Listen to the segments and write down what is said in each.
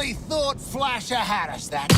really thought Flasher had us that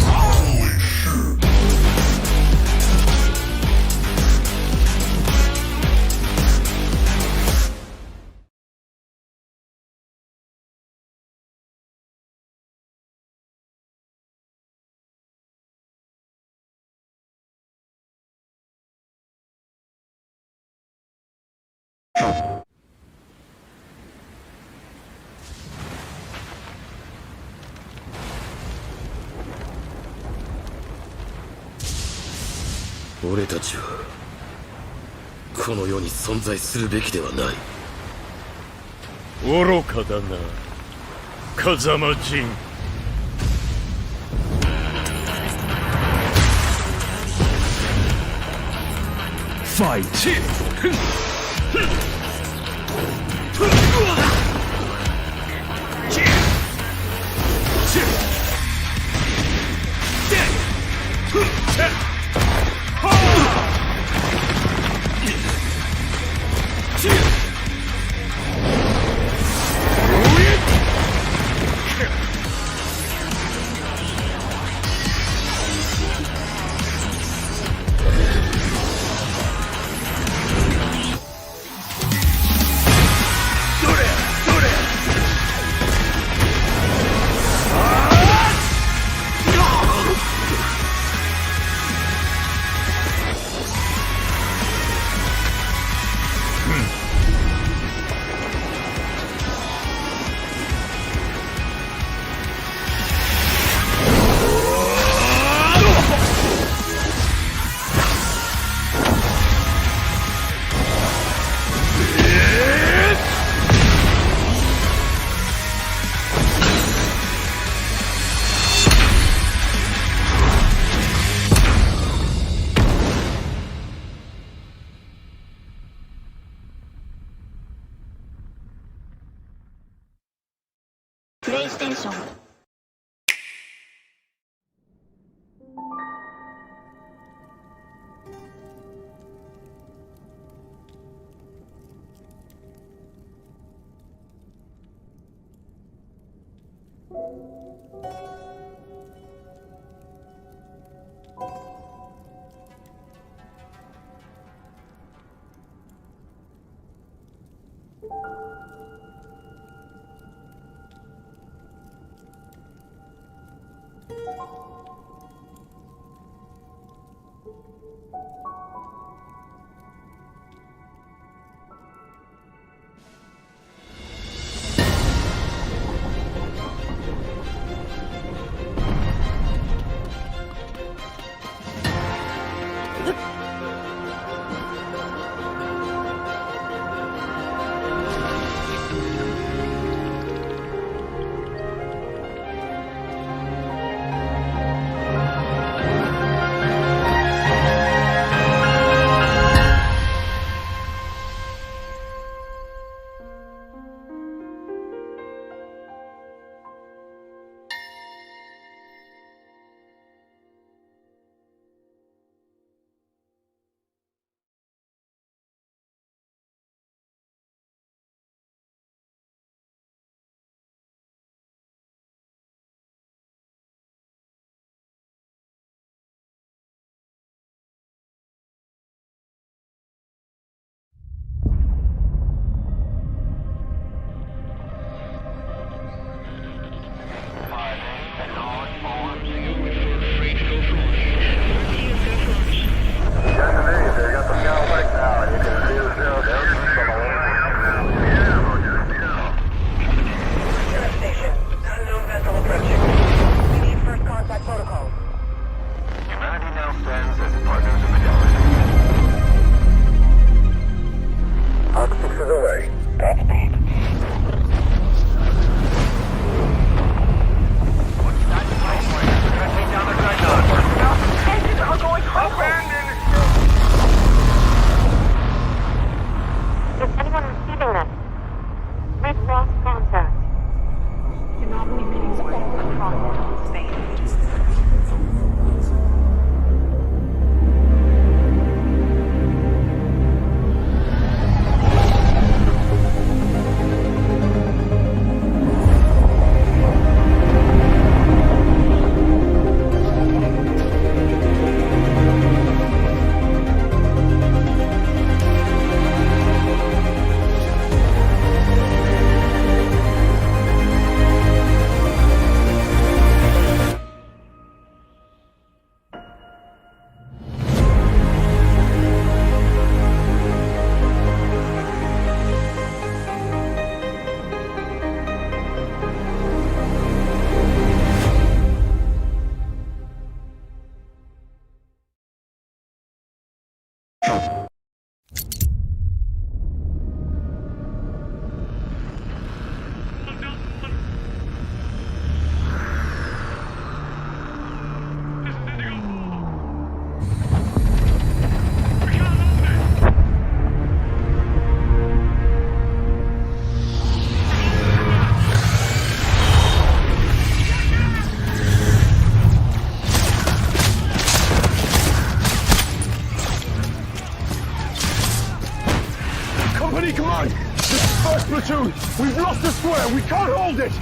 俺たちはこの世に存在するべきではない。愚かだな、風間陣。ファイト。プレイステーション。We can't hold it!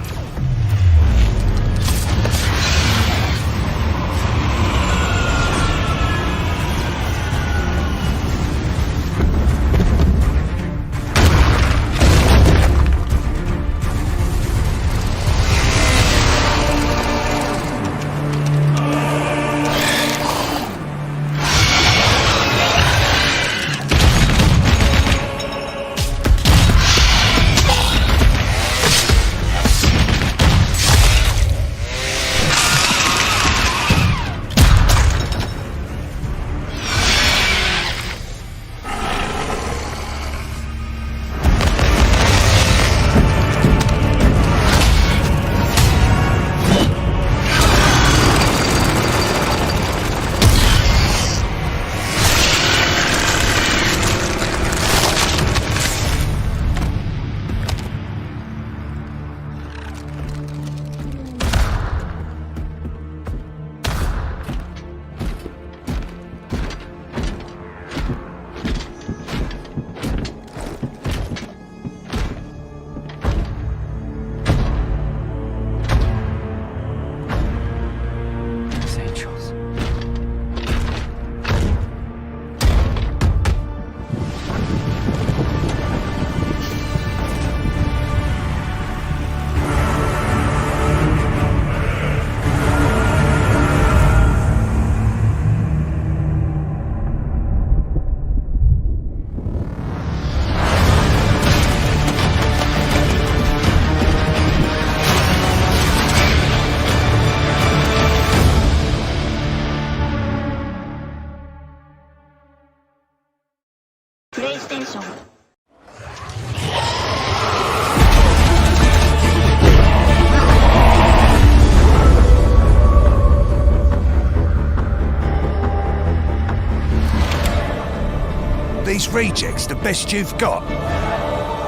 These rejects the best you've got?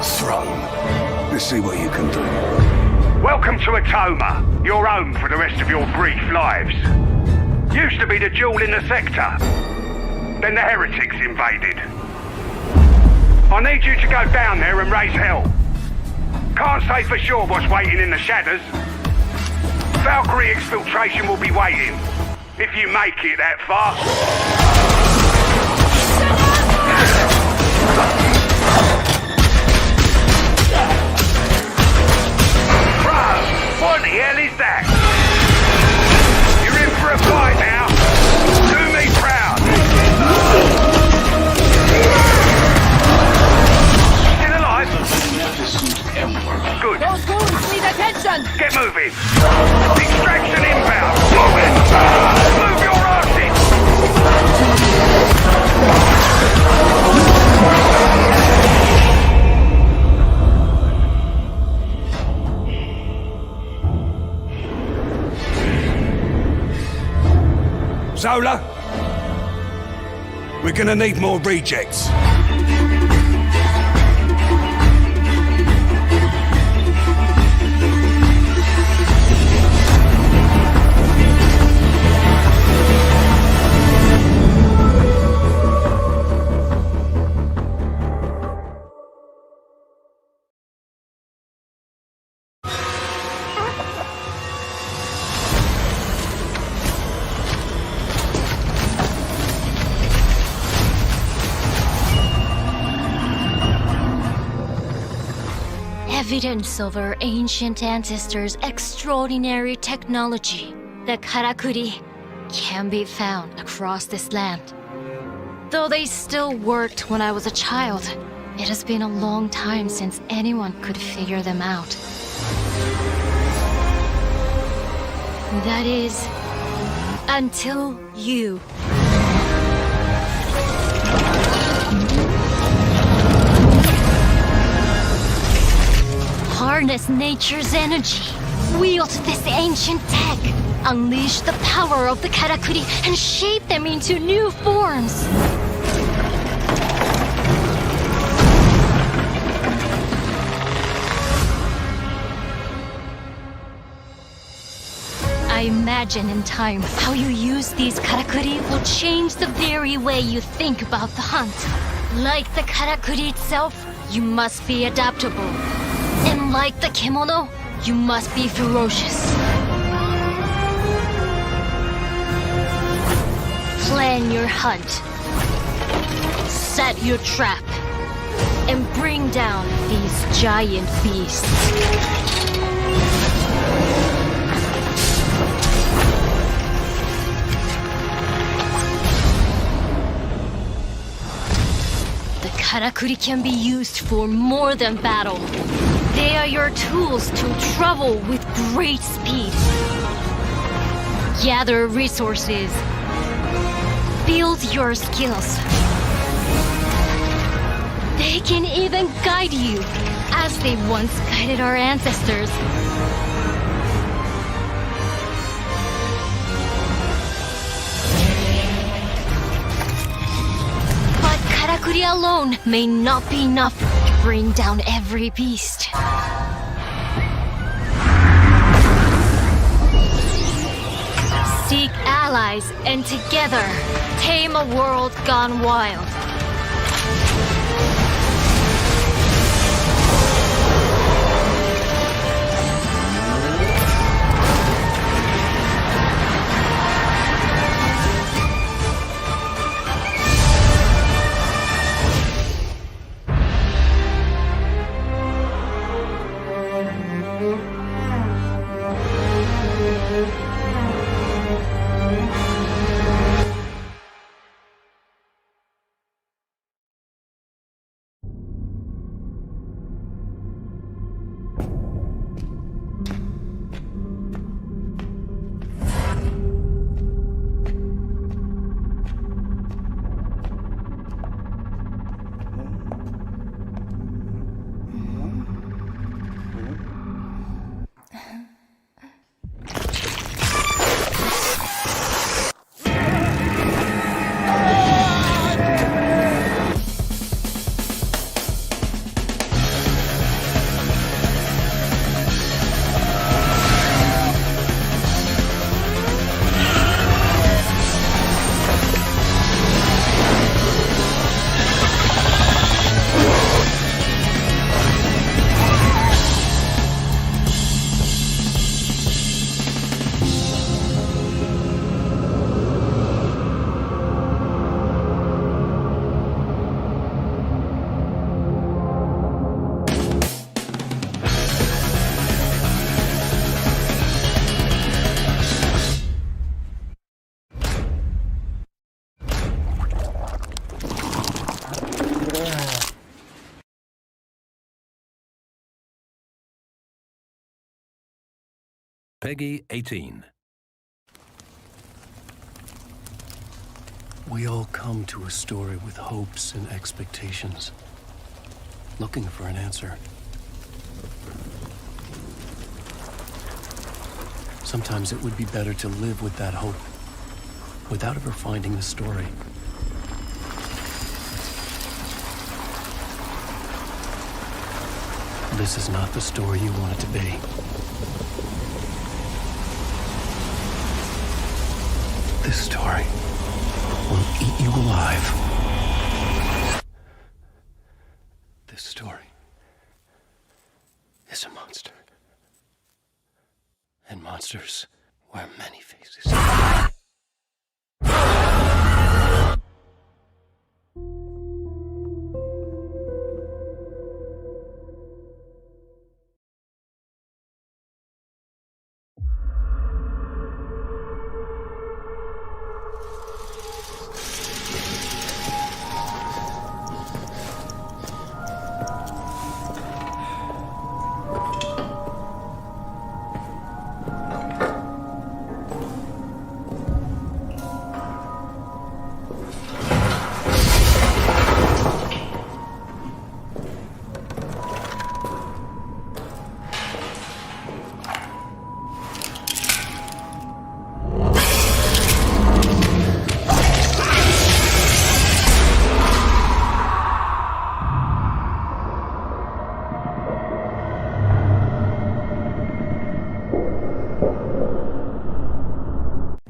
Throne. Let's see what you can do. Welcome to Atoma, your home for the rest of your brief lives. Used to be the jewel in the sector. Then the heretics invaded. I need you to go down there and raise hell. Can't say for sure what's waiting in the shadows. Valkyrie exfiltration will be waiting, if you make it that far. What the hell is that? You're in for a fight now. Do me proud. Still alive? Good. Those goons need attention! Get moving. Extraction inbound. Move it. Move your asses. Zola? We're gonna need more rejects. Evidence of our ancient ancestors' extraordinary technology, the karakuri, can be found across this land. Though they still worked when I was a child, it has been a long time since anyone could figure them out. That is, until you. Harness nature's energy, wield this ancient tech, unleash the power of the karakuri, and shape them into new forms. I imagine in time how you use these karakuri will change the very way you think about the hunt. Like the karakuri itself, you must be adaptable. In Like the kimono, you must be ferocious. Plan your hunt. Set your trap. And bring down these giant beasts. The karakuri can be used for more than battle. They are your tools to travel with great speed. Gather resources. Build your skills. They can even guide you, as they once guided our ancestors. But karakuri alone may not be enough to bring down every beast. Seek allies and together tame a world gone wild. Peggy 18. We all come to a story with hopes and expectations, looking for an answer. Sometimes it would be better to live with that hope, without ever finding the story. This is not the story you want it to be. This story will eat you alive. This story is a monster. And monsters wear many faces.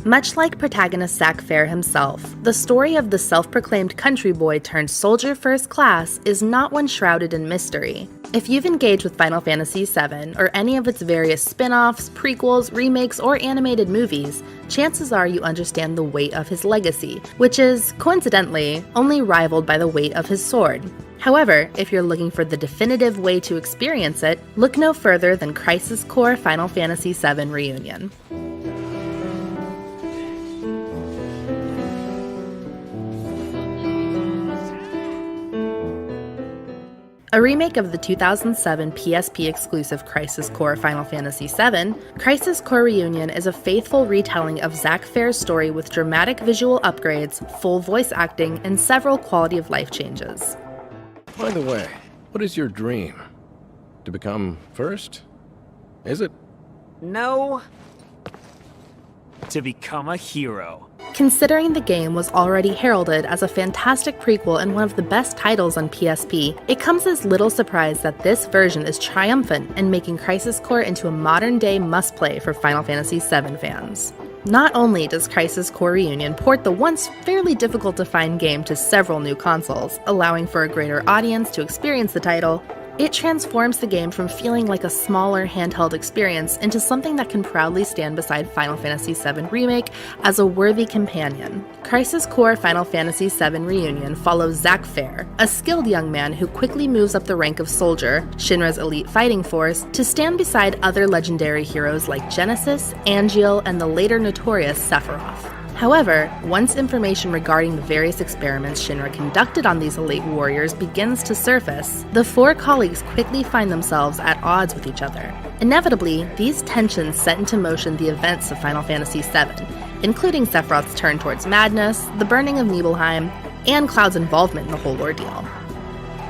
Much like protagonist Zack Fair himself, the story of the self-proclaimed country boy turned soldier first class is not one shrouded in mystery. If you've engaged with Final Fantasy VII or any of its various spin-offs, prequels, remakes, or animated movies, chances are you understand the weight of his legacy, which is, coincidentally, only rivaled by the weight of his sword. However, if you're looking for the definitive way to experience it, look no further than Crisis Core Final Fantasy VII Reunion. A remake of the 2007 PSP exclusive Crisis Core Final Fantasy VII, Crisis Core Reunion is a faithful retelling of Zack Fair's story with dramatic visual upgrades, full voice acting, and several quality of life changes. By the way, what is your dream? To become first? Is it? No. To become a hero. Considering the game was already heralded as a fantastic prequel and one of the best titles on PSP, it comes as little surprise that this version is triumphant in making Crisis Core into a modern-day must-play for Final Fantasy VII fans. Not only does Crisis Core Reunion port the once fairly difficult-to-find game to several new consoles, allowing for a greater audience to experience the title, it transforms the game from feeling like a smaller handheld experience into something that can proudly stand beside Final Fantasy VII Remake as a worthy companion. Crisis Core Final Fantasy VII Reunion follows Zack Fair, a skilled young man who quickly moves up the rank of Soldier, Shinra's elite fighting force, to stand beside other legendary heroes like Genesis, Angeal, and the later notorious Sephiroth. However, once information regarding the various experiments Shinra conducted on these elite warriors begins to surface, the four colleagues quickly find themselves at odds with each other. Inevitably, these tensions set into motion the events of Final Fantasy VII, including Sephiroth's turn towards madness, the burning of Nibelheim, and Cloud's involvement in the whole ordeal.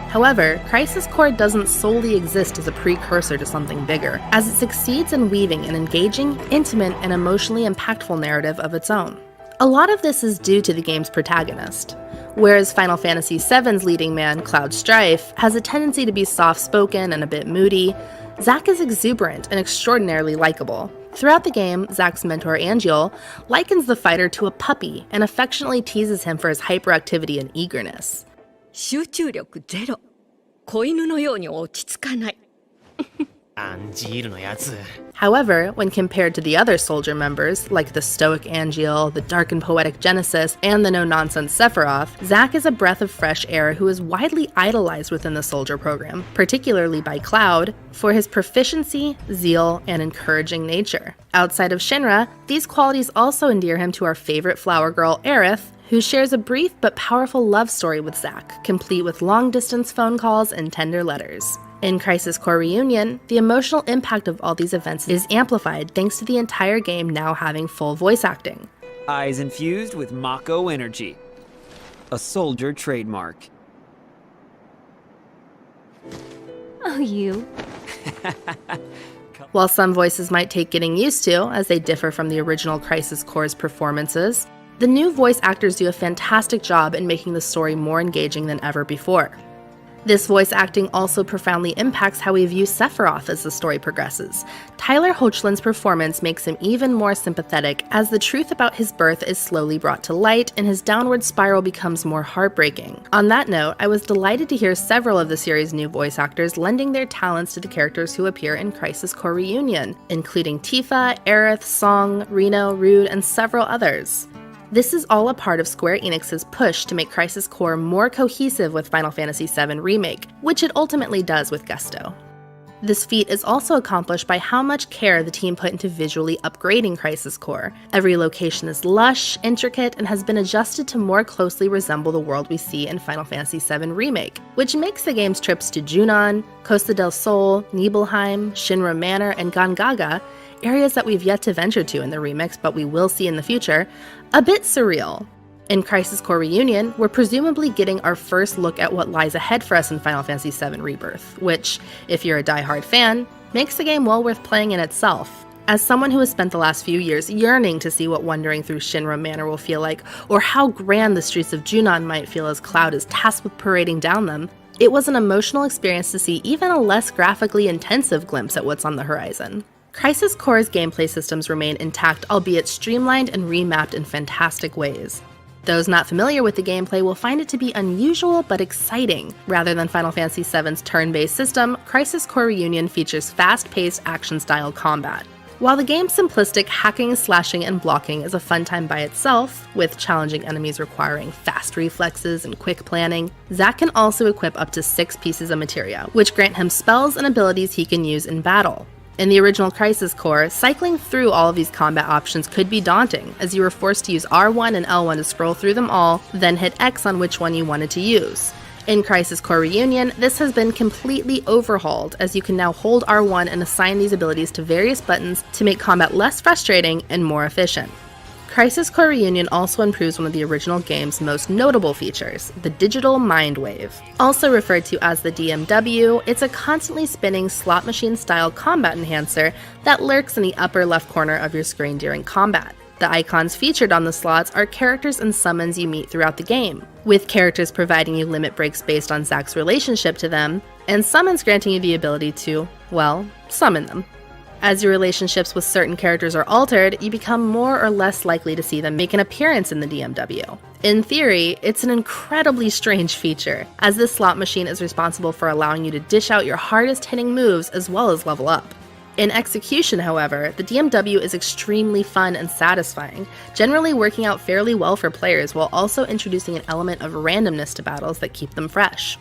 However, Crisis Core doesn't solely exist as a precursor to something bigger, as it succeeds in weaving an engaging, intimate, and emotionally impactful narrative of its own. A lot of this is due to the game's protagonist. Whereas Final Fantasy VII's leading man, Cloud Strife, has a tendency to be soft-spoken and a bit moody, Zack is exuberant and extraordinarily likable. Throughout the game, Zack's mentor Angeal likens the fighter to a puppy and affectionately teases him for his hyperactivity and eagerness. 集中力ゼロ。子犬のように落ち着かない。However, when compared to the other soldier members, like the stoic Angeal, the dark and poetic Genesis, and the no-nonsense Sephiroth, Zack is a breath of fresh air who is widely idolized within the soldier program, particularly by Cloud, for his proficiency, zeal, and encouraging nature. Outside of Shinra, these qualities also endear him to our favorite flower girl, Aerith, who shares a brief but powerful love story with Zack, complete with long-distance phone calls and tender letters. In Crisis Core Reunion, the emotional impact of all these events is amplified thanks to the entire game now having full voice acting. Eyes infused with Mako energy. A soldier trademark. Oh, you. While some voices might take getting used to, as they differ from the original Crisis Core's performances, the new voice actors do a fantastic job in making the story more engaging than ever before. This voice acting also profoundly impacts how we view Sephiroth as the story progresses. Tyler Hoechlin's performance makes him even more sympathetic as the truth about his birth is slowly brought to light and his downward spiral becomes more heartbreaking. On that note, I was delighted to hear several of the series' new voice actors lending their talents to the characters who appear in Crisis Core Reunion, including Tifa, Aerith, Song, Reno, Rude, and several others. This is all a part of Square Enix's push to make Crisis Core more cohesive with Final Fantasy VII Remake, which it ultimately does with Gusto. This feat is also accomplished by how much care the team put into visually upgrading Crisis Core. Every location is lush, intricate, and has been adjusted to more closely resemble the world we see in Final Fantasy VII Remake, which makes the game's trips to Junon, Costa del Sol, Nibelheim, Shinra Manor, and Gongaga, areas that we've yet to venture to in the remix but we will see in the future, a bit surreal. In Crisis Core Reunion, we're presumably getting our first look at what lies ahead for us in Final Fantasy VII Rebirth, which, if you're a die-hard fan, makes the game well worth playing in itself. As someone who has spent the last few years yearning to see what wandering through Shinra Manor will feel like, or how grand the streets of Junon might feel as Cloud is tasked with parading down them, it was an emotional experience to see even a less graphically intensive glimpse at what's on the horizon. Crisis Core's gameplay systems remain intact, albeit streamlined and remapped in fantastic ways. Those not familiar with the gameplay will find it to be unusual but exciting. Rather than Final Fantasy VII's turn-based system, Crisis Core Reunion features fast-paced action-style combat. While the game's simplistic hacking, slashing, and blocking is a fun time by itself, with challenging enemies requiring fast reflexes and quick planning, Zack can also equip up to 6 pieces of materia, which grant him spells and abilities he can use in battle. In the original Crisis Core, cycling through all of these combat options could be daunting, as you were forced to use R1 and L1 to scroll through them all, then hit X on which one you wanted to use. In Crisis Core Reunion, this has been completely overhauled, as you can now hold R1 and assign these abilities to various buttons to make combat less frustrating and more efficient. Crisis Core Reunion also improves one of the original game's most notable features, the Digital Mind Wave. Also referred to as the DMW, it's a constantly spinning slot machine-style combat enhancer that lurks in the upper left corner of your screen during combat. The icons featured on the slots are characters and summons you meet throughout the game, with characters providing you limit breaks based on Zack's relationship to them, and summons granting you the ability to, well, summon them. As your relationships with certain characters are altered, you become more or less likely to see them make an appearance in the DMW. In theory, it's an incredibly strange feature, as this slot machine is responsible for allowing you to dish out your hardest hitting moves as well as level up. In execution, however, the DMW is extremely fun and satisfying, generally working out fairly well for players while also introducing an element of randomness to battles that keep them fresh.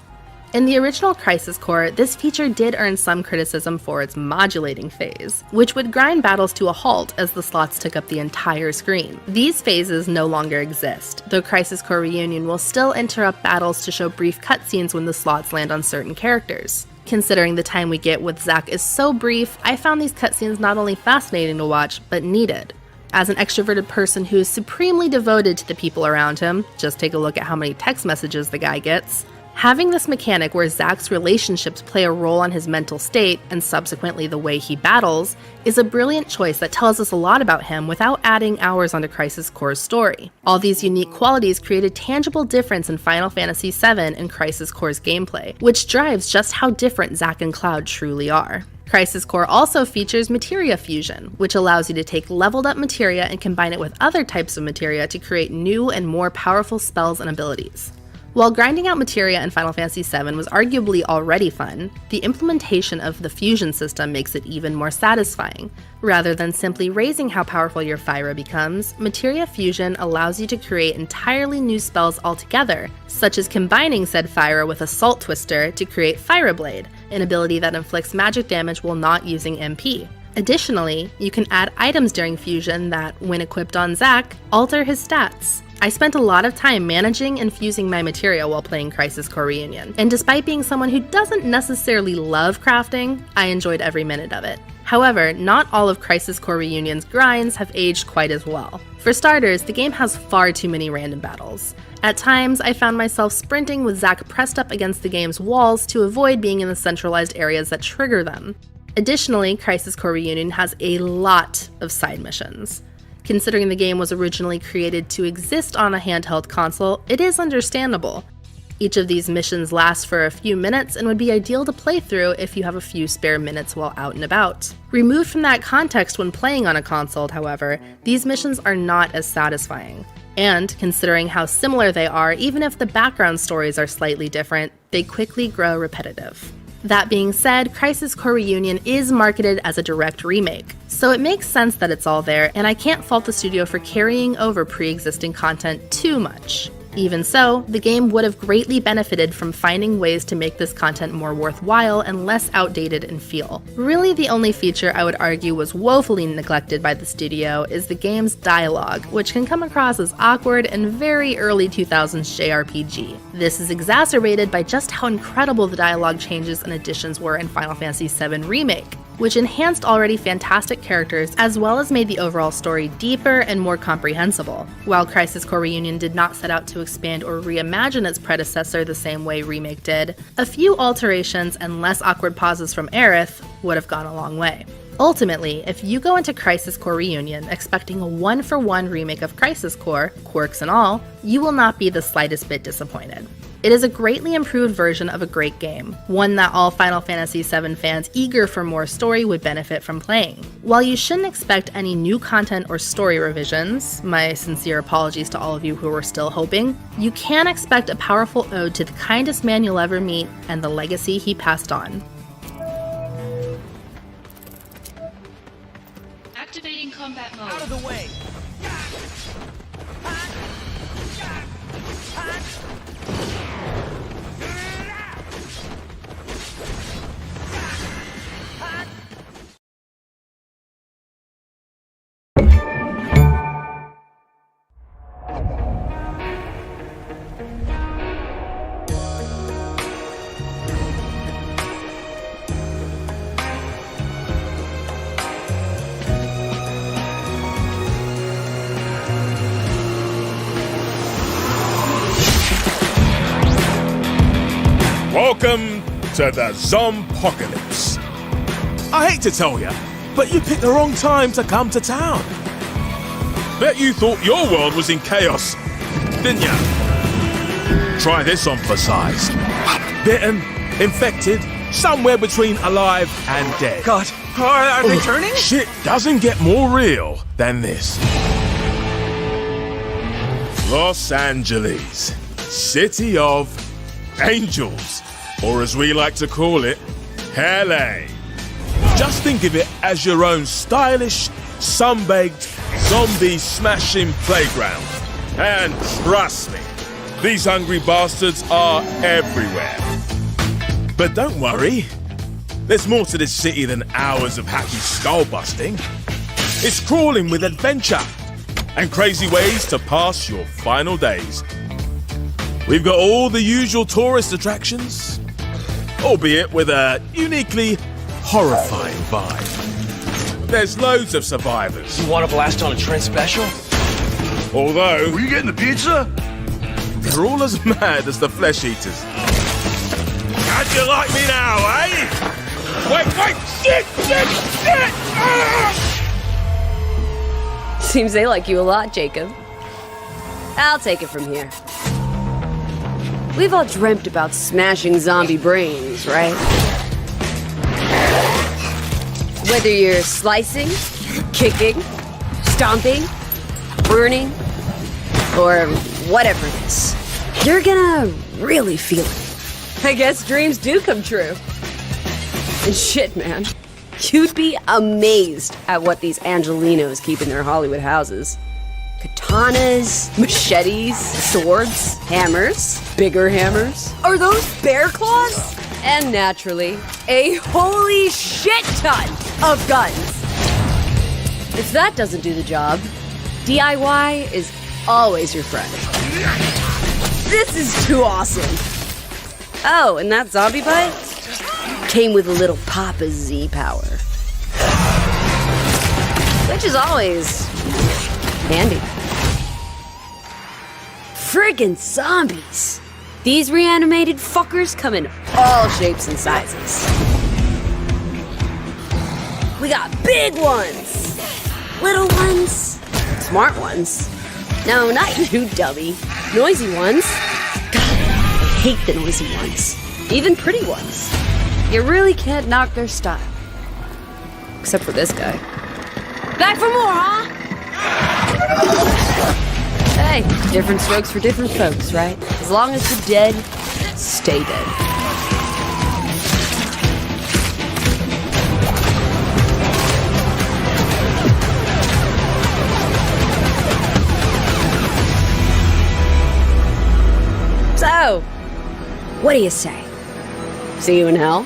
In the original Crisis Core, this feature did earn some criticism for its modulating phase, which would grind battles to a halt as the slots took up the entire screen. These phases no longer exist, though Crisis Core Reunion will still interrupt battles to show brief cutscenes when the slots land on certain characters. Considering the time we get with Zack is so brief, I found these cutscenes not only fascinating to watch, but needed. As an extroverted person who is supremely devoted to the people around him, just take a look at how many text messages the guy gets, having this mechanic where Zack's relationships play a role on his mental state, and subsequently the way he battles, is a brilliant choice that tells us a lot about him without adding hours onto Crisis Core's story. All these unique qualities create a tangible difference in Final Fantasy VII and Crisis Core's gameplay, which drives just how different Zack and Cloud truly are. Crisis Core also features materia fusion, which allows you to take leveled up materia and combine it with other types of materia to create new and more powerful spells and abilities. While grinding out materia in Final Fantasy VII was arguably already fun, the implementation of the fusion system makes it even more satisfying. Rather than simply raising how powerful your Fyra becomes, materia fusion allows you to create entirely new spells altogether, such as combining said Fyra with Assault Twister to create Fyra Blade, an ability that inflicts magic damage while not using MP. Additionally, you can add items during fusion that, when equipped on Zack, alter his stats. I spent a lot of time managing and fusing my materia while playing Crisis Core Reunion, and despite being someone who doesn't necessarily love crafting, I enjoyed every minute of it. However, not all of Crisis Core Reunion's grinds have aged quite as well. For starters, the game has far too many random battles. At times, I found myself sprinting with Zack pressed up against the game's walls to avoid being in the centralized areas that trigger them. Additionally, Crisis Core Reunion has a lot of side missions. Considering the game was originally created to exist on a handheld console, it is understandable. Each of these missions lasts for a few minutes and would be ideal to play through if you have a few spare minutes while out and about. Removed from that context when playing on a console, however, these missions are not as satisfying. And, considering how similar they are, even if the background stories are slightly different, they quickly grow repetitive. That being said, Crisis Core Reunion is marketed as a direct remake, so it makes sense that it's all there, and I can't fault the studio for carrying over pre-existing content too much. Even so, the game would have greatly benefited from finding ways to make this content more worthwhile and less outdated in feel. Really, the only feature I would argue was woefully neglected by the studio is the game's dialogue, which can come across as awkward and very early 2000s JRPG. This is exacerbated by just how incredible the dialogue changes and additions were in Final Fantasy VII Remake, which enhanced already fantastic characters as well as made the overall story deeper and more comprehensible. While Crisis Core Reunion did not set out to expand or reimagine its predecessor the same way Remake did, a few alterations and less awkward pauses from Aerith would have gone a long way. Ultimately, if you go into Crisis Core Reunion expecting a one-for-one remake of Crisis Core, quirks and all, you will not be the slightest bit disappointed. It is a greatly improved version of a great game, one that all Final Fantasy VII fans eager for more story would benefit from playing. While you shouldn't expect any new content or story revisions, my sincere apologies to all of you who were still hoping, you can expect a powerful ode to the kindest man you'll ever meet and the legacy he passed on. Activating combat mode. Out of the way! Welcome to the Zompocalypse. I hate to tell you, but you picked the wrong time to come to town. Bet you thought your world was in chaos, didn't ya? Try this on for size. Bitten, infected, somewhere between alive and dead. God, are they turning? Shit doesn't get more real than this. Los Angeles, city of angels, or as we like to call it, LA. Just think of it as your own stylish, sun-baked, zombie-smashing playground. And trust me, these hungry bastards are everywhere. But don't worry, there's more to this city than hours of hacky skull-busting. It's crawling with adventure and crazy ways to pass your final days. We've got all the usual tourist attractions, albeit with a uniquely horrifying vibe. There's loads of survivors. You want to blast on a Trent special? Although, Were you getting the pizza? they're all as mad as the flesh eaters. How'd you like me now, eh? Wait, shit! Ah! Seems they like you a lot, Jacob. I'll take it from here. We've all dreamt about smashing zombie brains, right? Whether you're slicing, kicking, stomping, burning, or whatever it is, you're gonna really feel it. I guess dreams do come true. And shit, man. You'd be amazed at what these Angelinos keep in their Hollywood houses. Katanas, machetes, swords, hammers, bigger hammers. Are those bear claws? And naturally, a holy shit ton of guns. If that doesn't do the job, DIY is always your friend. This is too awesome. Oh, and that zombie bite came with a little Papa Z power. Which is always handy. Friggin' zombies! These reanimated fuckers come in all shapes and sizes. We got big ones, little ones, smart ones. No, not you, dummy. Noisy ones. God, I hate the noisy ones. Even pretty ones. You really can't knock their style. Except for this guy. Back for more, huh? Hey, different strokes for different folks, right? As long as you're dead, stay dead. So, what do you say? See you in hell?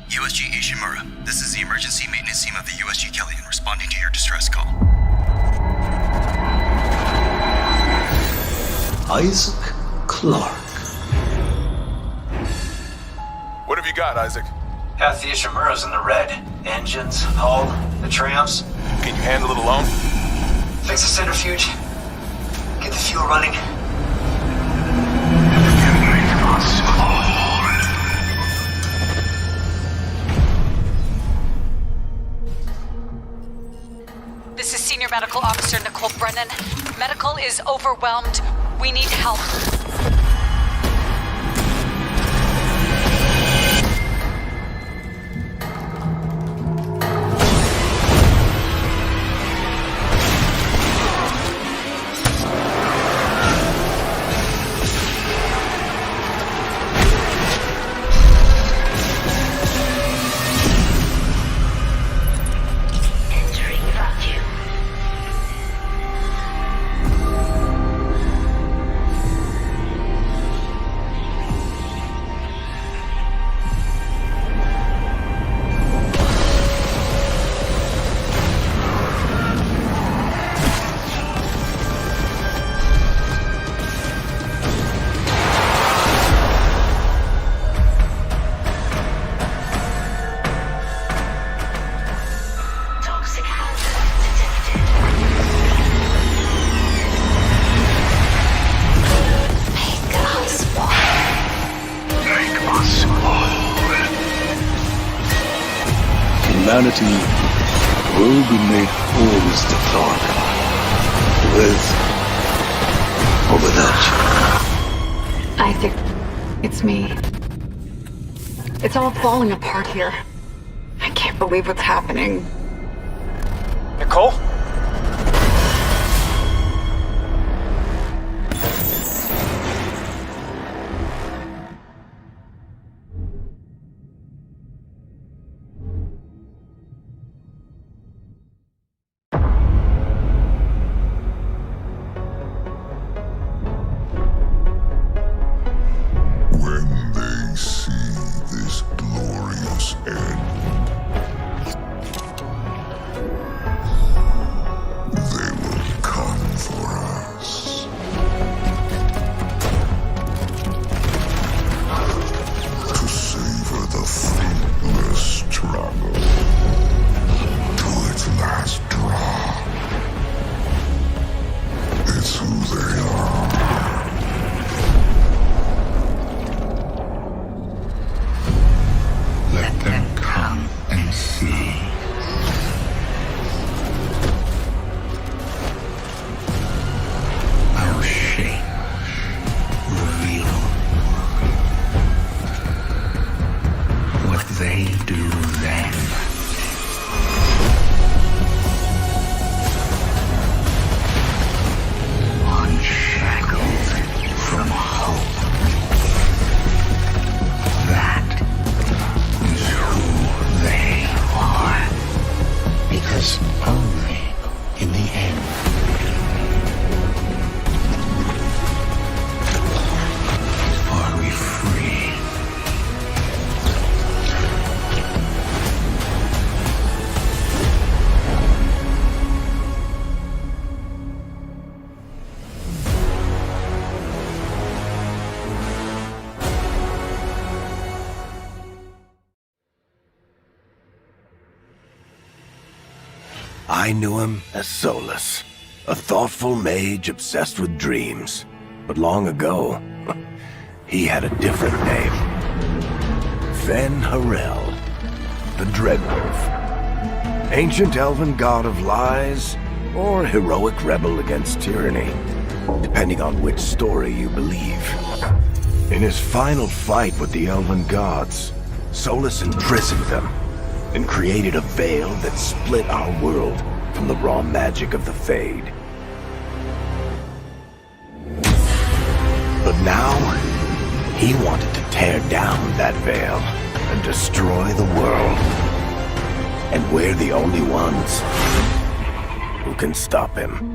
USG Ishimura, this is the emergency maintenance team of the USG Kellyan responding to your distress call. Isaac Clarke. What have you got, Isaac? Half the Ishimura's in the red. Engines, hull, the trams. Can you handle it alone? Fix the centrifuge. Get the fuel running. must fall. This is Senior Medical Officer Nicole Brennan. Medical is overwhelmed. We need help. Humanity will be made whole, Mr. Clark. With or without you. I think it's me. It's all falling apart here. I can't believe what's happening. Nicole? When they see this glorious end, they will come for us. To savor the fruitless struggle to its last drop. It's who they are. Let them come and see. Our shape reveal what they do then. Unshackled from hope. That is who they are. Because only in the end are we free. I knew him as Solus, a thoughtful mage obsessed with dreams. But long ago, he had a different name. Fen Harel, the Dreadwolf. Ancient elven god of lies, or heroic rebel against tyranny, depending on which story you believe. In his final fight with the elven gods, Solus imprisoned them and created a veil that split our world from the raw magic of the Fade. But now, he wanted to tear down that veil and destroy the world. And we're the only ones who can stop him.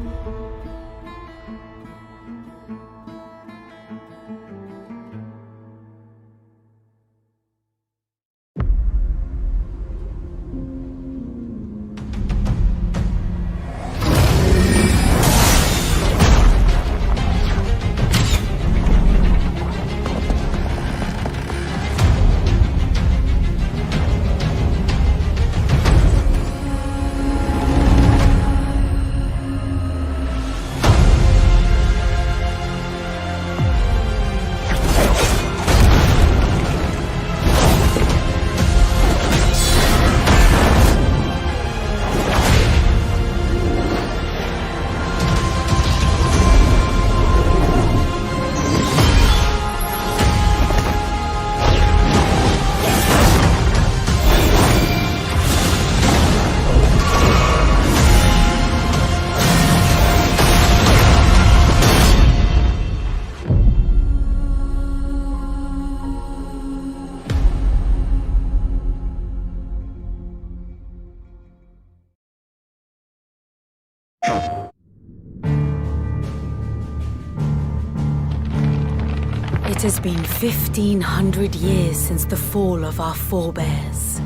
It has been 1,500 years since the fall of our forebears.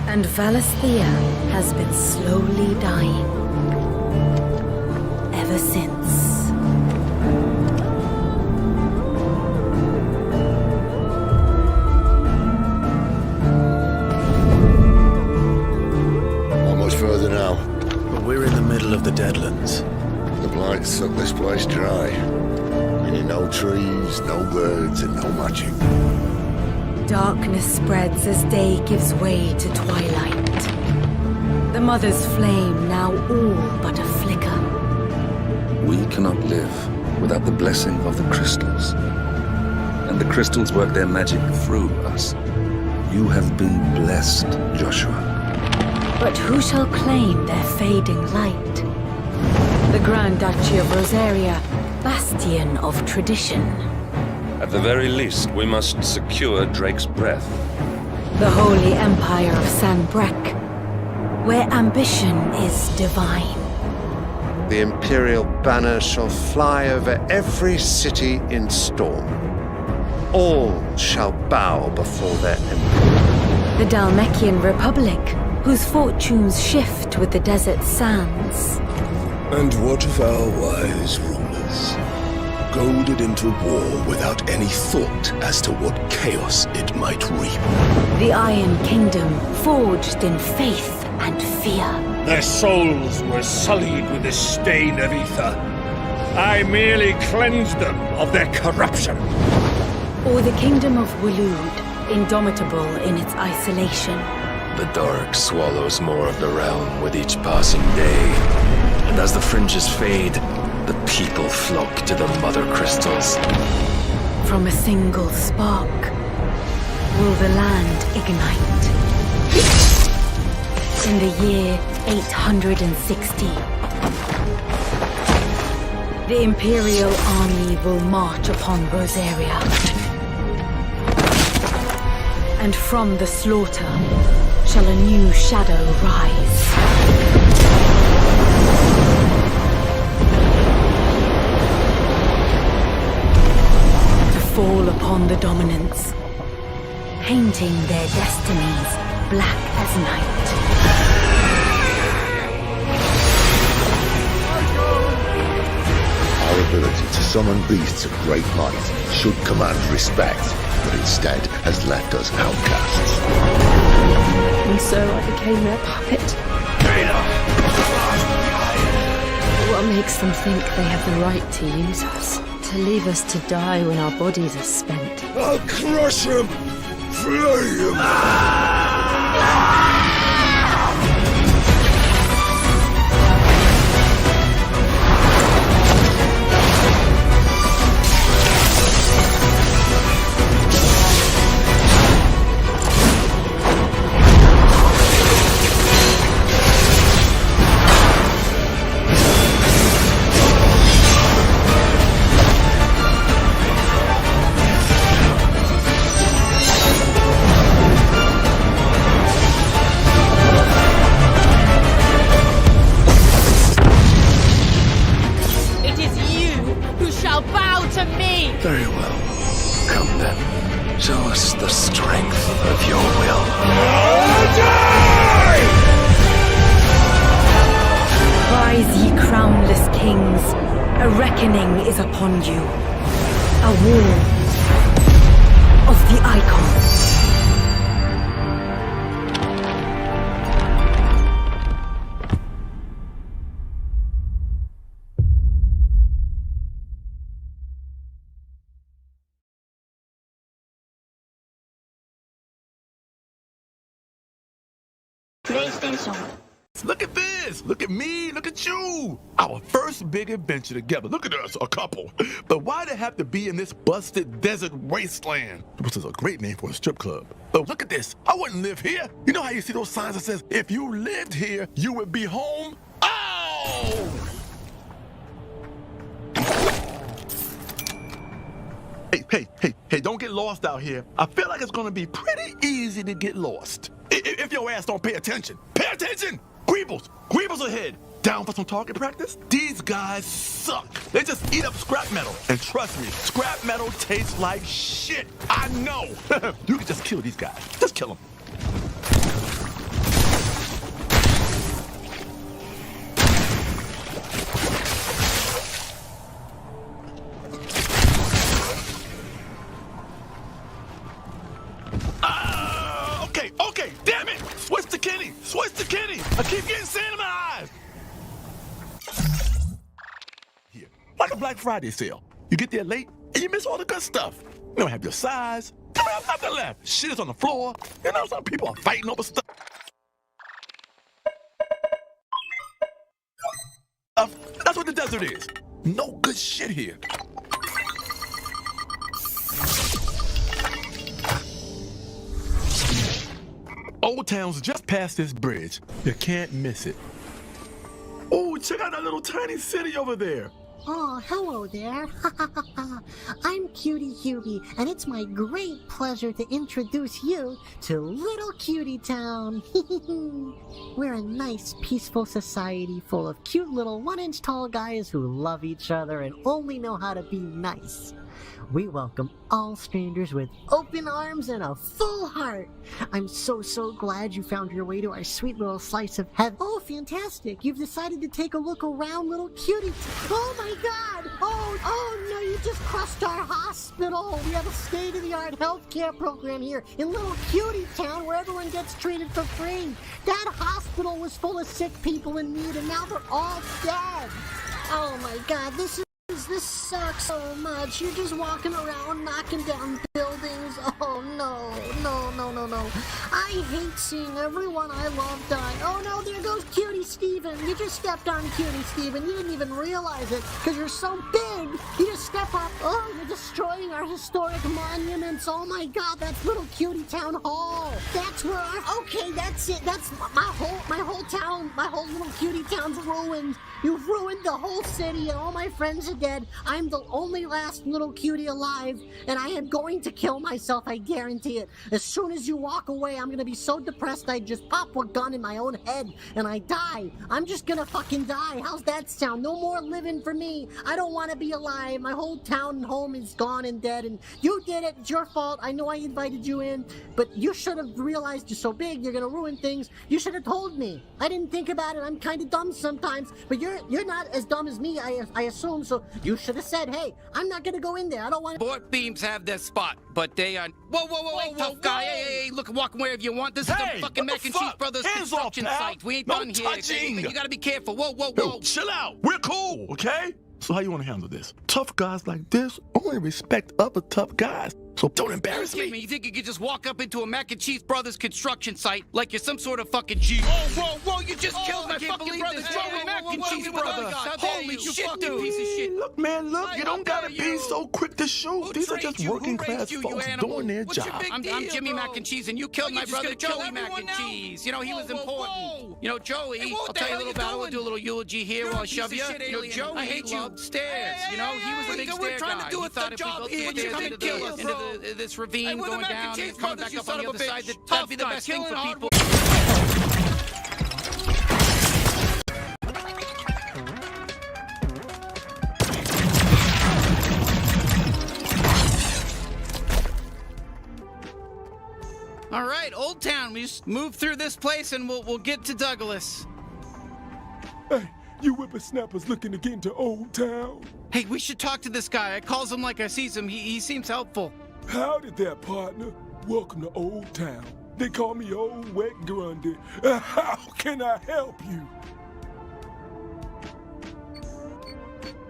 And Valisthea has been slowly dying. Ever since. Not much further now. But we're in the middle of the Deadlands. The blight sucked this place dry. Meaning no trees, no birds, and no magic. Darkness spreads as day gives way to twilight. The Mother's flame now all but a flicker. We cannot live without the blessing of the crystals. And the crystals work their magic through us. You have been blessed, Joshua. But who shall claim their fading light? The Grand Duchy of Rosaria, bastion of tradition. At the very least, we must secure Drake's breath. The Holy Empire of Sanbreque, where ambition is divine. The Imperial banner shall fly over every city in storm. All shall bow before their emperor. The Dalmekian Republic, whose fortunes shift with the desert sands. And what of our wise rulers? Goaded into war without any thought as to what chaos it might reap. The Iron Kingdom, forged in faith and fear. Their souls were sullied with the stain of ether. I merely cleansed them of their corruption. Or the Kingdom of Waloed, indomitable in its isolation. The dark swallows more of the realm with each passing day. And as the fringes fade, the people flock to the mother crystals. From a single spark, will the land ignite? In the year 860, the Imperial army will march upon Rosaria. And from the slaughter shall a new shadow rise. Fall upon the dominants, painting their destinies black as night. Our ability to summon beasts of great might should command respect, but instead has left us outcasts. And so I became their puppet. What makes them think they have the right to use us? To leave us to die when our bodies are spent. I'll crush him! Flay him! Very well. Come then. Show us the strength of your will. Rise, ye crownless kings. A reckoning is upon you. A war of the icons. PlayStation. Look at this! Look at me! Look at you! Our first big adventure together. Look at us, a couple. But why'd it have to be in this busted desert wasteland? Which is a great name for a strip club. But look at this. I wouldn't live here. You know how you see those signs that says, if you lived here, you would be home? Oh! Hey, don't get lost out here. I feel like it's gonna be pretty easy to get lost. If your ass don't pay attention. Pay attention! Greebles ahead. Down for some target practice? These guys suck. They just eat up scrap metal. And trust me, scrap metal tastes like shit. I know. You can just kill these guys. Just kill them. Okay, damn it! Switch to Kenny! I keep getting sand in my eyes! Here, like a Black Friday sale. You get there late, and you miss all the good stuff. You don't have your size. You don't have nothing left. Shit is on the floor. You know, some people are fighting over stuff. That's what the desert is. No good shit here. Old Town's just past this bridge. You can't miss it. Oh, check out that little tiny city over there. Oh, hello there. I'm Cutie Hubie, and it's my great pleasure to introduce you to Little Cutie Town. We're a nice, peaceful society full of cute little 1-inch tall guys who love each other and only know how to be nice. We welcome all strangers with open arms and a full heart. I'm so glad you found your way to our sweet little slice of heaven. Oh, fantastic. You've decided to take a look around Little Cutie. Oh my god. Oh no, you just crushed our hospital. We have a state-of-the-art healthcare program here in Little Cutie Town where everyone gets treated for free. That hospital was full of sick people in need and now they're all dead. Oh my god, this sucks so much. You're just walking around knocking down buildings. Oh no. I hate seeing everyone I love die. Oh no, there goes Cutie Steven. You just stepped on Cutie Steven. You didn't even realize it because you're so big. You just step up. Oh, you're destroying our historic monuments. Oh my god, that's Little Cutie Town Hall. That's where okay, that's it. That's my whole town. My whole Little Cutie Town's ruined. You've ruined the whole city and all my friends are dead. I'm the only last little cutie alive, and I am going to kill myself, I guarantee it. As soon as you walk away, I'm gonna be so depressed I just pop a gun in my own head and I die. I'm just gonna fucking die. How's that sound? No more living for me. I don't want to be alive. My whole town and home is gone and dead, and you did it. It's your fault. I know I invited you in, but you should have realized you're so big, you're gonna ruin things. You should have told me. I didn't think about it. I'm kind of dumb sometimes, but you're not as dumb as me, I assume, so you should have said, hey, I'm not gonna go in there. I don't want to. Board beams have their spot, but they are. Whoa, tough guy. Hey, look, walk wherever you want. This is the fucking Mac and Cheese Brothers construction site. We ain't done here. You gotta be careful. Whoa. Yo, chill out. We're cool, okay? So how you want to handle this? Tough guys like this only respect other tough guys. So don't embarrass me. You think you could just walk up into a Mac and Cheese Brothers construction site like you're some sort of fucking G? Whoa, you just killed my fucking brother, Joey Mac and Cheese Brothers. Holy shit, dude. Piece of shit. Look, man, you don't gotta be so quick to shoot. These are just working class folks doing their job. I'm Jimmy Mac and Cheese, and you killed my brother, Joey Mac and Cheese. You know, he was important. You know, Joey, I'll tell you a little about it. We'll do a little eulogy here while I shove you. You know, Joey loved stairs. You know, he was a big stair guy. He thought if we built stairs into this ravine going down and coming back up on the other side, that'd be the best thing for people. All right, Old Town. We just move through this place and we'll get to Douglas. Hey, you whippersnappers looking to get into Old Town? Hey, we should talk to this guy. I calls him like I sees him. He seems helpful. Howdy there, partner. Welcome to Old Town. They call me Old Wet Grundy. How can I help you?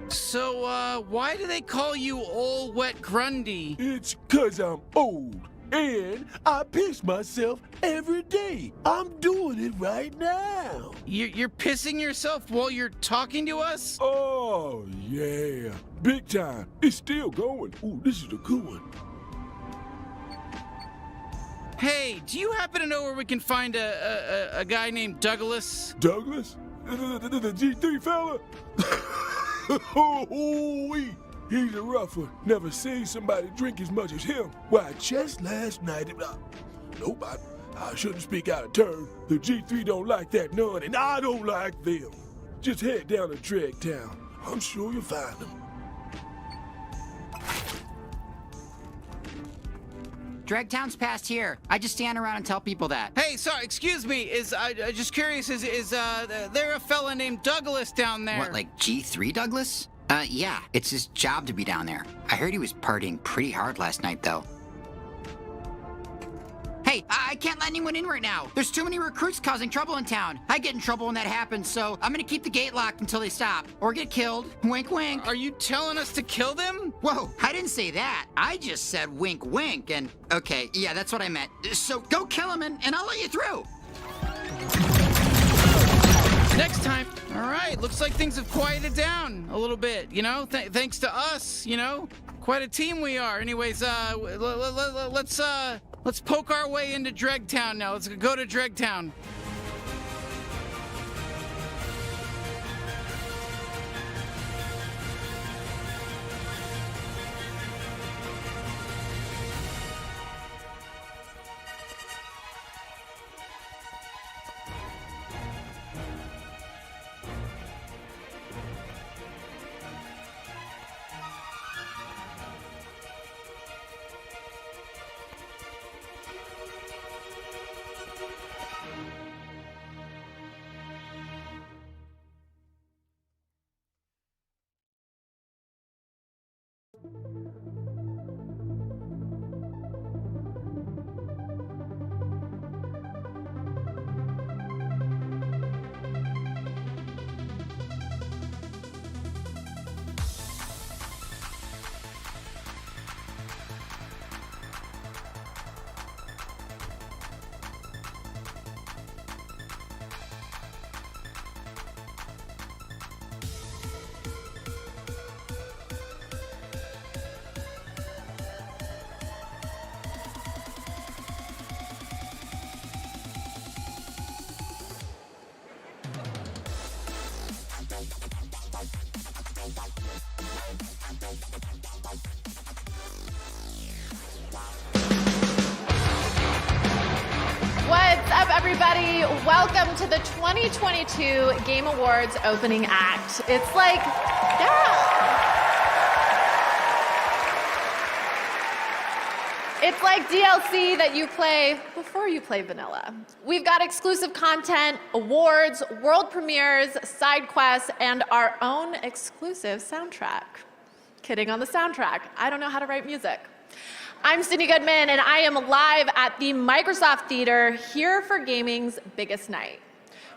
So, why do they call you Old Wet Grundy? It's 'cause I'm old. And I piss myself every day. I'm doing it right now. You're pissing yourself while you're talking to us? Oh, yeah. Big time. It's still going. Ooh, this is a good one. Hey, do you happen to know where we can find a guy named Douglas? Douglas? The G3 fella? Oh-wee. He's a rough one. Never seen somebody drink as much as him. Why, just last night, nope, I shouldn't speak out of turn. The G3 don't like that none, and I don't like them. Just head down to Dregtown. I'm sure you'll find them. Dregtown's past here. I just stand around and tell people that. Hey, sorry, excuse me. I just curious, is there a fella named Douglas down there? What, like G3 Douglas? Yeah, it's his job to be down there. I heard he was partying pretty hard last night, though. Hey, I can't let anyone in right now. There's too many recruits causing trouble in town. I get in trouble when that happens, so I'm gonna keep the gate locked until they stop. Or get killed. Wink, wink. Are you telling us to kill them? Whoa, I didn't say that. I just said wink, wink, and... Okay, yeah, that's what I meant. So go kill him and I'll let you through. Next time. All right, looks like things have quieted down a little bit, you know? Thanks to us, you know? Quite a team we are. Anyways, let's poke our way into Dregtown now. Let's go to Dregtown. What's up, everybody? Welcome to the 2022 Game Awards opening act. It's like, it's like DLC that you play before you play vanilla. We've got exclusive content, awards, world premieres, side quests, and our own exclusive soundtrack. Kidding on the soundtrack. I don't know how to write music. I'm Sydney Goodman, and I am live at the Microsoft Theater here for gaming's biggest night.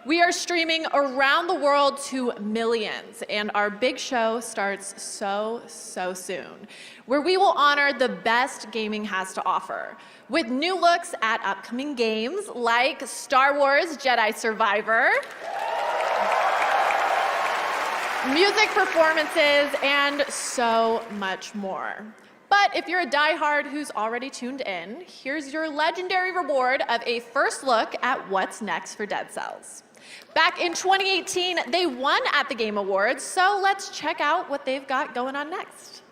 We are streaming around the world to millions, and our big show starts so soon, where we will honor the best gaming has to offer, with new looks at upcoming games like Star Wars Jedi Survivor, music performances, and so much more. But if you're a diehard who's already tuned in, here's your legendary reward of a first look at what's next for Dead Cells. Back in 2018, they won at the Game Awards, so let's check out what they've got going on next.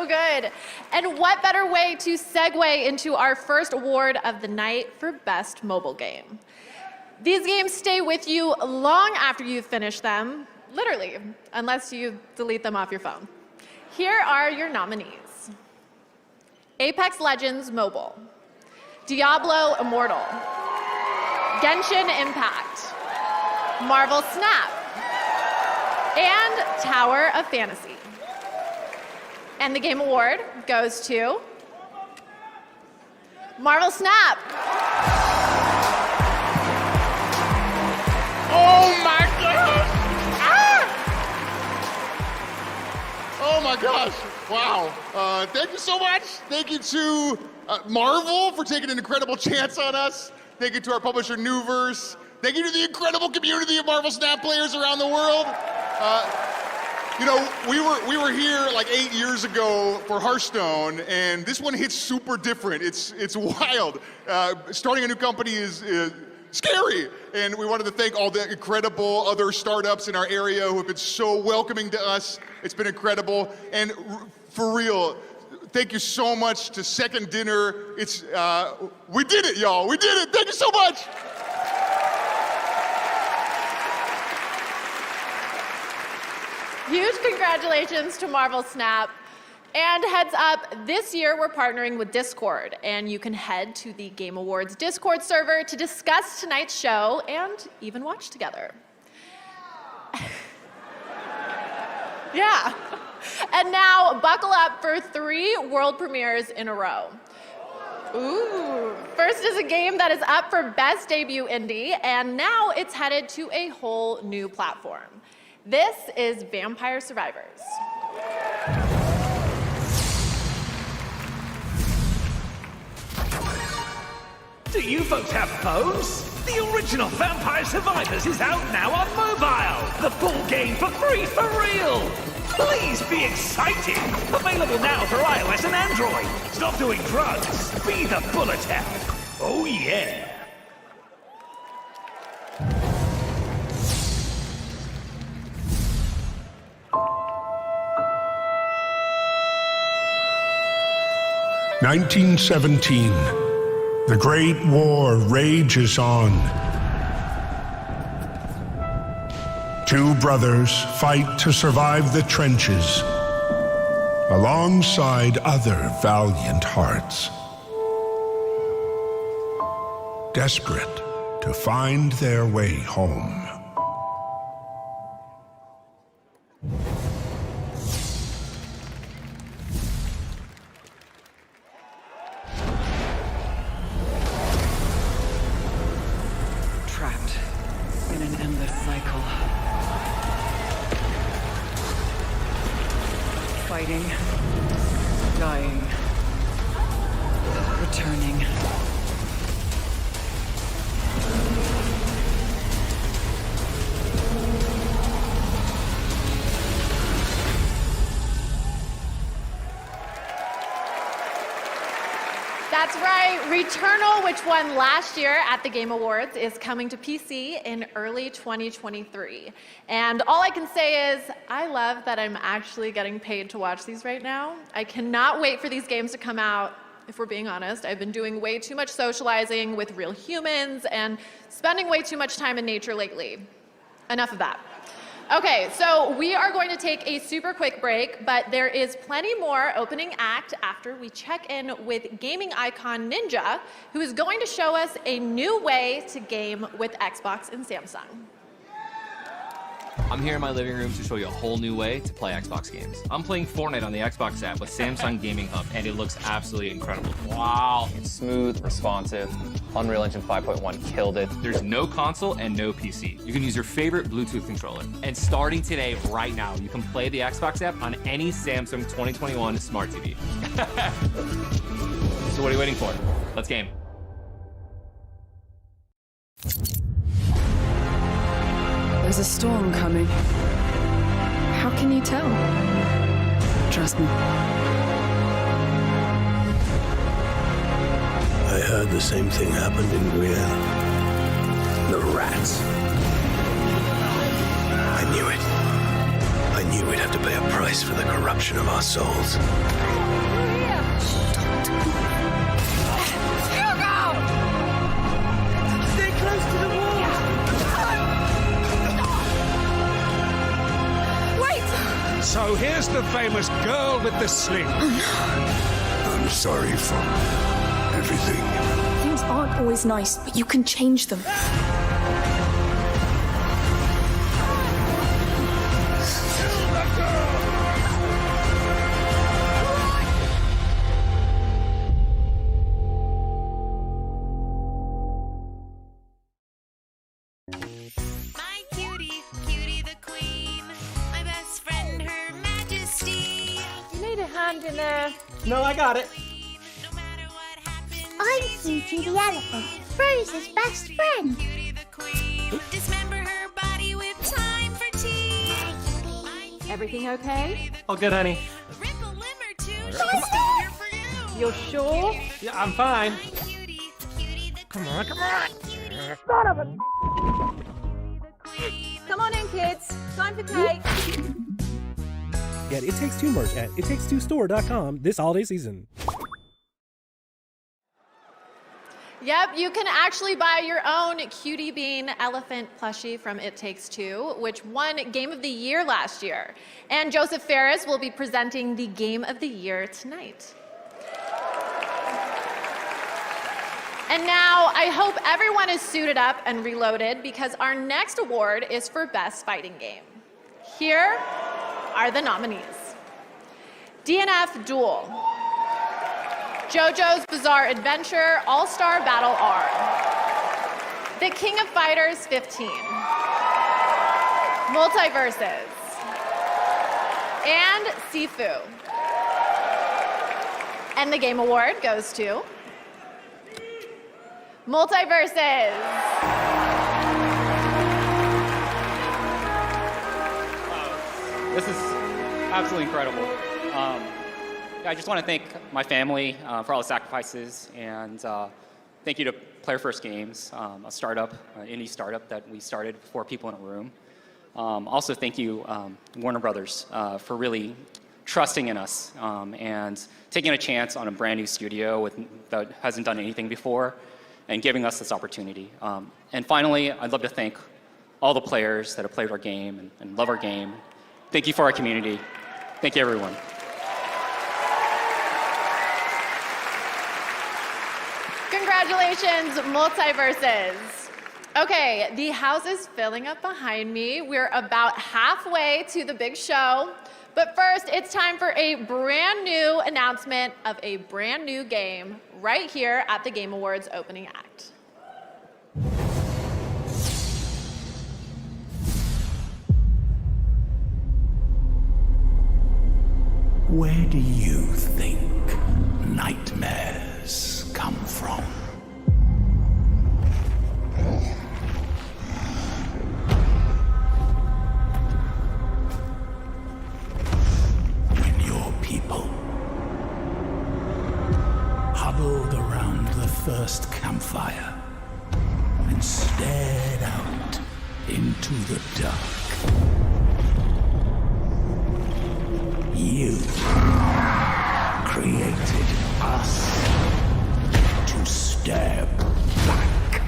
good. And what better way to segue into our first award of the night for Best Mobile Game? These games stay with you long after you've finished them, literally, unless you delete them off your phone. Here are your nominees: Apex Legends Mobile, Diablo Immortal, Genshin Impact, Marvel Snap, and Tower of Fantasy. And the Game Award goes to Marvel Snap. Oh my gosh! Ah! Oh my gosh! Wow. Thank you so much. Thank you to Marvel for taking an incredible chance on us. Thank you to our publisher, Newverse. Thank you to the incredible community of Marvel Snap players around the world. You know, we were here like 8 years ago for Hearthstone, and this one hits super different. It's wild. Starting a new company is scary, and we wanted to thank all the incredible other startups in our area who have been so welcoming to us. It's been incredible, and for real, thank you so much to Second Dinner. We did it, y'all. We did it. Thank you so much. Huge congratulations to Marvel Snap. And heads up, this year we're partnering with Discord, and you can head to the Game Awards Discord server to discuss tonight's show and even watch together. Yeah. And now, buckle up for 3 world premieres in a row. Ooh. First is a game that is up for Best Debut Indie, and now it's headed to a whole new platform. This is Vampire Survivors. Do you folks have phones? The original Vampire Survivors is out now on mobile. The full game for free for real. Please be excited. Available now for iOS and Android. Stop doing drugs. Be the bullet hell. Oh yeah. "1917. The Great War rages on. 2 brothers fight to survive the trenches, alongside other valiant hearts, desperate to find their way home." Trapped in an endless cycle. Fighting, dying, returning. That's right, Returnal, which won last year at the Game Awards, is coming to PC in early 2023. And all I can say is, I love that I'm actually getting paid to watch these right now. I cannot wait for these games to come out. If we're being honest, I've been doing way too much socializing with real humans and spending way too much time in nature lately. Enough of that. Okay, so we are going to take a super quick break, but there is plenty more opening act after we check in with gaming icon Ninja, who is going to show us a new way to game with Xbox and Samsung. I'm here in my living room to show you a whole new way to play Xbox games. I'm playing Fortnite on the Xbox app with Samsung Gaming Hub, and it looks absolutely incredible. Wow. It's smooth, responsive. Unreal Engine 5.1 killed it. There's no console and no PC. You can use your favorite Bluetooth controller. And starting today, right now, you can play the Xbox app on any Samsung 2021 Smart TV. So what are you waiting for? Let's game. There's a storm coming. How can you tell? Trust me. I heard the same thing happened in Gruyere. The rats. I knew it. I knew we'd have to pay a price for the corruption. expression of our souls. Stay close to the wall! Wait! So here's the famous girl with the sling. I'm sorry for everything. Things aren't always nice, but you can change them. My cutie, Cutie the Queen. My best friend, Her Majesty. You need a hand in there. No, I got it. I'm Cutie the elephant, Rose's best friend. Dismember her body with time for tea. Everything okay? All good, honey. You're sure? Yeah, I'm fine. Come on, come on. Son of a... Come on in, kids. Time for cake. Get It Takes Two merch at ittakes2store.com this holiday season. Yep, you can actually buy your own Cutie Bean elephant plushie from It Takes Two, which won Game of the Year last year. And Joseph Ferris will be presenting the Game of the Year tonight. And now, I hope everyone is suited up and reloaded because our next award is for Best Fighting Game. Here are the nominees. DNF Duel, JoJo's Bizarre Adventure All-Star Battle R, The King of Fighters 15, Multiverses, and Sifu. And the Game Award goes to Multiverses. This is absolutely incredible. I just want to thank my family for all the sacrifices, and thank you to Player First Games, a startup, an indie startup that we started with 4 people in a room. Also, thank you, Warner Brothers, for really trusting in us and taking a chance on a brand new studio that hasn't done anything before and giving us this opportunity. And finally, I'd love to thank all the players that have played our game and love our game. Thank you for our community. Thank you, everyone. Congratulations, Multiverses. Okay, the house is filling up behind me. We're about halfway to the big show. But first, it's time for a brand new announcement of a brand new game right here at the Game Awards opening act. Where do you think nightmares come from? When your people huddled around the first campfire and stared out into the dark. You created us to stare back.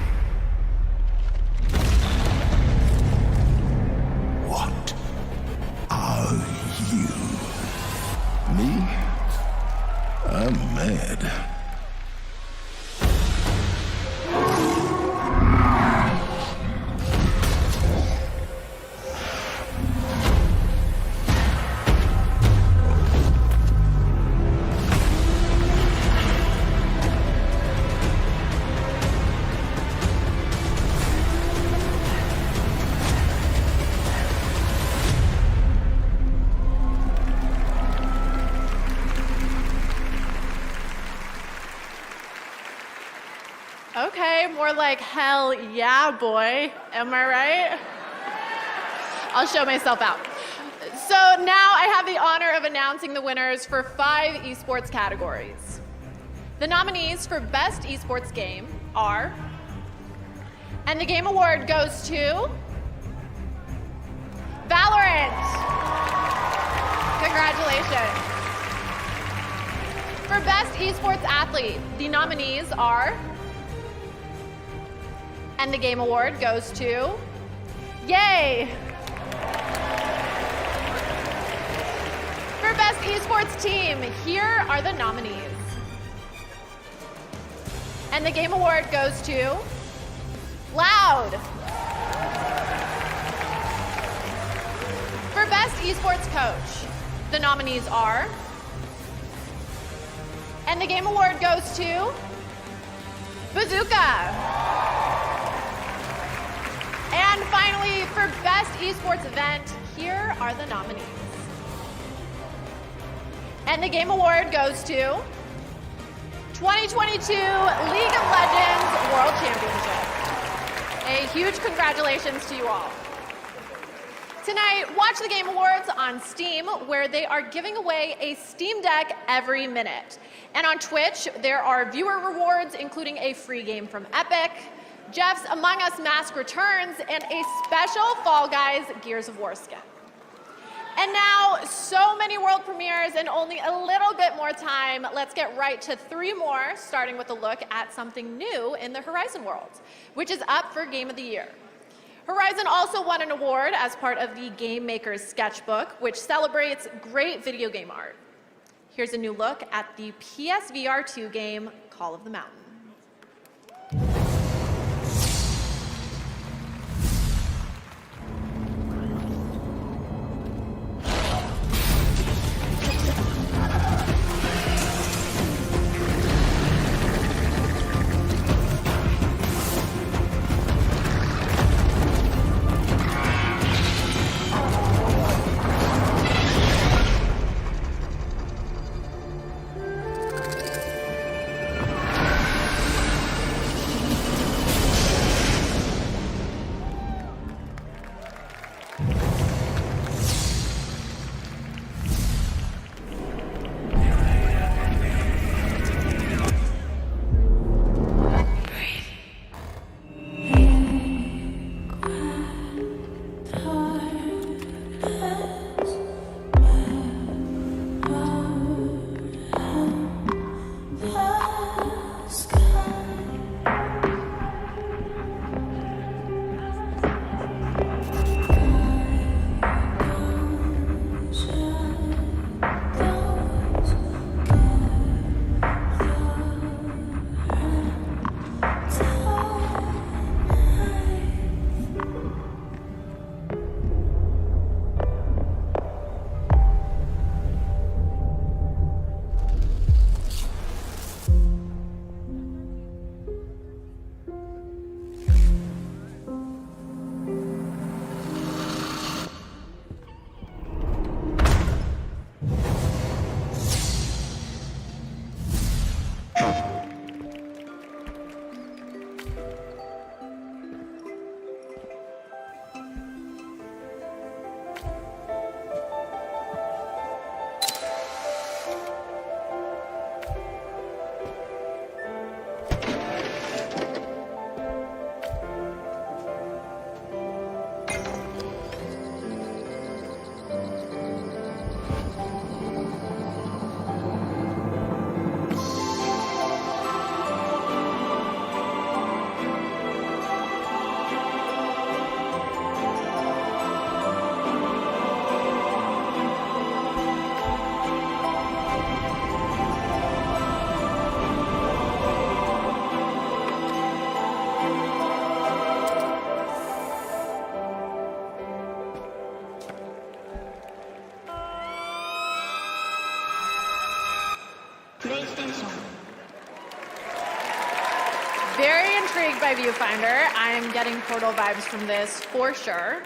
What are you? Me? I'm mad. Okay, more like hell yeah, boy. Am I right? I'll show myself out. So now I have the honor of announcing the winners for 5 esports categories. The nominees for Best Esports Game are, and the Game Award goes to Valorant. Congrats. Congratulations. For Best Esports Athlete, the nominees are, and the Game Award goes to, yay! For Best Esports Team, here are the nominees. And the Game Award goes to, Loud. For Best Esports Coach, the nominees are, and the Game Award goes to, Bazooka. And finally, for Best Esports Event, here are the nominees. And the Game Award goes to 2022 League of Legends World Championship. A huge congratulations to you all. Tonight, watch the Game Awards on Steam, where they are giving away a Steam Deck every minute. And on Twitch, there are viewer rewards, including a free game from Epic, Jeff's Among Us Mask returns, and a special Fall Guys Gears of War skin. And now, so many world premieres and only a little bit more time. Let's get right to 3 more, starting with a look at something new in the Horizon world, which is up for Game of the Year. Horizon also won an award as part of the Game Maker's Sketchbook, which celebrates great video game art. Here's a new look at the PSVR 2 game, Call of the Mountain. Very intrigued by Viewfinder. I'm getting Portal vibes from this for sure.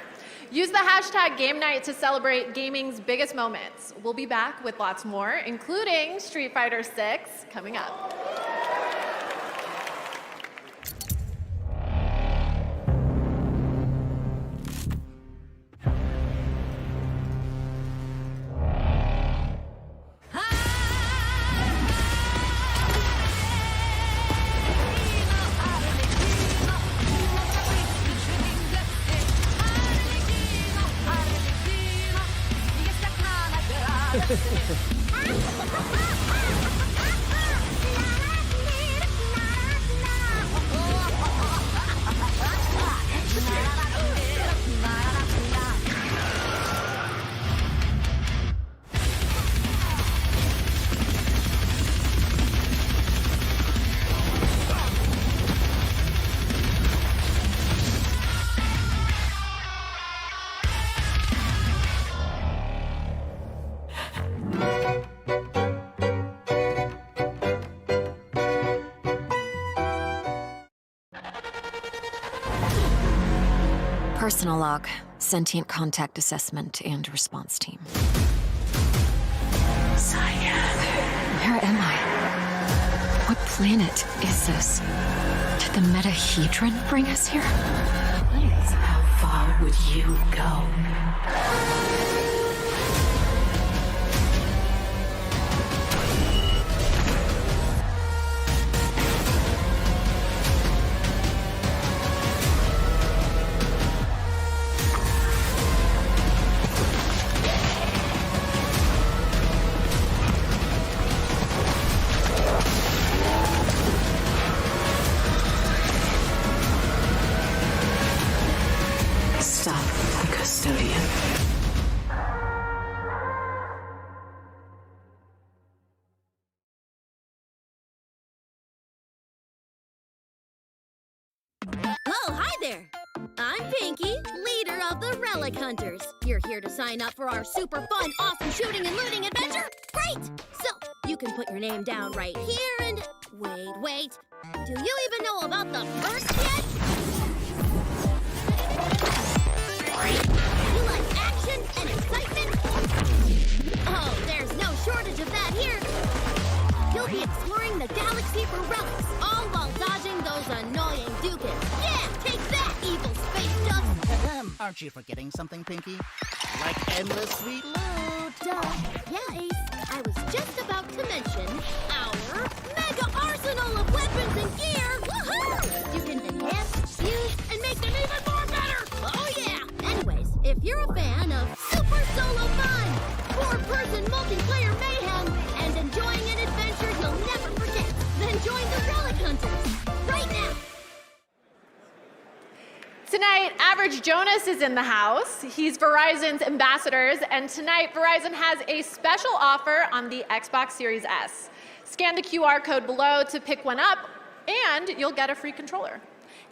Use the hashtag Game Night to celebrate gaming's biggest moments. We'll be back with lots more, including Street Fighter 6 coming up. Personal log, sentient contact assessment and response team. Cyan. Where am I? What planet is this? Did the metahedron bring us here? How far would you go? Stop the custodian. Oh, hi there! I'm Pinky, leader of the Relic Hunters. You're here to sign up for our super fun, awesome shooting and looting adventure? Great! So, you can put your name down right here and... Wait. Do you even know about the perks yet? You like action and excitement? Oh, there's no shortage of that here. You'll be exploring the galaxy for relics, all while dodging those annoying Dukins. Yeah, take that, evil space ducks! Aren't you forgetting something, Pinky? Like endless sweet loot! Yeah, Ace, I was just about to mention our mega arsenal of weapons and gear! Woohoo! You can enhance, use, and make them even more better! Oh yeah! Anyways, if you're a fan of super solo fun, four-person multiplayer mayhem, and enjoying an adventure you'll never forget, then join the Relic Hunters right now! Tonight, Average Jonas is in the house. He's Verizon's ambassadors, and tonight Verizon has a special offer on the Xbox Series S. Scan the QR code below to pick one up, and you'll get a free controller.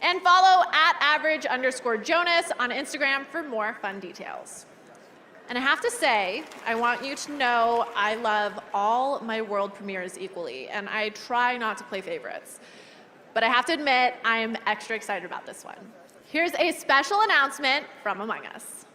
And follow @average_Jonas on Instagram for more fun details. And I have to say, I want you to know I love all my world premieres equally, and I try not to play favorites. But I have to admit, I am extra excited about this one. Here's a special announcement from Among Us.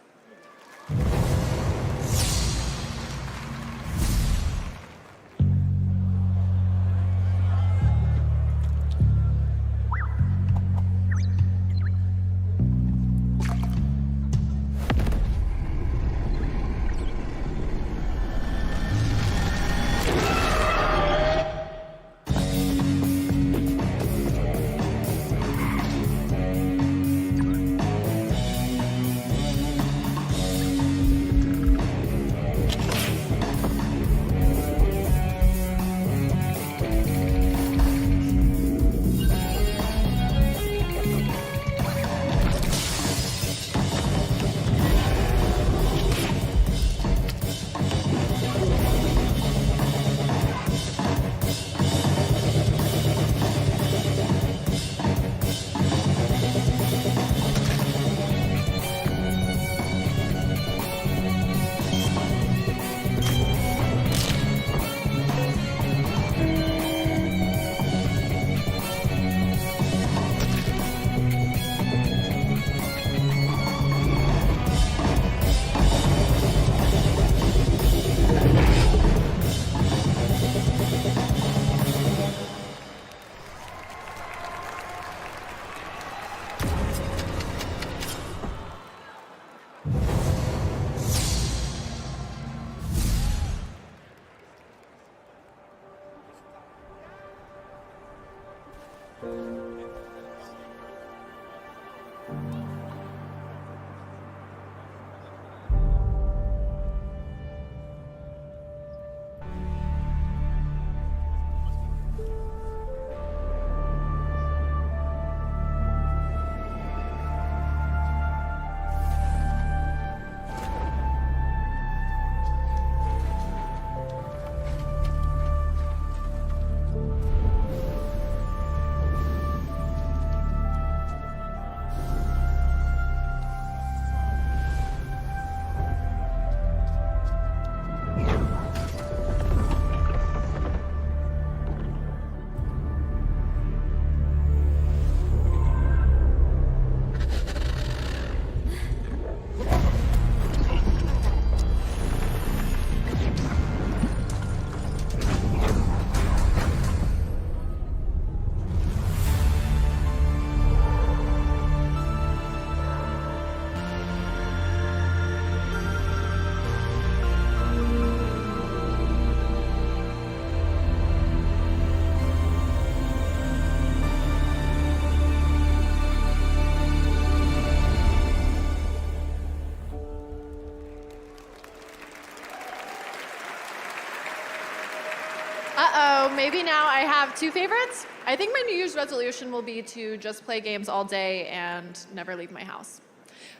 maybe now I have two favorites. I think my New Year's resolution will be to just play games all day and never leave my house.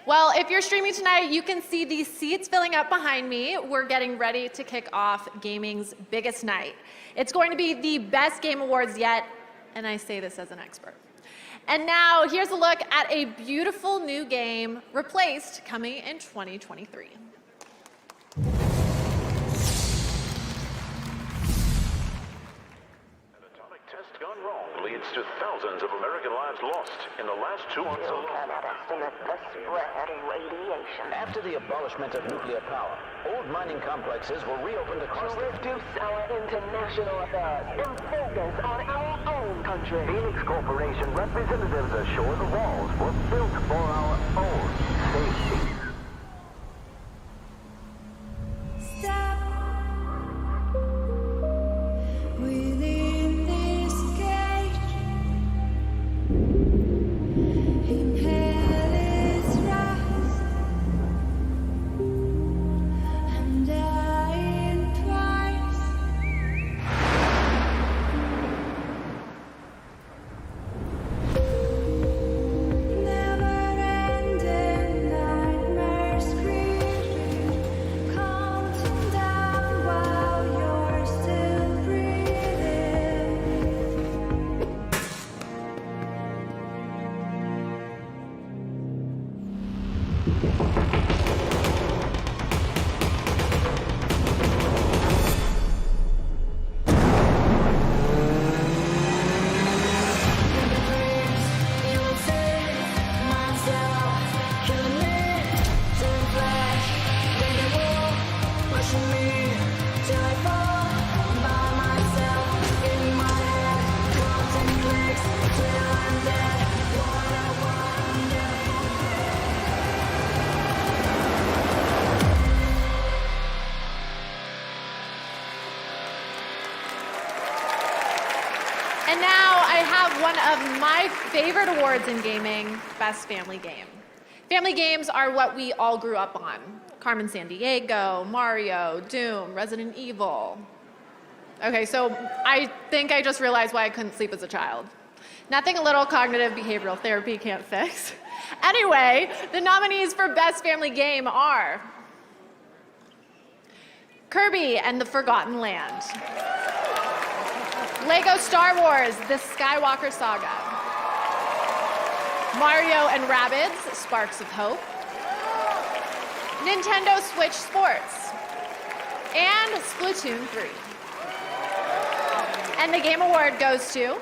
Well, if you're streaming tonight, you can see these seats filling up behind me. We're getting ready to kick off gaming's biggest night. It's going to be the best game awards yet, and I say this as an expert. And now, here's a look at a beautiful new game, Replaced, coming in 2023. Gone wrong leads to thousands of American lives lost in the last 2 months alone. Cannot estimate the spread of radiation. After the abolishment of nuclear power, old mining complexes were reopened across to reduce our international affairs and focus on our own country. Phoenix Corporation representatives assure the walls were built for our own safety. Stop within this cage. Inhale its rise and dying twice. Never-ending nightmares creeping, counting down while you're still breathing. And now I have one of my favorite awards in gaming, Best Family Game. Family games are what we all grew up on. Carmen Sandiego, Mario, Doom, Resident Evil. Okay, so I think I just realized why I couldn't sleep as a child. Nothing a little cognitive behavioral therapy can't fix. Anyway, the nominees for Best Family Game are Kirby and the Forgotten Land, Lego Star Wars, The Skywalker Saga, Mario and Rabbids, Sparks of Hope, Nintendo Switch Sports, and Splatoon 3. And the Game Award goes to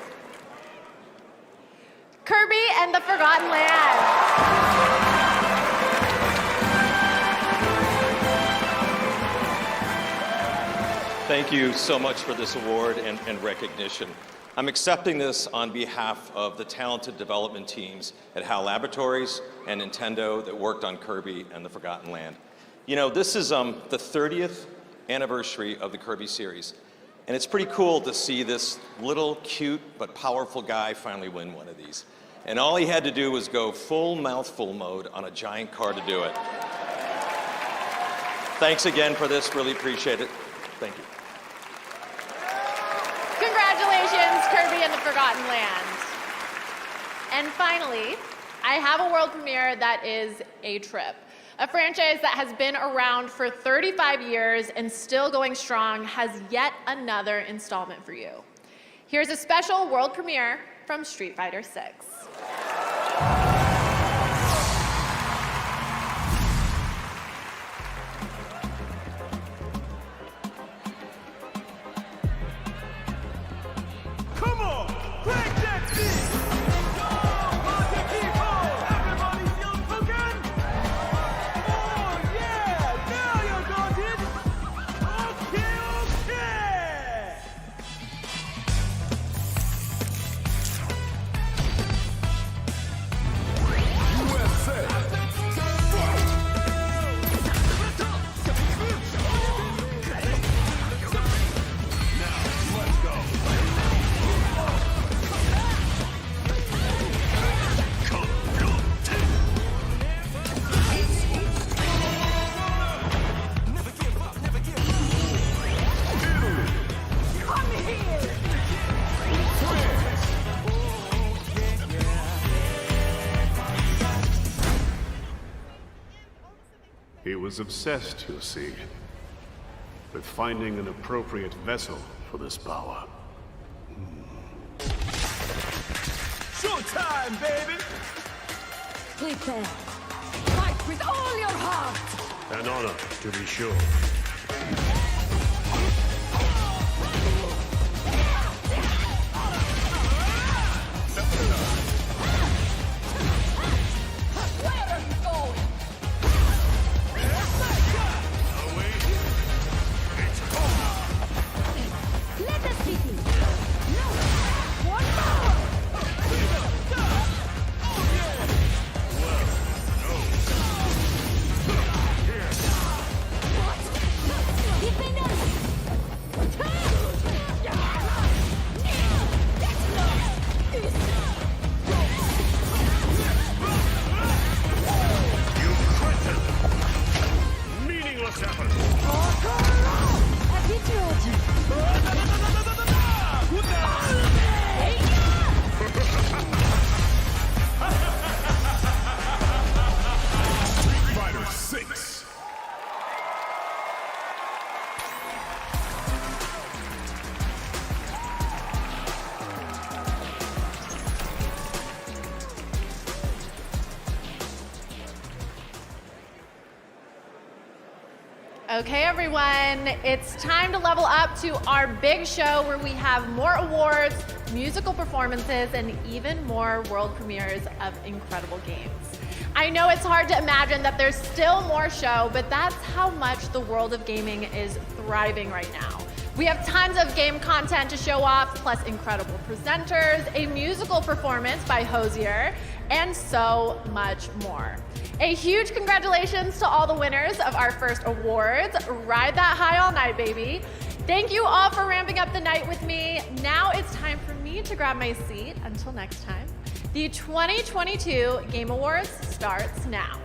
Kirby and the Forgotten Land. Thank you so much for this award and recognition. I'm accepting this on behalf of the talented development teams at HAL Laboratories and Nintendo that worked on Kirby and the Forgotten Land. You know, this is the 30th anniversary of the Kirby series, and it's pretty cool to see this little cute but powerful guy finally win one of these. And all he had to do was go full mouthful mode on a giant car to do it. Thanks again for this, really appreciate it. Thank you. Congratulations, Kirby and the Forgotten Land. And finally, I have a world premiere that is a trip. A franchise that has been around for 35 years and still going strong has yet another installment for you. Here's a special world premiere from Street Fighter 6. Come on, crank that beat! Everybody feels broken? Oh yeah, now you're daunted! Okay! He was obsessed, you see, with finding an appropriate vessel for this power. Showtime, baby! Prepare. Fight with all your heart! An honor, to be sure. Where are you going? Let us begin. One more! Defend us. Meaningless effort! Fighter 6! Okay, everyone, it's time to level up to our big show where we have more awards, musical performances, and even more world premieres of incredible games. I know it's hard to imagine that there's still more show, but that's how much the world of gaming is thriving right now. We have tons of game content to show off, plus incredible presenters, a musical performance by Hosier, and so much more. A huge congratulations to all the winners of our first awards. Ride that high all night, baby. Thank you all for ramping up the night with me. Now it's time for me to grab my seat. Until next time, the 2022 Game Awards starts now.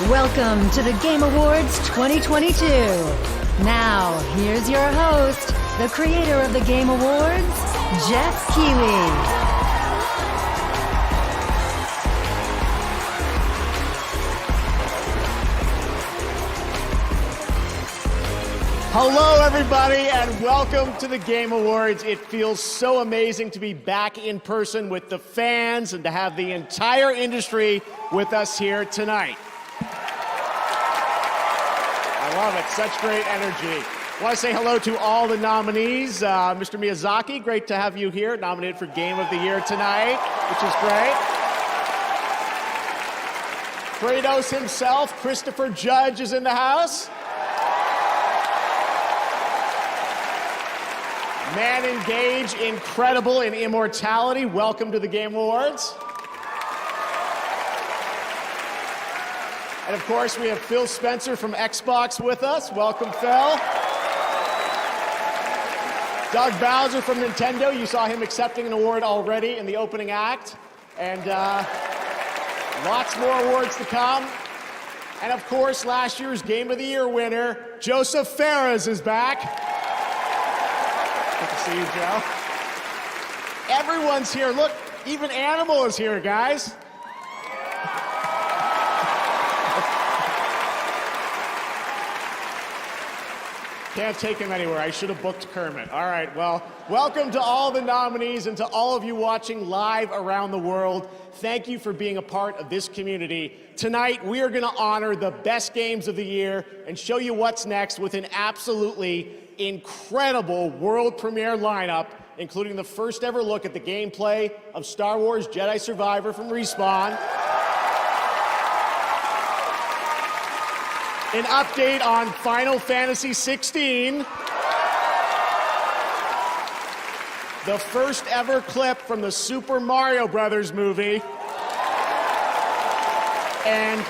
Welcome to the Game Awards 2022. Now, here's your host, the creator of the Game Awards, Jeff Keighley. Hello, everybody, and welcome to the Game Awards. It feels so amazing to be back in person with the fans and to have the entire industry with us here tonight. I love it. Such great energy. I want to say hello to all the nominees. Mr. Miyazaki, great to have you here, nominated for Game of the Year tonight, which is great. Kratos himself, Christopher Judge, is in the house. Man Engage, incredible in immortality. Welcome to the Game Awards. And of course, we have Phil Spencer from Xbox with us. Welcome, Phil. Doug Bowser from Nintendo. You saw him accepting an award already in the opening act. And lots more awards to come. And of course, last year's Game of the Year winner, Joseph Fares, is back. Good to see you, Joe. Everyone's here. Look, even Animal is here, guys. Can't take him anywhere. I should have booked Kermit. All right, well, welcome to all the nominees and to all of you watching live around the world. Thank you for being a part of this community. Tonight, we are going to honor the best games of the year and show you what's next with an absolutely incredible world premiere lineup, including the first ever look at the gameplay of Star Wars Jedi Survivor from Respawn, an update on Final Fantasy XVI, the first ever clip from the Super Mario Brothers movie, and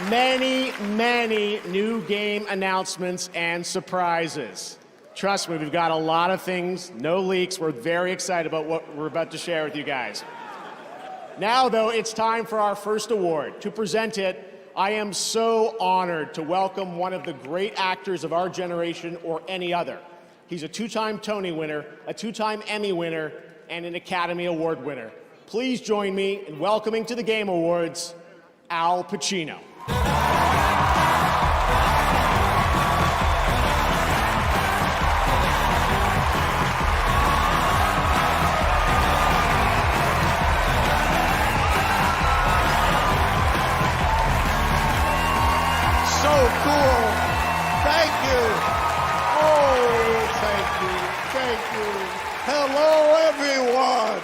many, many new game announcements and surprises. Trust me, we've got a lot of things, no leaks. We're very excited about what we're about to share with you guys. Now, though, it's time for our first award. To present it, I am so honored to welcome one of the great actors of our generation or any other. He's a 2-time Tony winner, a 2-time Emmy winner, and an Academy Award winner. Please join me in welcoming to the Game Awards, Al Pacino. So cool. Thank you. Oh, thank you. Thank you. Hello, everyone.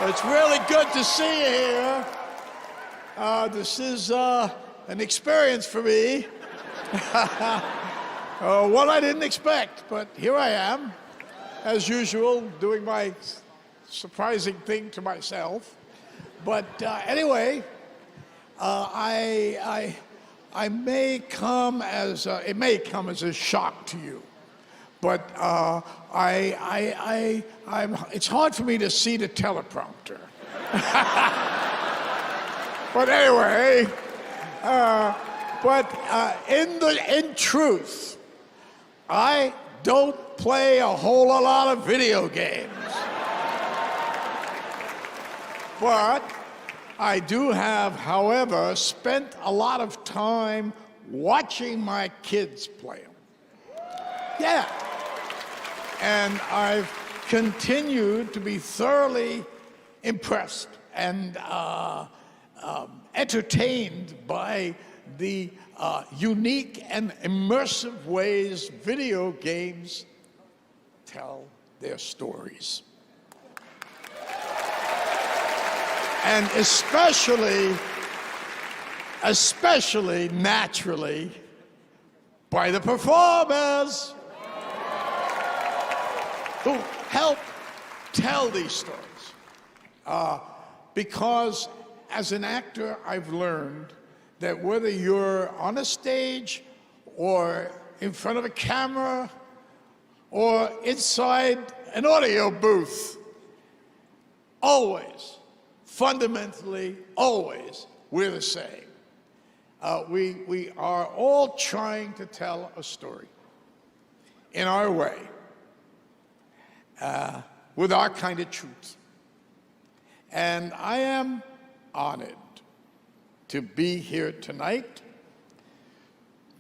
It's really good to see you here. This is an experience for me. One I didn't expect, but here I am, as usual, doing my surprising thing to myself. But anyway, I may come as it may come as a shock to you, but it's hard for me to see the teleprompter. But anyway, in truth, I don't play a whole lot of video games, but I do have, however, spent a lot of time watching my kids play them. Yeah. And I've continued to be thoroughly impressed and entertained by the unique and immersive ways video games tell their stories. And especially naturally, by the performers who help tell these stories. Because as an actor, I've learned that whether you're on a stage or in front of a camera or inside an audio booth, always, fundamentally, always, we're the same. We are all trying to tell a story in our way, with our kind of truth. And I am honored to be here tonight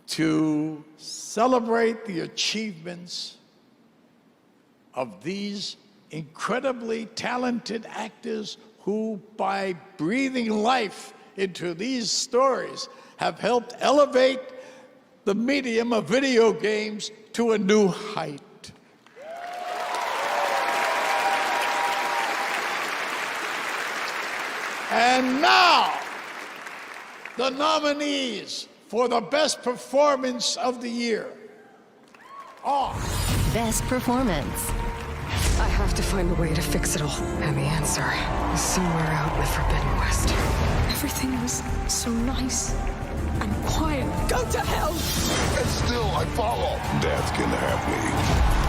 to celebrate the achievements of these incredibly talented actors who, by breathing life into these stories, have helped elevate the medium of video games to a new height. And now, the nominees for the Best Performance of the Year are... Best Performance. I have to find a way to fix it all. And the answer is somewhere out in the Forbidden West. Everything was so nice and quiet. Go to hell! And still I follow. Death can have me.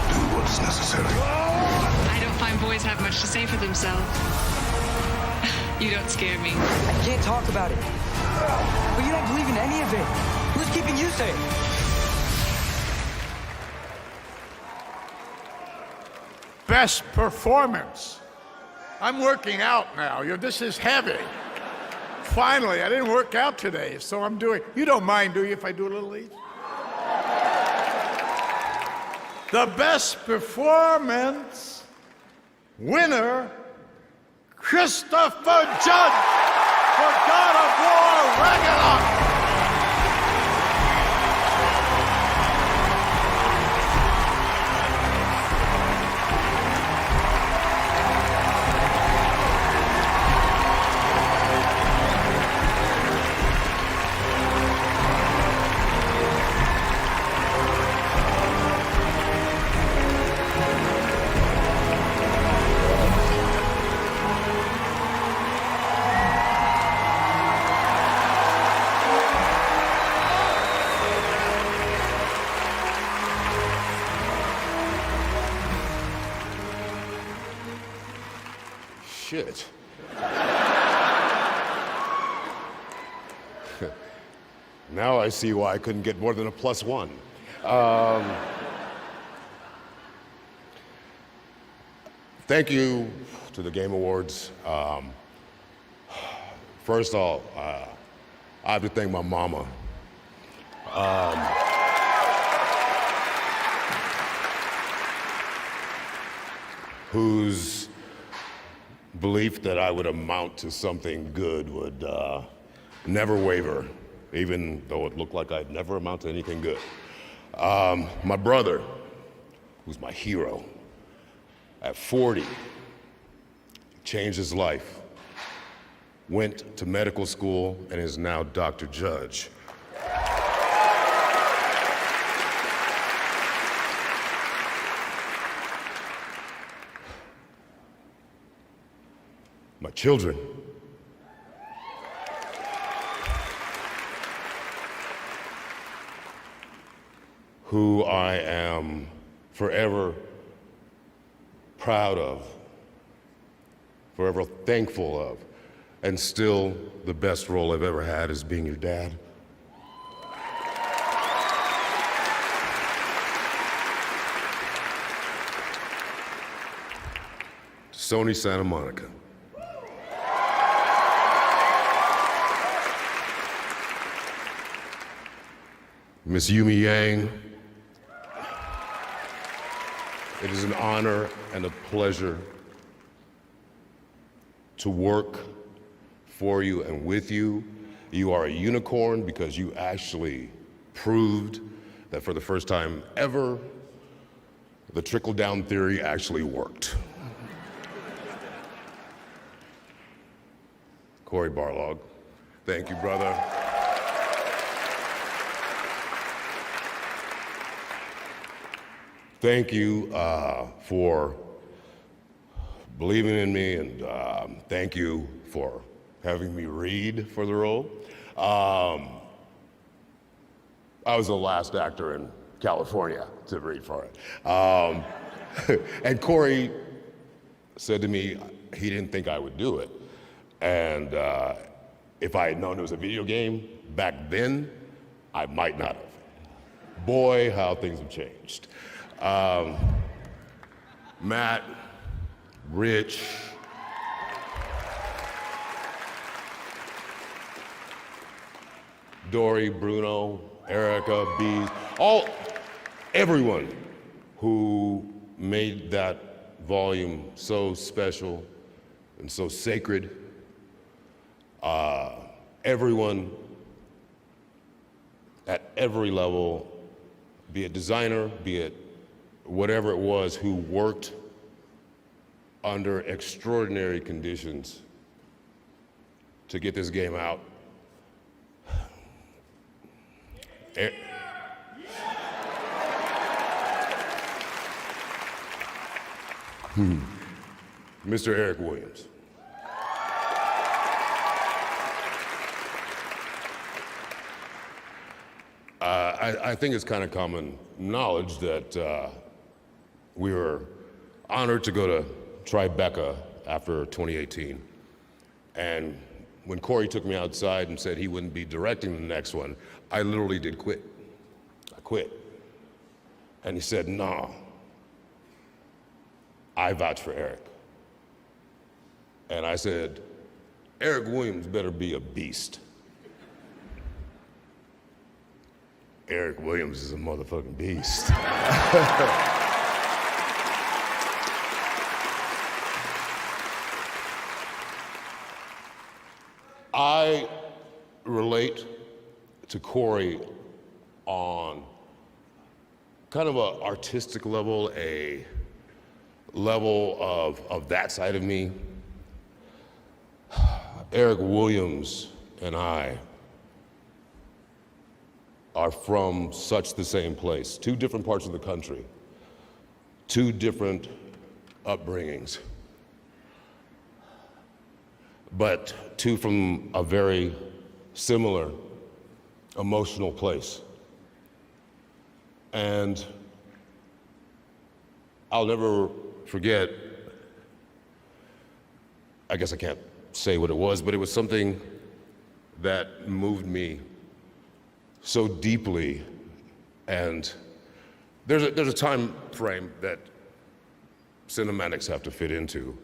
Do what's necessary. I don't find boys have much to say for themselves. You don't scare me. I can't talk about it. But you don't believe in any of it. Who's keeping you safe? Best Performance. I'm working out now. This is heavy. Finally, I didn't work out today, so I'm doing... You don't mind, do you, if I do a little each? The Best Performance winner, Christopher Judge for God of War Ragnarok. Shit. Now I see why I couldn't get more than a +1. Thank you to the Game Awards. First off, I have to thank my mama. Whose belief that I would amount to something good would never waver, even though it looked like I'd never amount to anything good. My brother, who's my hero, at 40, changed his life, went to medical school, and is now Dr. Judge. My children, who I am forever proud of, forever thankful of, and still the best role I've ever had is being your dad. Sony Santa Monica. Miss Yumi Yang, it is an honor and a pleasure to work for you and with you. You are a unicorn because you actually proved that for the first time ever, the trickle-down theory actually worked. Corey Barlog, thank you, brother. Thank you for believing in me, and thank you for having me read for the role. I was the last actor in California to read for it. And Corey said to me he didn't think I would do it. And if I had known it was a video game back then, I might not have. Boy, how things have changed. Matt, Rich, Dory, Bruno, Erica, Bees, everyone who made that volume so special and so sacred. Everyone at every level, be it designer, be it whatever it was, who worked under extraordinary conditions to get this game out. Mr. Eric Williams. I think it's kind of common knowledge that we were honored to go to Tribeca after 2018. And when Corey took me outside and said he wouldn't be directing the next one, I literally did quit. I quit. And he said, "No, I vouch for Eric." And I said, "Eric Williams better be a beast." Eric Williams is a motherfucking beast. I relate to Corey on kind of an artistic level, a level of that side of me. Eric Williams and I are from such the same place, two different parts of the country, two different upbringings, but two from a very similar emotional place. And I'll never forget, I guess I can't say what it was, but it was something that moved me so deeply and there's a time frame that cinematics have to fit into.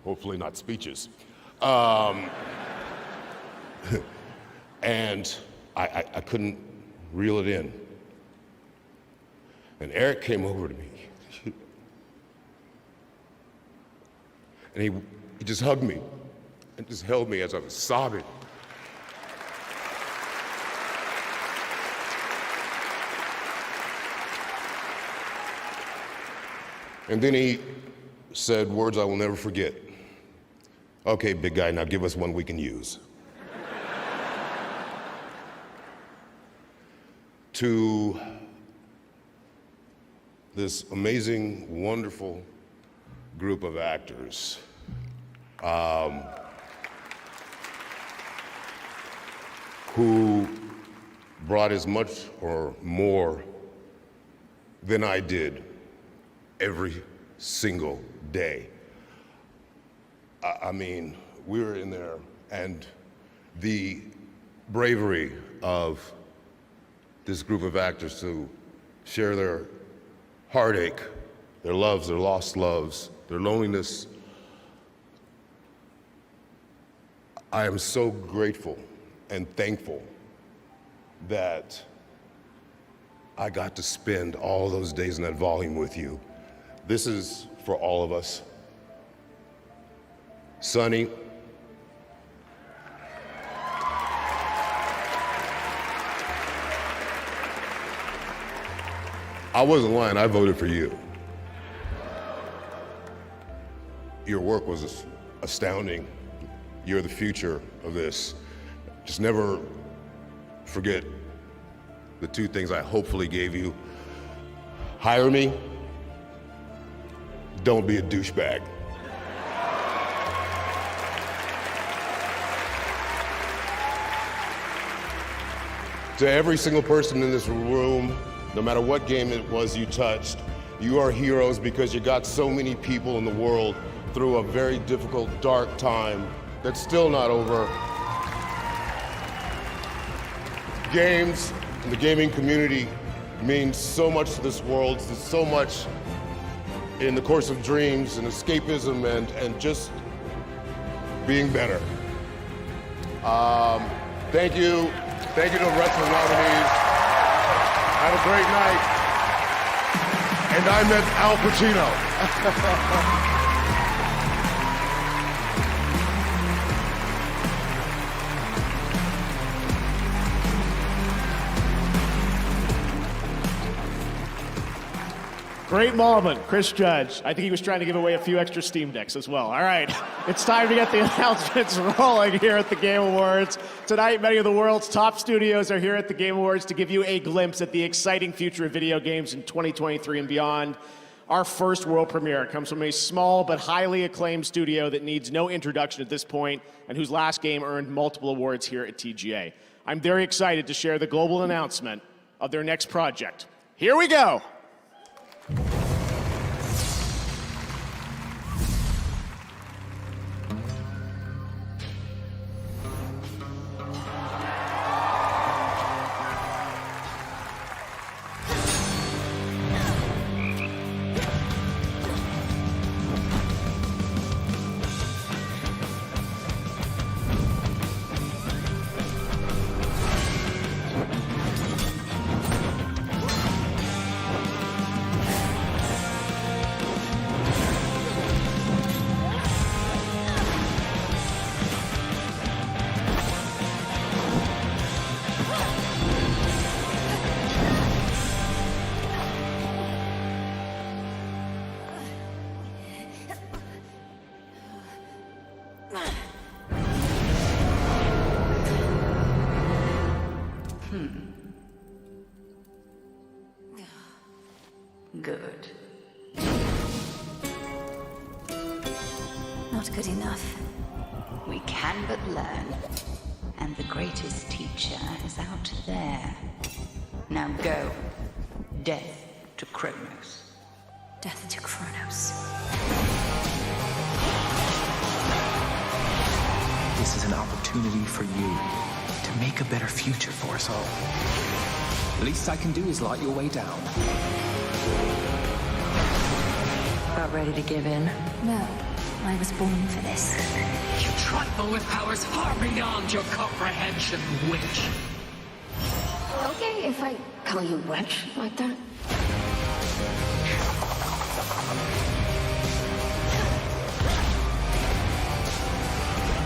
Hopefully not speeches. And I couldn't reel it in. And Eric came over to me. And he just hugged me and just held me as I was sobbing. And then he said words I will never forget. Okay, big guy, now give us one we can use. To this amazing, wonderful group of actors. Who brought as much or more than I did every single day. I mean, we were in there, and the bravery of this group of actors to share their heartache, their loves, their lost loves, their loneliness. I am so grateful and thankful that I got to spend all those days in that volume with you. This is for all of us. Sonny, I wasn't lying, I voted for you. Your work was astounding. You're the future of this. Just never forget the two things I hopefully gave you. Hire me, don't be a douchebag. To every single person in this room, no matter what game it was you touched, you are heroes because you got so many people in the world through a very difficult, dark time that's still not over. Games and the gaming community means so much to this world. There's so much in the course of dreams and escapism and just being better. Thank you. Thank you to the rest of the nominees. Have a great night. And I met Al Pacino. Great moment, Chris Judge. I think he was trying to give away a few extra Steam Decks as well. All right, it's time to get the announcements rolling here at the Game Awards. Tonight, many of the world's top studios are here at the Game Awards to give you a glimpse at the exciting future of video games in 2023 and beyond. Our first world premiere comes from a small but highly acclaimed studio that needs no introduction at this point and whose last game earned multiple awards here at TGA. I'm very excited to share the global announcement of their next project. Here we go. Good. Not good enough. We can but learn. And the greatest teacher is out there. Now go. Death to Kronos. Death to Kronos. This is an opportunity for you to make a better future for us all. Least I can do is light your way down. About ready to give in? No, I was born for this. You trifle with powers far beyond your comprehension, witch. Okay, if I call you witch like that.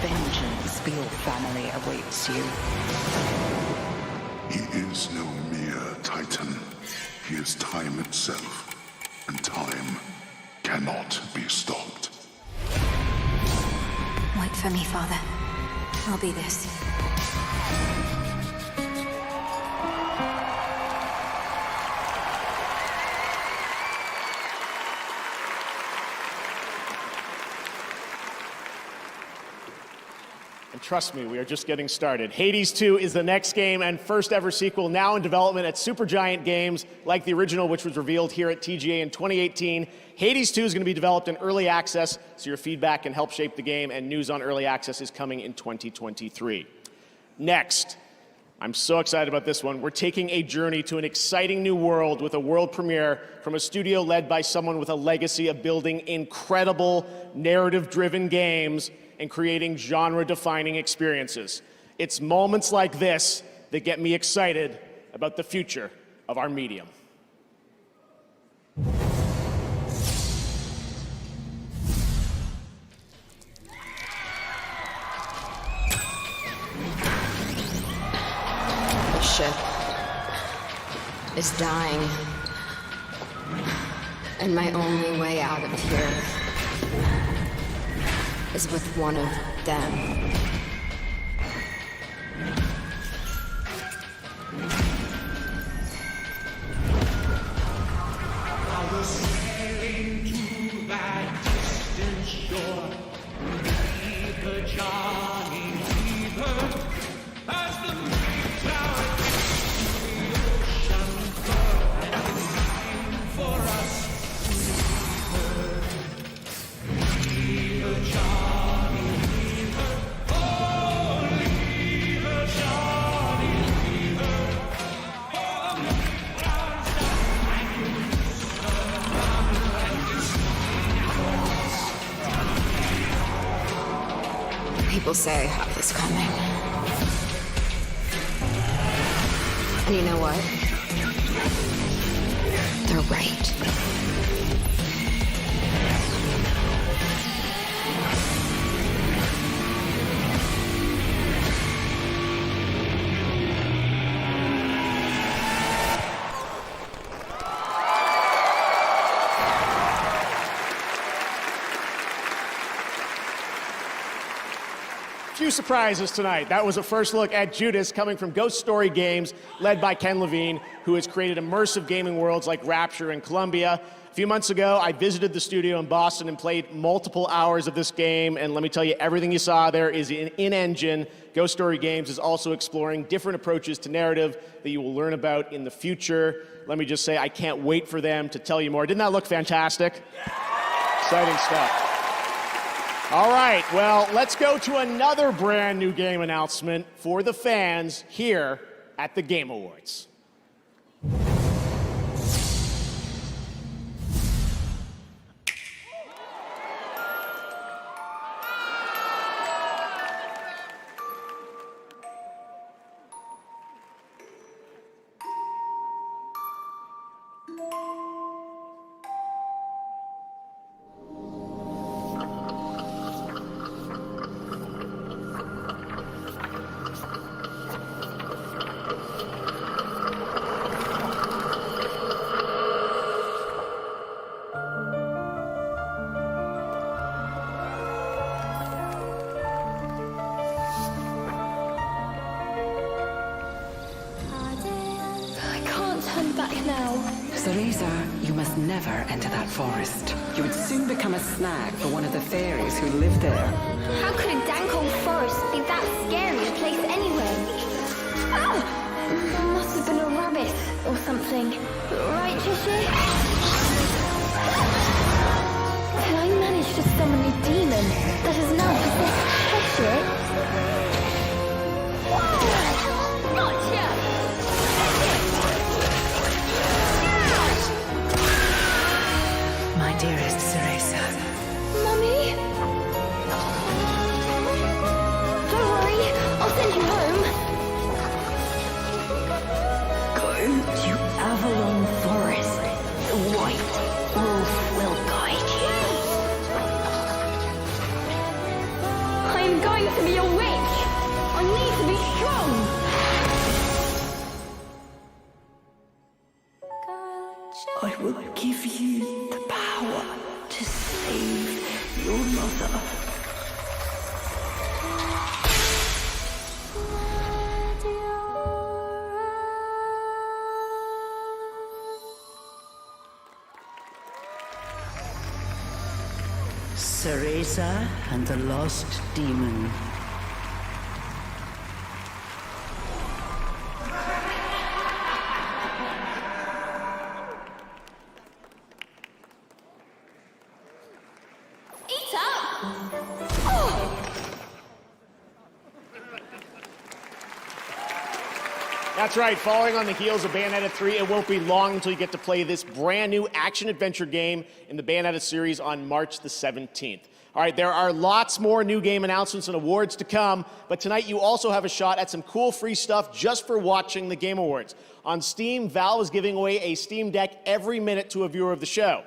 Vengeance for your family awaits you. He is no mere titan. He is time itself, and time cannot be stopped. Wait for me, Father. I'll be this. And trust me, we are just getting started. Hades 2 is the next game and first ever sequel now in development at Supergiant Games, like the original, which was revealed here at TGA in 2018. Hades 2 is going to be developed in early access, so your feedback can help shape the game, and news on early access is coming in 2023. Next, I'm so excited about this one. We're taking a journey to an exciting new world with a world premiere from a studio led by someone with a legacy of building incredible narrative-driven games and creating genre-defining experiences. It's moments like this that get me excited about the future of our medium. The ship is dying. And my only way out of here is with one of them. I was sailing to that distant shore. Fever, Johnny, fever, as the big tower hits the ocean, and it's time for us to fever, Johnny, fever, oh, fever, Johnny, fever, oh, the big tower's People say I have this coming. And you know what? They're right. Few surprises tonight. That was a first look at Judas coming from Ghost Story Games, led by Ken Levine, who has created immersive gaming worlds like Rapture and Columbia. A few months ago, I visited the studio in Boston and played multiple hours of this game, and let me tell you, everything you saw there is in-engine. Ghost Story Games is also exploring different approaches to narrative that you will learn about in the future. Let me just say, I can't wait for them to tell you more. Didn't that look fantastic? Exciting stuff. All right, well, let's go to another brand new game announcement for the fans here at the Game Awards. Teresa, you must never enter that forest. You would soon become a snack for one of the fairies who live there. How could a dank old forest be that scary a place anyway? Oh! There must have been a rabbit or something. Right, Cheshire? Can I manage to summon a demon that has now possessed Cheshire? Whoa! Gotcha! I will give you the power to save your mother. Cereza and the Lost Demon. Eat up! Oh! That's right, following on the heels of Bayonetta 3, it won't be long until you get to play this brand new action-adventure game in the Bayonetta series on March the 17th. All right, there are lots more new game announcements and awards to come, but tonight you also have a shot at some cool free stuff just for watching the Game Awards. On Steam, Valve is giving away a Steam Deck every minute to a viewer of the show.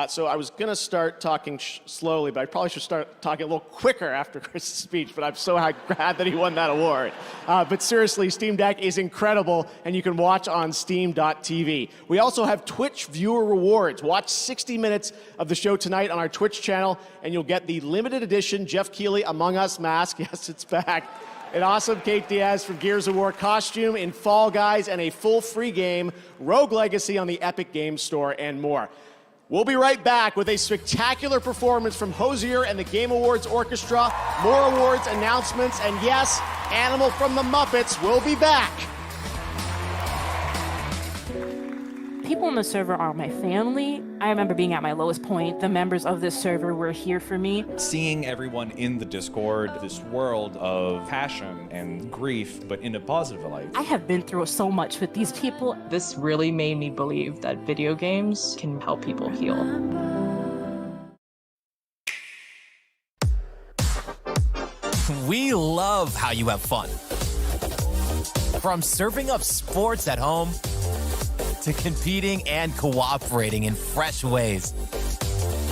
So I was going to start talking slowly, but I probably should start talking a little quicker after Chris's speech, but I'm so glad that he won that award. But seriously, Steam Deck is incredible, and you can watch on Steam.tv. We also have Twitch viewer rewards. Watch 60 minutes of the show tonight on our Twitch channel, and you'll get the limited edition Jeff Keighley Among Us mask. Yes, it's back. An awesome Kate Diaz from Gears of War costume in Fall Guys, and a full free game, Rogue Legacy, on the Epic Games Store, and more. We'll be right back with a spectacular performance from Hozier and the Game Awards Orchestra, more awards, announcements, and yes, Animal from the Muppets will be back. People in the server are my family. I remember being at my lowest point. The members of this server were here for me. Seeing everyone in the Discord, this world of passion and grief, but in a positive light. I have been through so much with these people. This really made me believe that video games can help people heal. We love how you have fun. From serving up sports at home to competing and cooperating in fresh ways,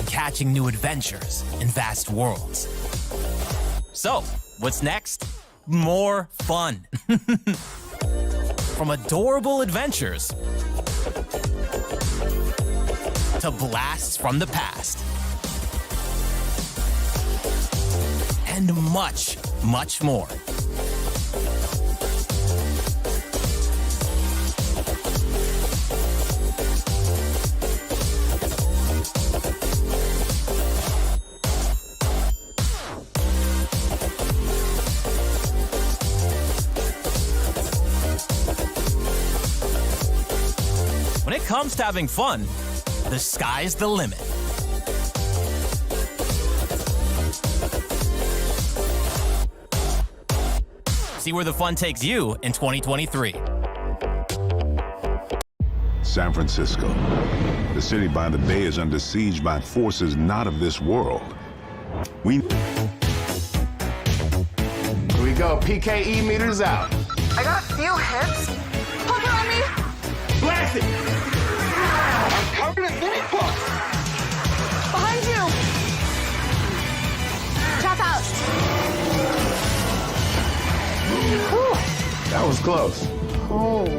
catching new adventures in vast worlds. So, what's next? More fun. From adorable adventures to blasts from the past. And much, much more. When it comes to having fun, the sky's the limit. See where the fun takes you in 2023. San Francisco. The city by the bay is under siege by forces not of this world. Here we go, PKE meters out. I got a few hits. Poke it on me. Blast it! I'm covered in mini pucks. Behind you. Tap out. Whew. That was close. Holy.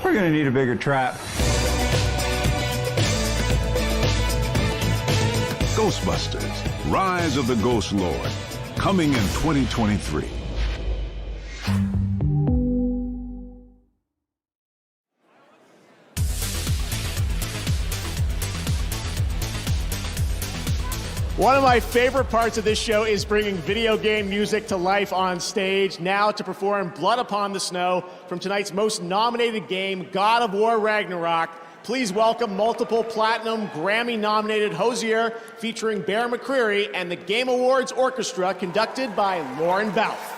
We're gonna need a bigger trap. Ghostbusters, Rise of the Ghost Lord, coming in 2023. One of my favorite parts of this show is bringing video game music to life on stage. Now to perform Blood Upon the Snow from tonight's most nominated game, God of War Ragnarok. Please welcome multiple platinum Grammy-nominated Hozier featuring Bear McCreary and the Game Awards Orchestra conducted by Lauren Balfe.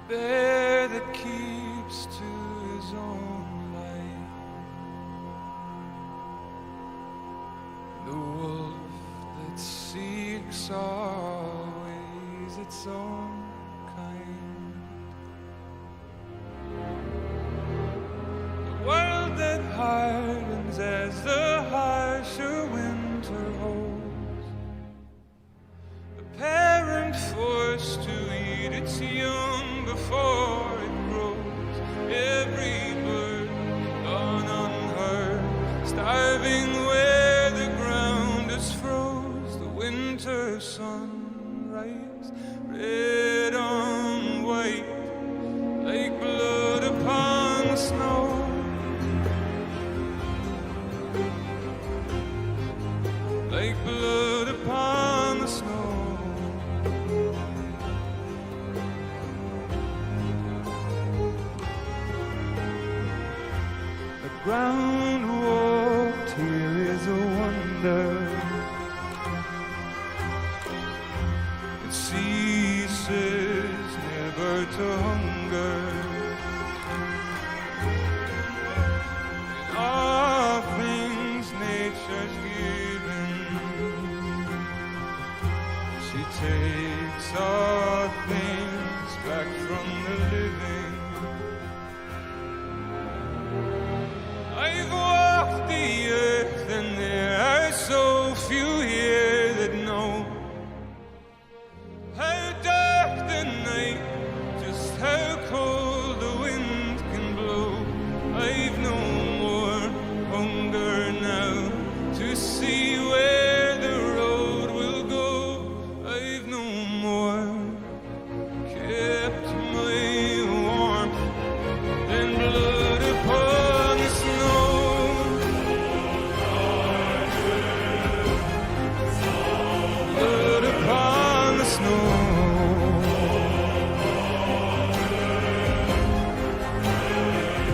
Bear that keeps to his own light, the wolf that seeks always its own kind. The world that hardens as the harsher winter holds. The parent forced to eat its young before it grows. Every bird gone unheard, starving where the ground is froze. The winter sunrise, red on white, like blood upon the snow. Like blood upon the snow. The ground walked here is a wonder. It ceases never to hunger. In all things nature's given, she takes all things back from the living. I've walked the earth and there are so few here that know how dark the night, just how cold the wind can blow. I've no more hunger now to see where the road will go. I've no more kept my warmth than blood upon the snow. Blood upon the snow.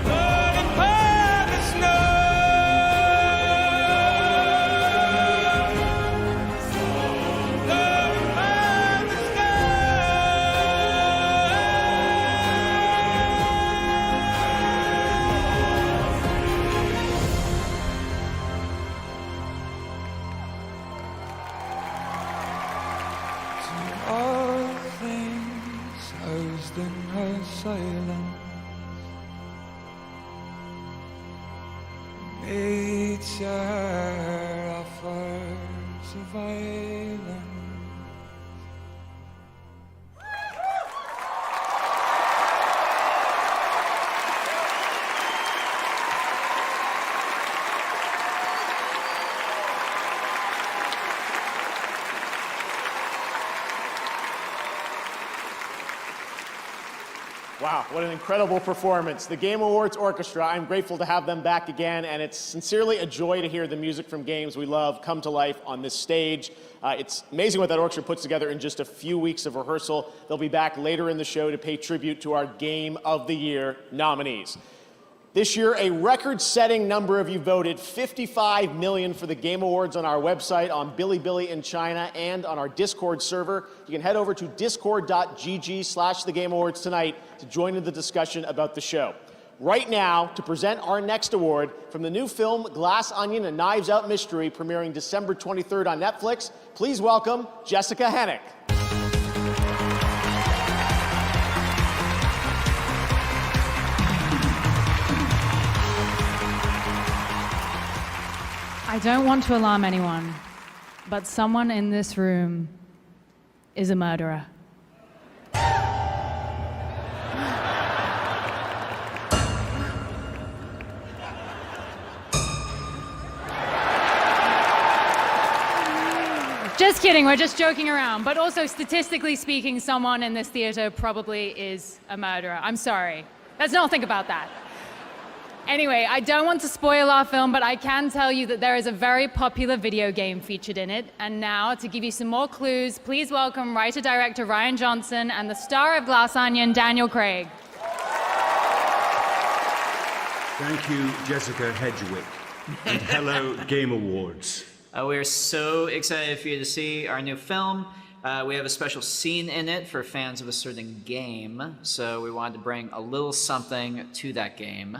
Blood upon the snow. Blood upon the To all things housed in her silence, nature offers a violence. Wow, what an incredible performance. The Game Awards Orchestra, I'm grateful to have them back again, and it's sincerely a joy to hear the music from games we love come to life on this stage. It's amazing what that orchestra puts together in just a few weeks of rehearsal. They'll be back later in the show to pay tribute to our Game of the Year nominees. This year, a record-setting number of you voted 55 million for the Game Awards on our website, on Bilibili in China, and on our Discord server. You can head over to discord.gg/thegameawards tonight to join in the discussion about the show. Right now, to present our next award from the new film Glass Onion: A Knives Out Mystery, premiering December 23rd on Netflix, please welcome Jessica Hennick. I don't want to alarm anyone, but someone in this room is a murderer. Just kidding, we're just joking around. But also, statistically speaking, someone in this theater probably is a murderer. I'm sorry. Let's not think about that. Anyway, I don't want to spoil our film, but I can tell you that there is a very popular video game featured in it. And now, to give you some more clues, please welcome writer-director Rian Johnson and the star of Glass Onion, Daniel Craig. Thank you, Jessica Hedgewick. And hello, Game Awards. We're so excited for you to see our new film. We have a special scene in it for fans of a certain game, so we wanted to bring a little something to that game.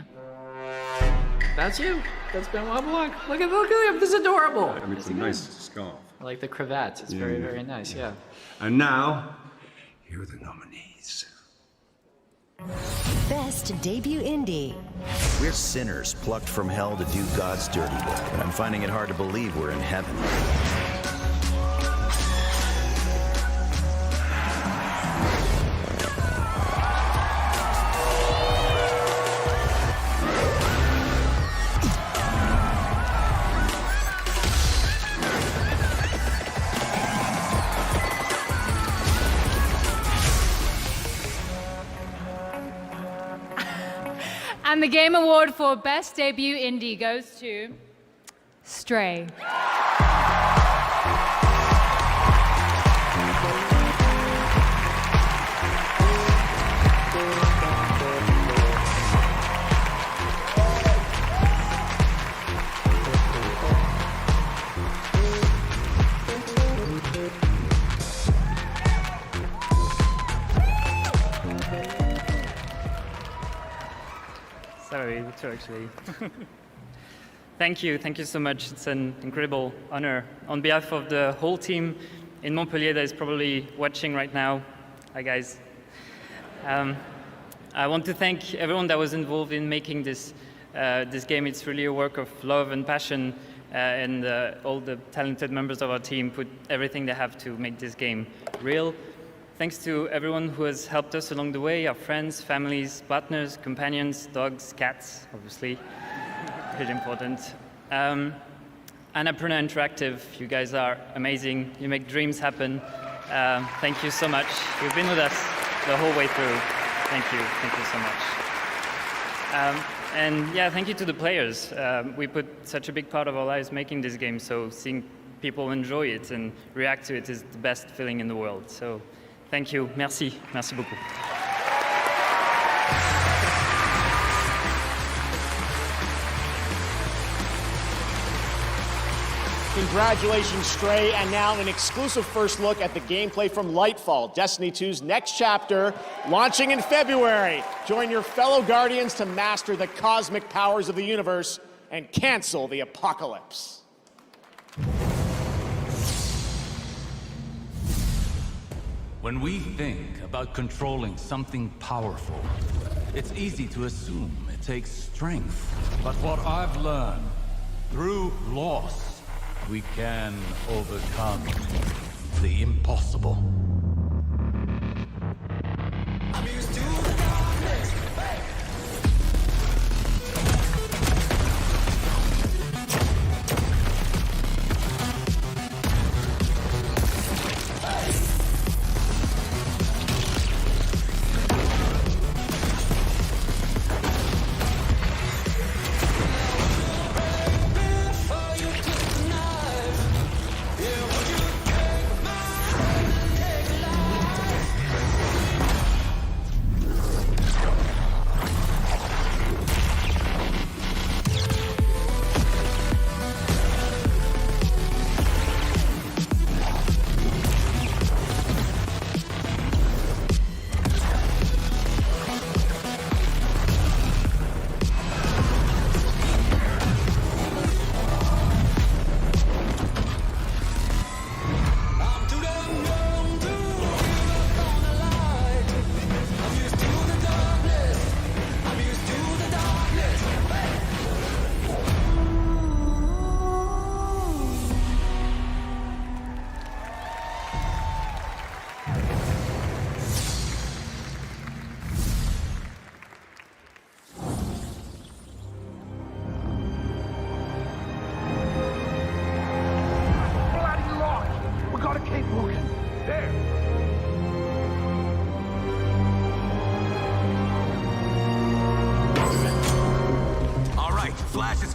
That's you. That's Benoit Blanc. Look at him. This is adorable. I mean, it's a nice scarf. I like the cravat. It's very, very nice, yeah. And now, here are the nominees. Best Debut Indie. We're sinners plucked from hell to do God's dirty work, and I'm finding it hard to believe we're in heaven. And the Game Award for Best Debut Indie goes to Stray. Sorry, too, actually. Thank you so much. It's an incredible honor. On behalf of the whole team in Montpellier that is probably watching right now, hi guys. I want to thank everyone that was involved in making this game. It's really a work of love and passion, and all the talented members of our team put everything they have to make this game real. Thanks to everyone who has helped us along the way, our friends, families, partners, companions, dogs, cats, obviously, really important. Annapurna Interactive, you guys are amazing. You make dreams happen. Thank you so much. You've been with us the whole way through. Thank you so much. And yeah, thank you to the players. We put such a big part of our lives making this game, so seeing people enjoy it and react to it is the best feeling in the world. So. Thank you. Merci beaucoup. Congratulations, Stray, and now an exclusive first look at the gameplay from Lightfall, Destiny 2's next chapter, launching in February. Join your fellow Guardians to master the cosmic powers of the universe and cancel the apocalypse. When we think about controlling something powerful, it's easy to assume it takes strength. But what I've learned, through loss, we can overcome the impossible. I'm used to the darkness. Hey!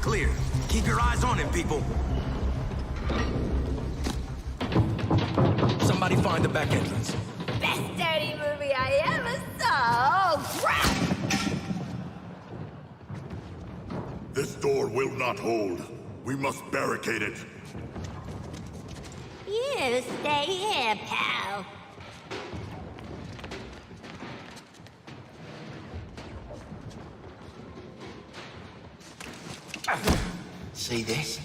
clear. Keep your eyes on him, people. Somebody find the back entrance. Best dirty movie I ever saw. Oh, crap! This door will not hold. We must barricade it. You stay here, pal. See this?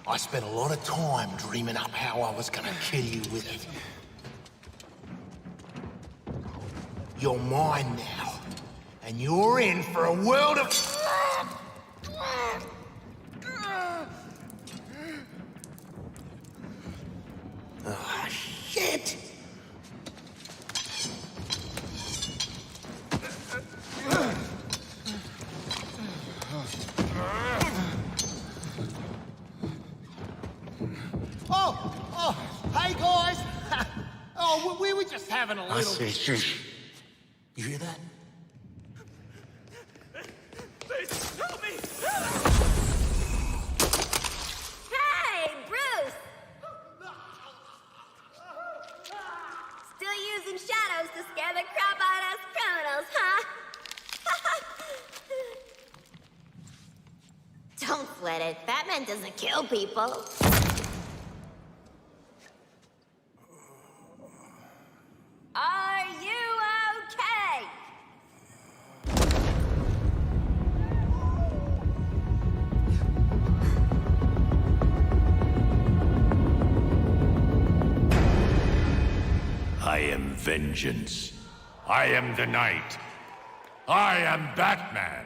I spent a lot of time dreaming up how I was gonna kill you with it. You're mine now, and you're in for a world of... Oh, shit! Oh, hey guys! Oh, we were just having a little... I see, shush. You hear that? Please, help me! Hey, Bruce! Still using shadows to scare the crap out of us criminals, huh? Don't sweat it. Batman doesn't kill people. Are you okay? I am vengeance. I am the night. I am Batman.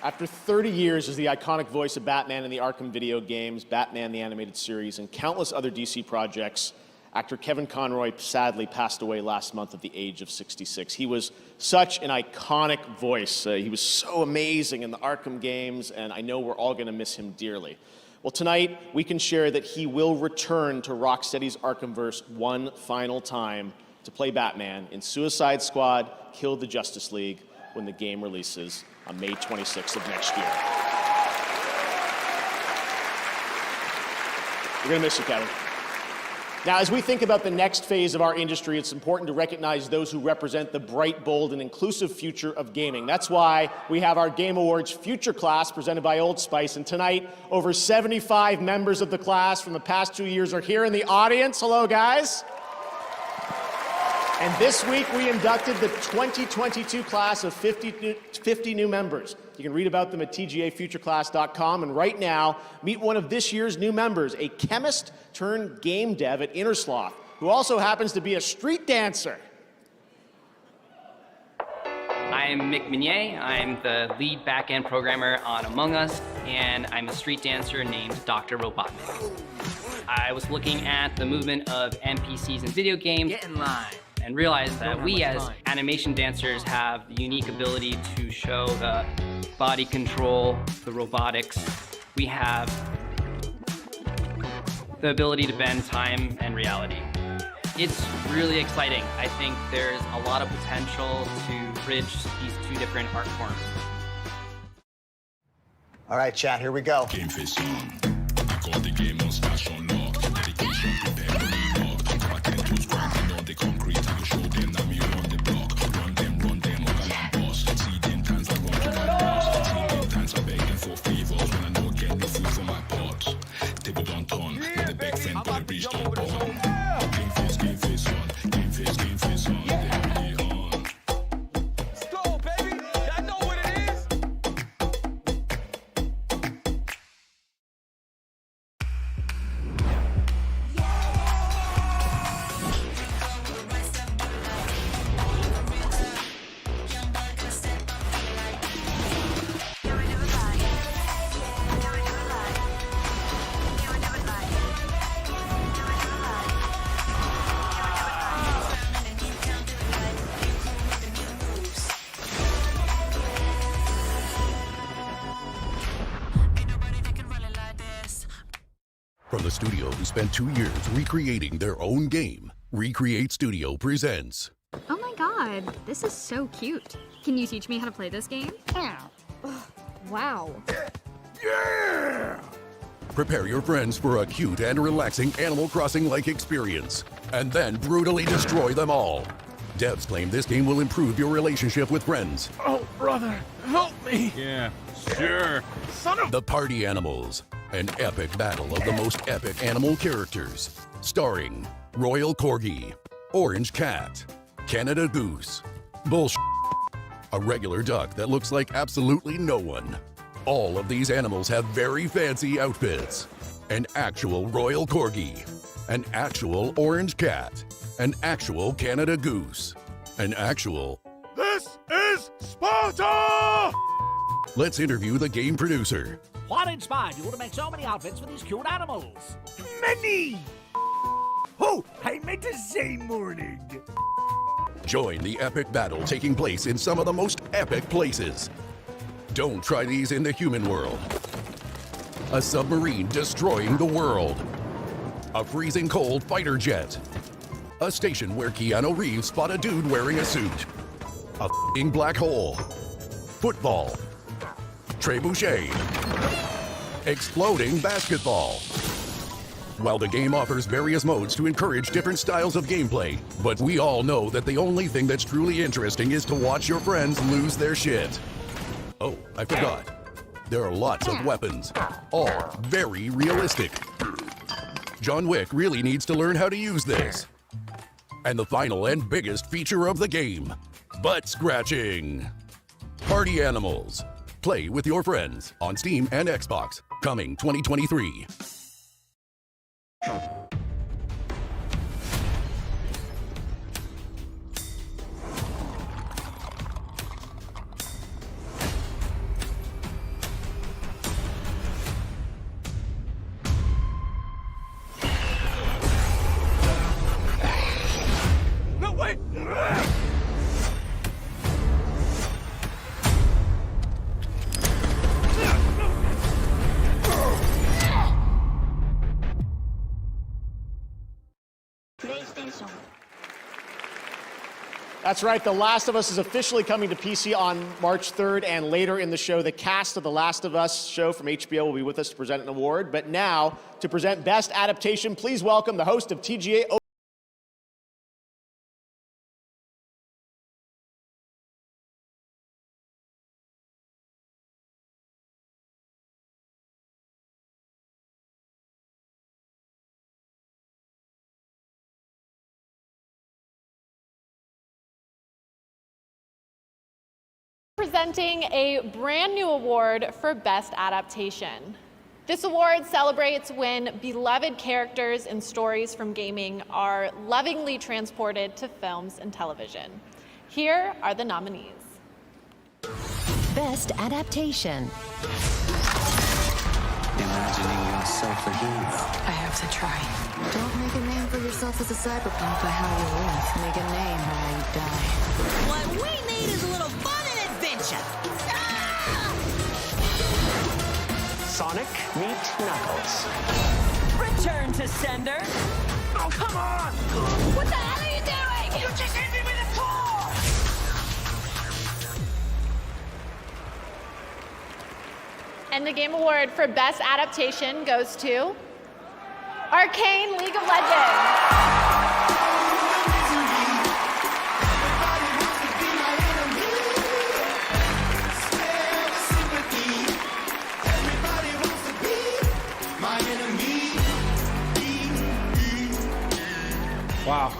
After 30 years as the iconic voice of Batman in the Arkham video games, Batman the Animated Series, and countless other DC projects, actor Kevin Conroy sadly passed away last month at the age of 66. He was such an iconic voice. He was so amazing in the Arkham games, and I know we're all going to miss him dearly. Well, tonight, we can share that he will return to Rocksteady's Arkhamverse one final time to play Batman in Suicide Squad: Kill the Justice League when the game releases on May 26th of next year. We're gonna miss you, Kevin. Now, as we think about the next phase of our industry, it's important to recognize those who represent the bright, bold, and inclusive future of gaming. That's why we have our Game Awards Future Class presented by Old Spice. And tonight, over 75 members of the class from the past 2 years are here in the audience. Hello, guys. And this week, we inducted the 2022 class of 50 new members. You can read about them at tgafutureclass.com. And right now, meet one of this year's new members, a chemist turned game dev at Innersloth, who also happens to be a street dancer. I'm Mick Minier. I'm the lead back-end programmer on Among Us, and I'm a street dancer named Dr. Robotnik. I was looking at the movement of NPCs in video games. Get in line. And realized that we as animation dancers have the unique ability to show the body control, the robotics. We have the ability to bend time and reality. It's really exciting. I think there's a lot of potential to bridge these two different art forms. All right, chat, here we go. Game face on. I call the game on stash on lock. Dedication, prepare for the lock. Crack and tools grinding on the concrete. I will show them that me on the block. Run them, Ogalan boss. See them times I want to my boss. See them times I begging for favors when I know get no food for my pot. Table don't turn. With the big friend, but the reach don't burn. Game face on. Game face on. They really on. Let's go, baby. I know what it is. From the studio who spent 2 years recreating their own game, Recreate Studio presents. Oh my god, this is so cute. Can you teach me how to play this game? Wow. Yeah! Prepare your friends for a cute and relaxing Animal Crossing-like experience, and then brutally destroy them all. Devs claim this game will improve your relationship with friends. Oh, brother, help me. Yeah, sure. Son of... The Party Animals. An epic battle of the most epic animal characters. Starring Royal Corgi, Orange Cat, Canada Goose, Bullshit, a regular duck that looks like absolutely no one. All of these animals have very fancy outfits. An actual Royal Corgi, an actual Orange Cat, an actual Canada Goose, an actual... This is Sparta! Let's interview the game producer. What inspired you to make so many outfits for these cute animals? Many! Oh, I meant to say morning. Join the epic battle taking place in some of the most epic places. Don't try these in the human world. A submarine destroying the world. A freezing cold fighter jet. A station where Keanu Reeves spot a dude wearing a suit. A f***ing black hole. Football. Trebuchet. Exploding basketball. While the game offers various modes to encourage different styles of gameplay, but we all know that the only thing that's truly interesting is to watch your friends lose their shit. Oh, I forgot. There are lots of weapons, all very realistic. John Wick really needs to learn how to use this. And the final and biggest feature of the game, butt scratching. Party Animals. Play with your friends on Steam and Xbox. Coming 2023. No, wait! That's right, The Last of Us is officially coming to PC on March 3rd, and later in the show, the cast of The Last of Us show from HBO will be with us to present an award. But now, to present Best Adaptation, please welcome the host of TGA. Presenting a brand new award for Best Adaptation. This award celebrates when beloved characters and stories from gaming are lovingly transported to films and television. Here are the nominees. Best Adaptation. Imagining yourself a hero. I have to try. Don't make a name for yourself as a cyberpunk by how you live. Make a name by how you die. What we need is a little fun and adventure. Sonic meet Knuckles. Return to sender. Oh, come on! What the hell are you doing? You just hit me with a paw! And the Game Award for Best Adaptation goes to Arcane League of Legends. Wow.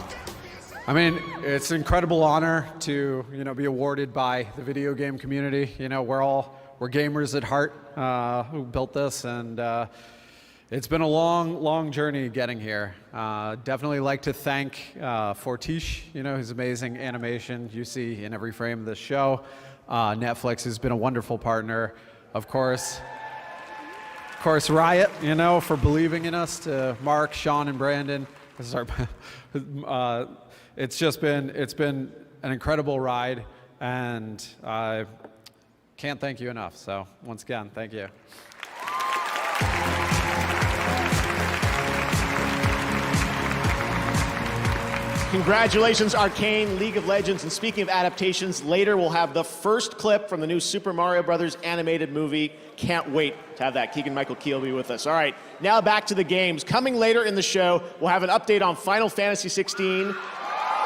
I mean, it's an incredible honor to, be awarded by the video game community. We're gamers at heart who built this, and it's been a long, long journey getting here. Definitely like to thank Fortiche, his amazing animation you see in every frame of this show. Netflix has been a wonderful partner. Of course, Riot, for believing in us, to Mark, Sean, and Brandon. This is it's been an incredible ride, and I can't thank you enough. So once again, thank you. Congratulations, Arcane League of Legends. And speaking of adaptations, later we'll have the first clip from the new Super Mario Brothers animated movie. Can't wait to have that. Keegan-Michael Key will be with us. All right, now back to the games. Coming later in the show, we'll have an update on Final Fantasy XVI,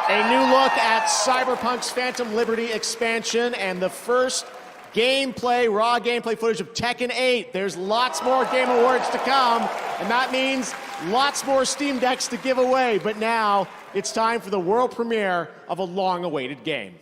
a new look at Cyberpunk's Phantom Liberty expansion, and the first gameplay, raw gameplay footage of Tekken 8. There's lots more Game Awards to come, and that means lots more Steam Decks to give away. But now it's time for the world premiere of a long-awaited game.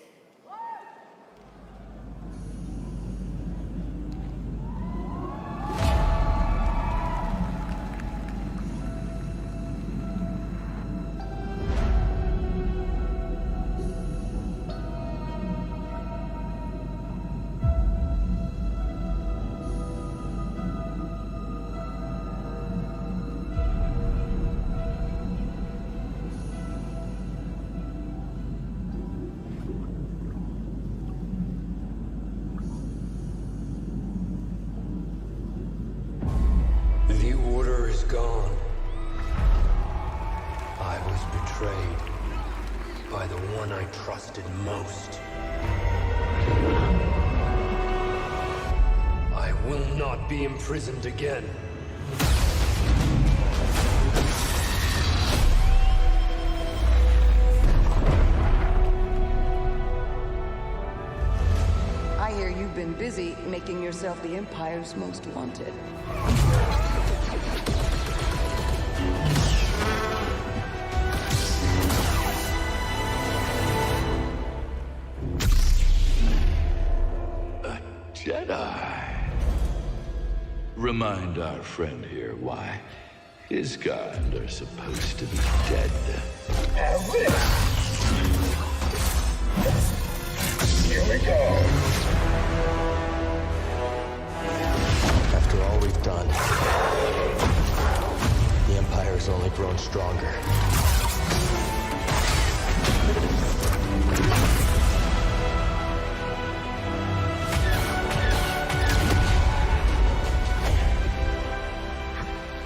The order is gone. I was betrayed by the one I trusted most. I will not be imprisoned again. I hear you've been busy making yourself the Empire's most wanted. Jedi. Remind our friend here why his kind are supposed to be dead. Here we go. After all we've done, the Empire has only grown stronger.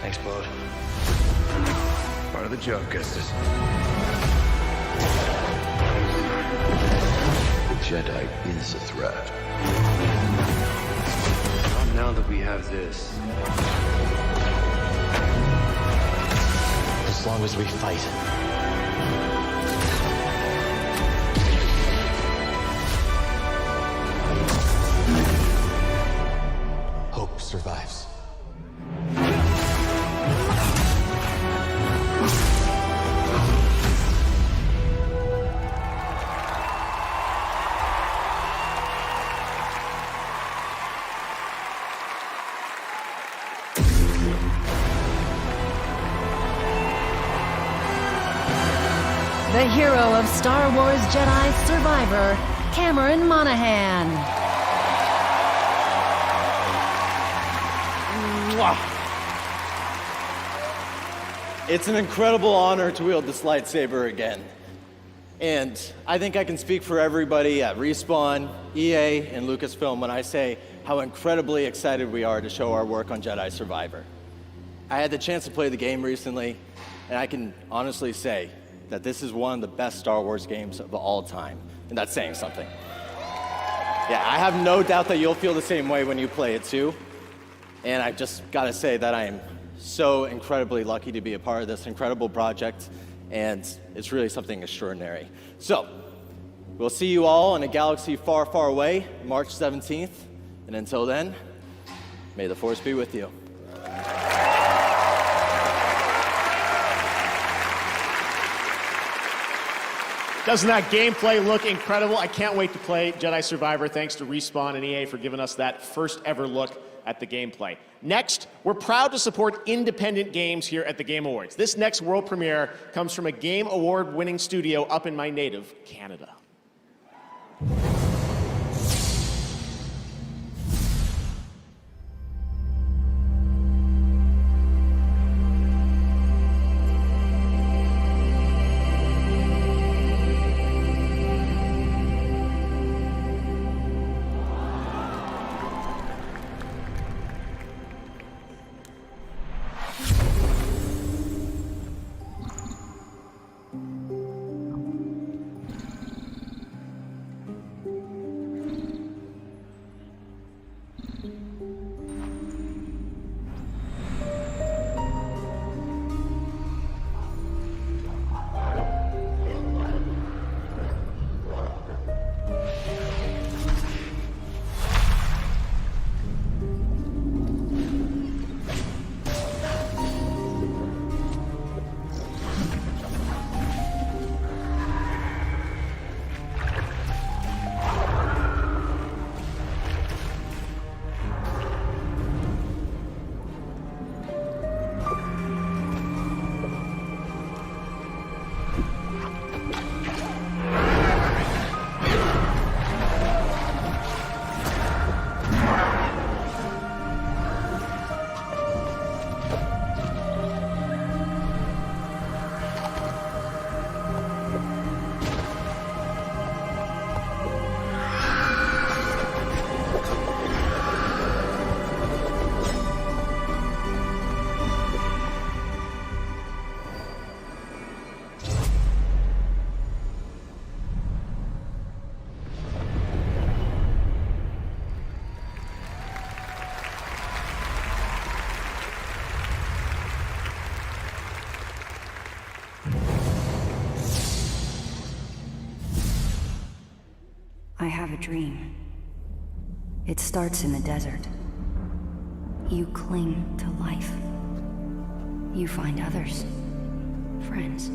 Thanks, bud. Part of the job, Gustus. The Jedi is a threat. Not now that we have this. As long as we fight. Hope survives. The hero of Star Wars Jedi Survivor, Cameron Monaghan. It's an incredible honor to wield this lightsaber again. And I think I can speak for everybody at Respawn, EA, and Lucasfilm when I say how incredibly excited we are to show our work on Jedi Survivor. I had the chance to play the game recently, and I can honestly say that this is one of the best Star Wars games of all time, and that's saying something. Yeah, I have no doubt that you'll feel the same way when you play it too, and I just gotta say that I am so incredibly lucky to be a part of this incredible project, and it's really something extraordinary. So, we'll see you all in a galaxy far, far away, March 17th, and until then, may the Force be with you. Doesn't that gameplay look incredible? I can't wait to play Jedi Survivor. Thanks to Respawn and EA for giving us that first ever look at the gameplay. Next, we're proud to support independent games here at the Game Awards. This next world premiere comes from a Game Award-winning studio up in my native Canada. I have a dream. It starts in the desert. You cling to life. You find others. Friends.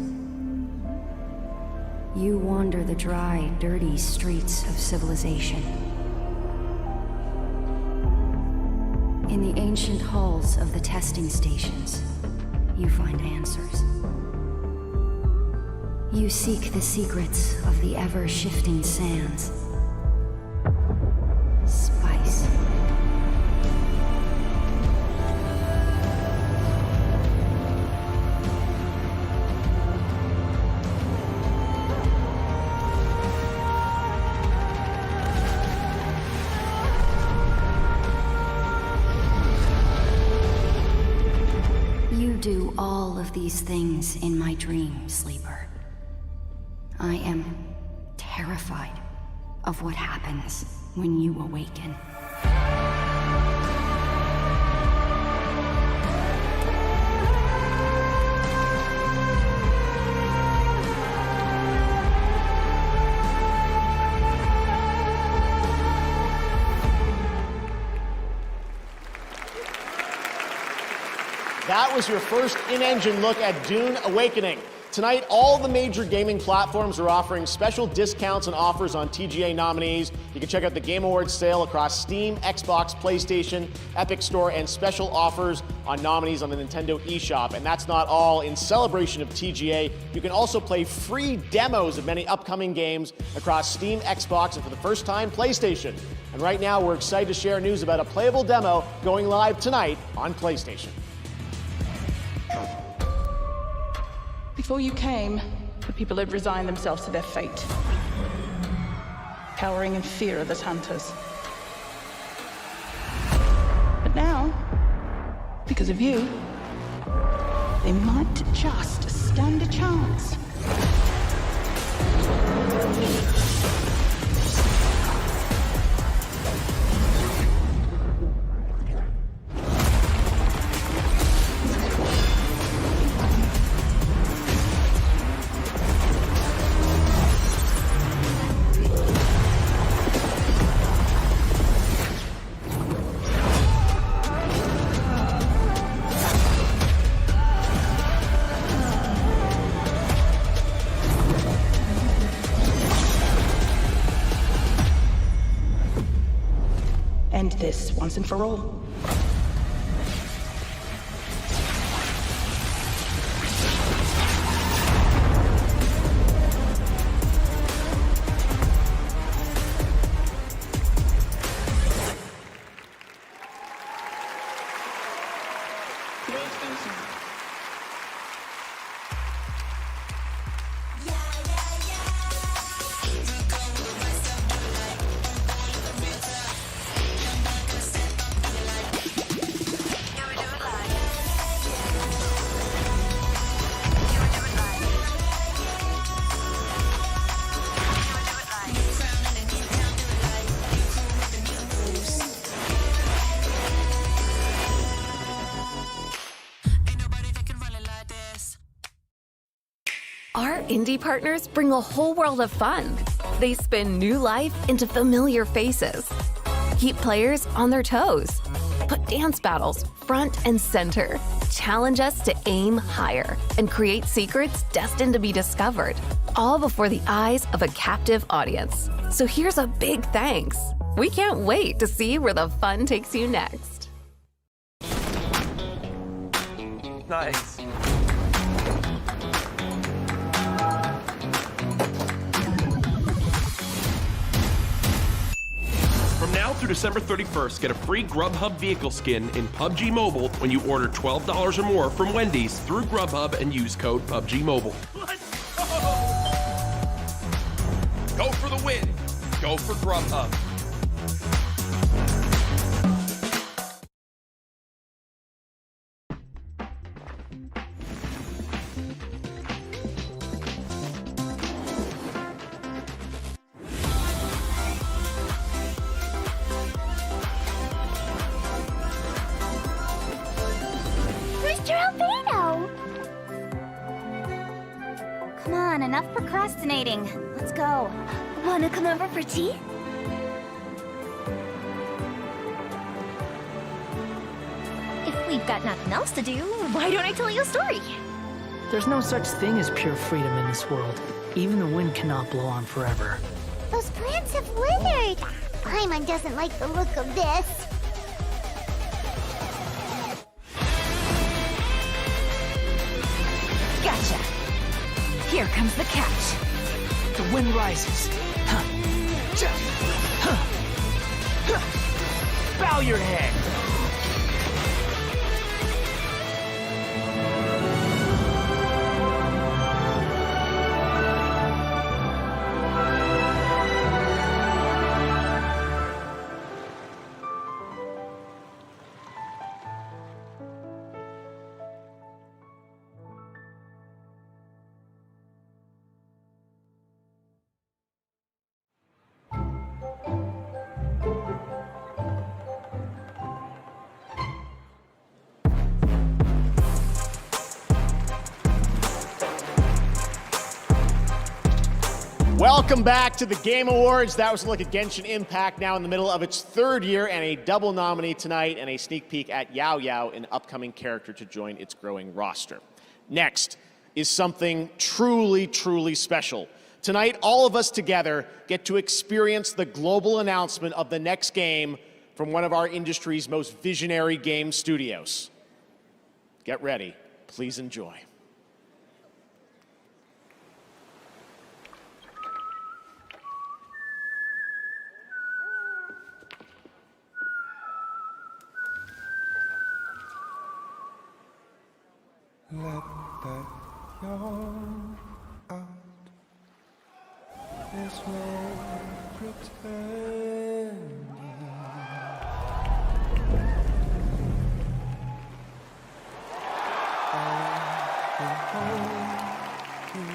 You wander the dry, dirty streets of civilization. In the ancient halls of the testing stations, you find answers. You seek the secrets of the ever-shifting sands. Spice. You do all of these things in my dream, Sleeper. I am terrified of what happens when you awaken. That was your first in-engine look at Dune Awakening. Tonight, all the major gaming platforms are offering special discounts and offers on TGA nominees. You can check out the Game Awards sale across Steam, Xbox, PlayStation, Epic Store, and special offers on nominees on the Nintendo eShop. And that's not all. In celebration of TGA, you can also play free demos of many upcoming games across Steam, Xbox, and for the first time, PlayStation. And right now, we're excited to share news about a playable demo going live tonight on PlayStation. Before you came, the people had resigned themselves to their fate, cowering in fear of the hunters. But now, because of you, they might just stand a chance. End this once and for all. Our indie partners bring a whole world of fun. They spin new life into familiar faces. Keep players on their toes. Put dance battles front and center. Challenge us to aim higher and create secrets destined to be discovered, all before the eyes of a captive audience. So here's a big thanks. We can't wait to see where the fun takes you next. Nice. From now through December 31st, get a free Grubhub vehicle skin in PUBG Mobile when you order $12 or more from Wendy's through Grubhub and use code PUBG Mobile. Let's go! Go for the win. Go for Grubhub. Mr. Albino! Come on, enough procrastinating. Let's go. Wanna come over for tea? got nothing else to do, why don't I tell you a story? There's no such thing as pure freedom in this world. Even the wind cannot blow on forever. Those plants have withered. Paimon doesn't like the look of this. Gotcha. Here comes the catch. The wind rises. Bow your head. Welcome back to the Game Awards. That was a look at Genshin Impact, now in the middle of its third year, and a double nominee tonight, and a sneak peek at Yao Yao, an upcoming character to join its growing roster. Next is something truly, truly special. Tonight, all of us together get to experience the global announcement of the next game from one of our industry's most visionary game studios. Get ready. Please enjoy. Let that yawn out. There's no pretending. I will hold you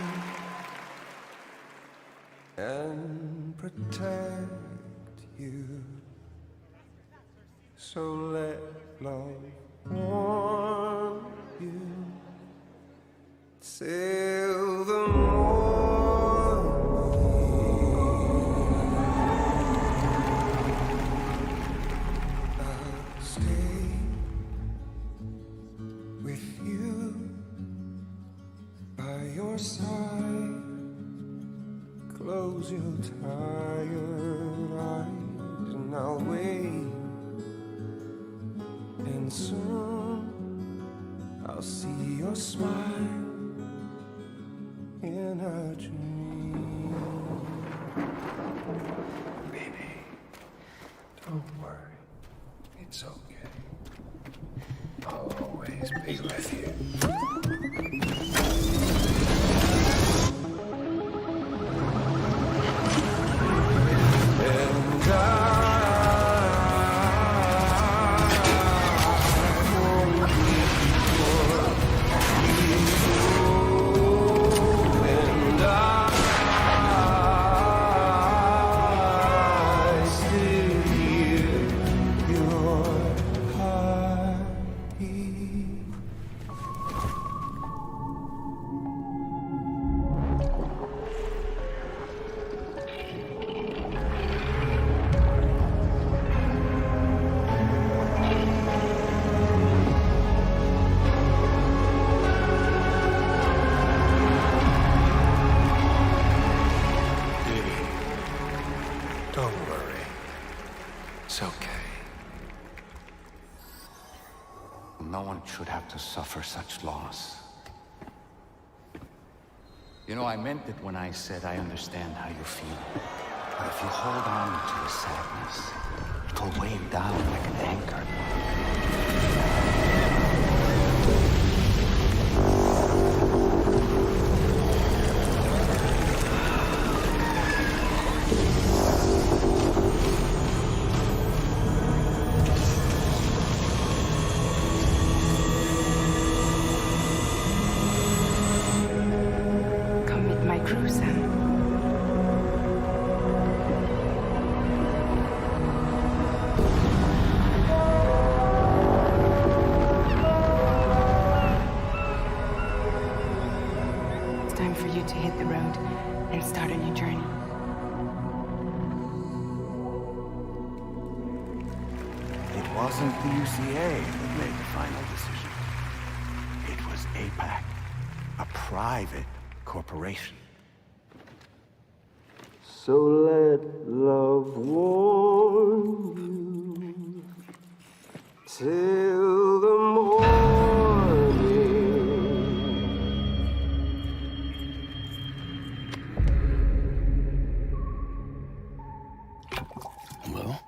and protect you. So let love warm you till the morning. I'll stay with you by your side. Close your tired eyes and I'll wait. And soon I'll see your smile in a dream. Baby, don't worry. It's okay. I'll always be with you. Don't worry. It's okay. No one should have to suffer such loss. You know, I meant it when I said I understand how you feel. But if you hold on to the sadness, it'll weigh you down like an anchor. Come with my crew, Sam. It's time for you to hit the road and start a new journey. It wasn't the UCA that made the final decision. It was APAC, a private corporation. So let love warm you till the morning. Well?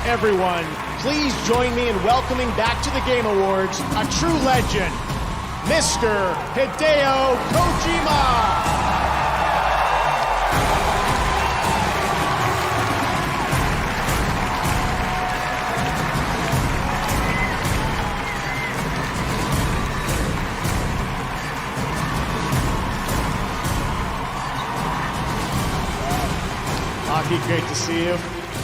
Everyone, please join me in welcoming back to the Game Awards a true legend, Mr. Hideo Kojima! Aki, great to see you.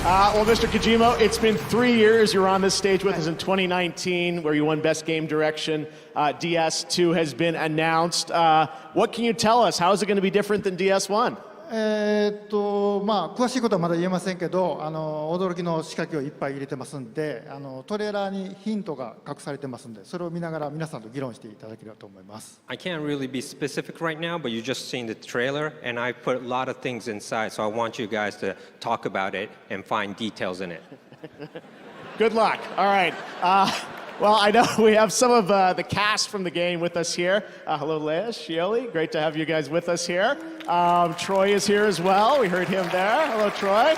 Well, Mr. Kojima, it's been 3 years. You were on this stage with us in 2019, where you won Best Game Direction. DS2 has been announced. What can you tell us? How is it going to be different than DS1? 詳しいことはまだ言えませんけど、驚きの仕掛けをいっぱい入れてますんで、トレーラーにヒントが隠されてますんで、それを見ながら皆さんと議論していただければと思います。I can't really be specific right now, but you just seen the trailer, and I put a lot of things inside, so I want you guys to talk about it and find details in it. Good luck. All right. Well, I know we have some of the cast from the game with us here. Hello, Leia, Shioli. Great to have you guys with us here. Troy is here as well. We heard him there. Hello, Troy.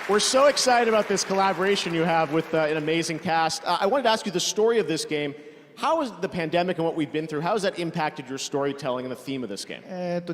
We're so excited about this collaboration you have with an amazing cast. I wanted to ask you the story of this game. How has the pandemic and what we've been through, how has that impacted your storytelling and the theme of this game?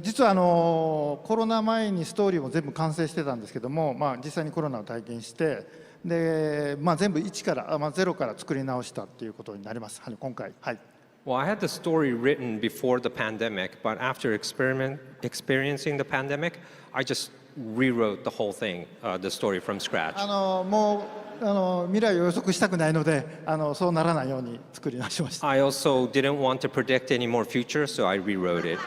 実はコロナ前にストーリーも全部完成してたんですけども、実際にコロナを体験して、で全部1から、ゼロから作り直したっていうことになります。今回。はい。Well, I had the story written before the pandemic, but after experiencing the pandemic, I just rewrote the whole thing, the story from scratch. もう未来を予測したくないので、そうならないように作り直しました。I also didn't want to predict any more future, so I rewrote it.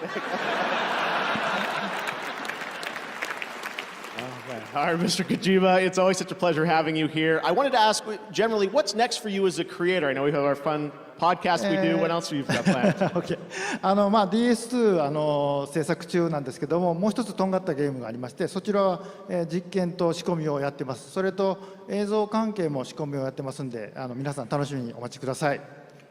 All right, Mr. Kojima, it's always such a pleasure having you here. I wanted to ask, generally, what's next for you as a creator? I know we have our fun podcast we do. What else have you got planned? Okay. DS2 制作中なんですけども、もう一つとんがったゲームがありまして、そちらは実験と仕込みをやってます。それと映像関係も仕込みをやってますんで、皆さん楽しみにお待ちください。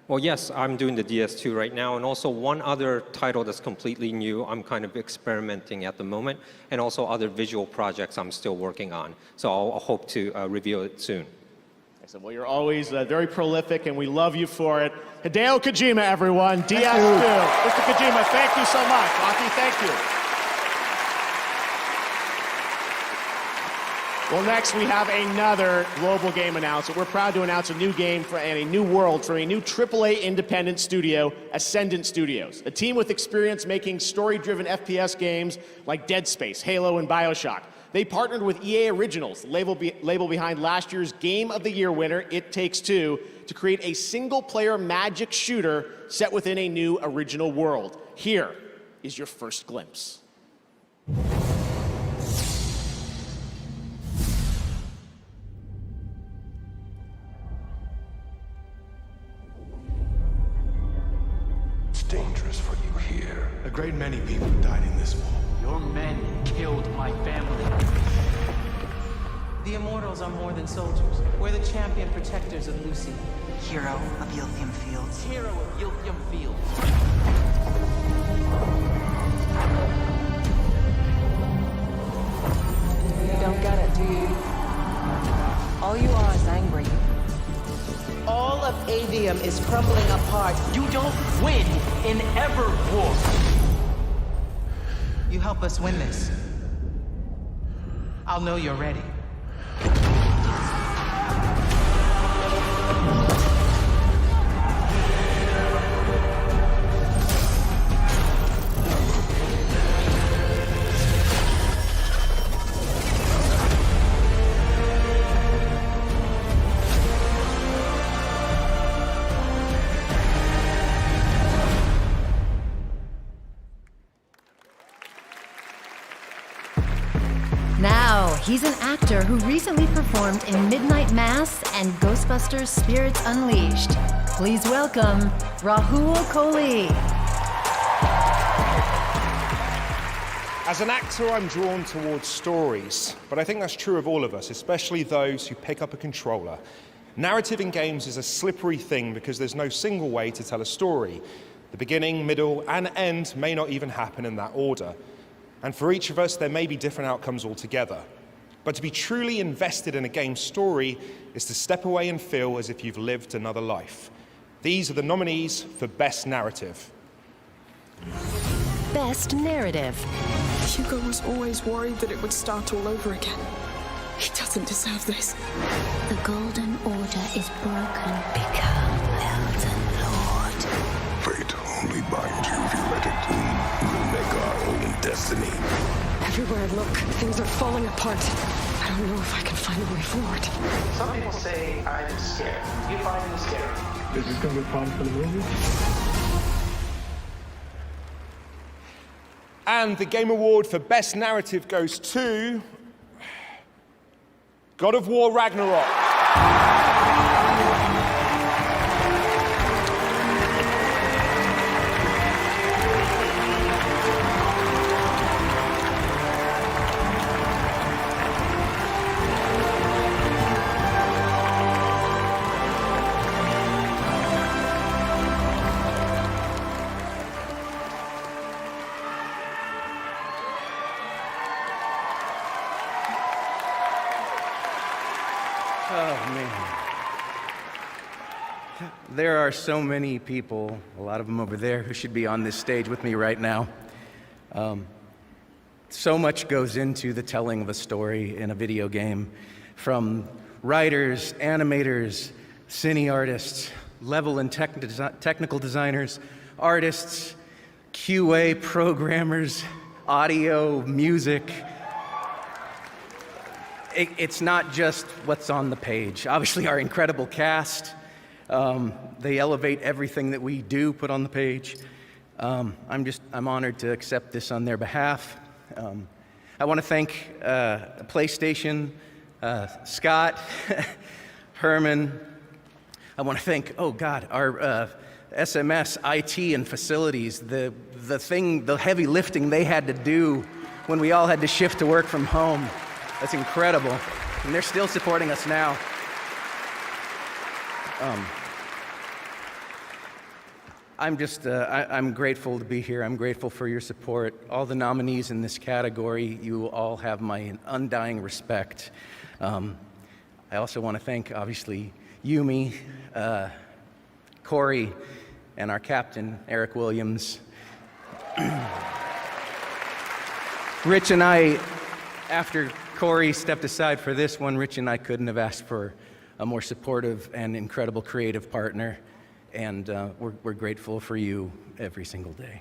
Well, yes, I'm doing the DS2 right now, and also one other title that's completely new. I'm kind of experimenting at the moment, and also other visual projects I'm still working on. So I'll hope to reveal it soon. Excellent. Well, you're always very prolific, and we love you for it. Hideo Kojima, everyone. DS2. Mr. Kojima, thank you so much. Aki, thank you. Well, next we have another global game announcement. We're proud to announce a new game and a new world for a new AAA independent studio, Ascendant Studios. A team with experience making story-driven FPS games like Dead Space, Halo, and BioShock. They partnered with EA Originals, the label behind last year's Game of the Year winner, It Takes Two, to create a single-player magic shooter set within a new original world. Here is your first glimpse. Dangerous for you here. A great many people died in this war. Your men killed my family. The Immortals are more than soldiers. We're the champion protectors of Lucy. Hero of Yilthium Fields. Hero of Yilthium Fields. You don't get it, do you? All you are is angry. All of Avium is crumbling apart. You don't win in ever war. You help us win this. I'll know you're ready. He's an actor who recently performed in Midnight Mass and Ghostbusters Spirits Unleashed. Please welcome Rahul Kohli. As an actor, I'm drawn towards stories, but I think that's true of all of us, especially those who pick up a controller. Narrative in games is a slippery thing because there's no single way to tell a story. The beginning, middle, and end may not even happen in that order. And for each of us, there may be different outcomes altogether. But to be truly invested in a game's story is to step away and feel as if you've lived another life. These are the nominees for Best Narrative. Best Narrative. Hugo was always worried that it would start all over again. He doesn't deserve this. The Golden Order is broken. Become Elden Lord. Fate only binds you if you let it. We'll make our own destiny. Everywhere I look, things are falling apart. I don't know if I can find a way forward. Some people say I'm scared. You find me scary. Is this going to be fun for the movie? And the Game Award for Best Narrative goes to God of War Ragnarok. Oh, man. There are so many people, a lot of them over there, who should be on this stage with me right now. So much goes into the telling of a story in a video game, from writers, animators, cine artists, level and technical designers, artists, QA programmers, audio, music. It's not just what's on the page. Obviously, our incredible cast, they elevate everything that we do put on the page. I'm honored to accept this on their behalf. I want to thank PlayStation, Scott, Herman. I want to thank, our SMS, IT, and facilities. The heavy lifting they had to do when we all had to shift to work from home. That's incredible. And they're still supporting us now. I'm grateful to be here. I'm grateful for your support. All the nominees in this category, you all have my undying respect. I also want to thank, obviously, Yumi, Corey, and our captain, Eric Williams. Rich and I, after Corey stepped aside for this one, Rich and I couldn't have asked for a more supportive and incredible creative partner, and we're grateful for you every single day.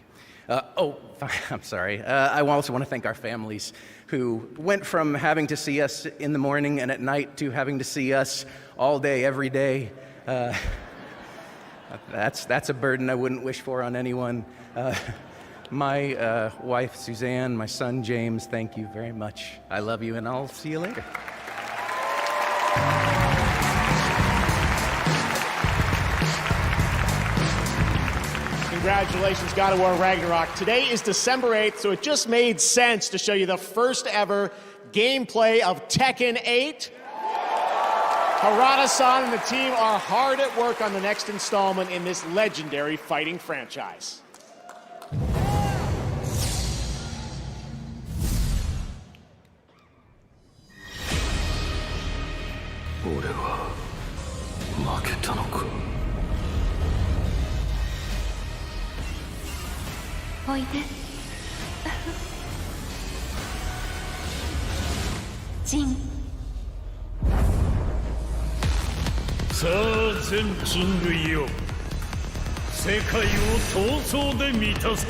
I'm sorry. I also want to thank our families who went from having to see us in the morning and at night to having to see us all day, every day. That's a burden I wouldn't wish for on anyone. My wife, Suzanne, my son, James, thank you very much. I love you, and I'll see you later. Congratulations, God of War Ragnarok. Today is December 8th, so it just made sense to show you the first ever gameplay of Tekken 8. Harada-san and the team are hard at work on the next installment in this legendary fighting franchise. Jin. さあ全人類よ、世界を闘争で満たせ。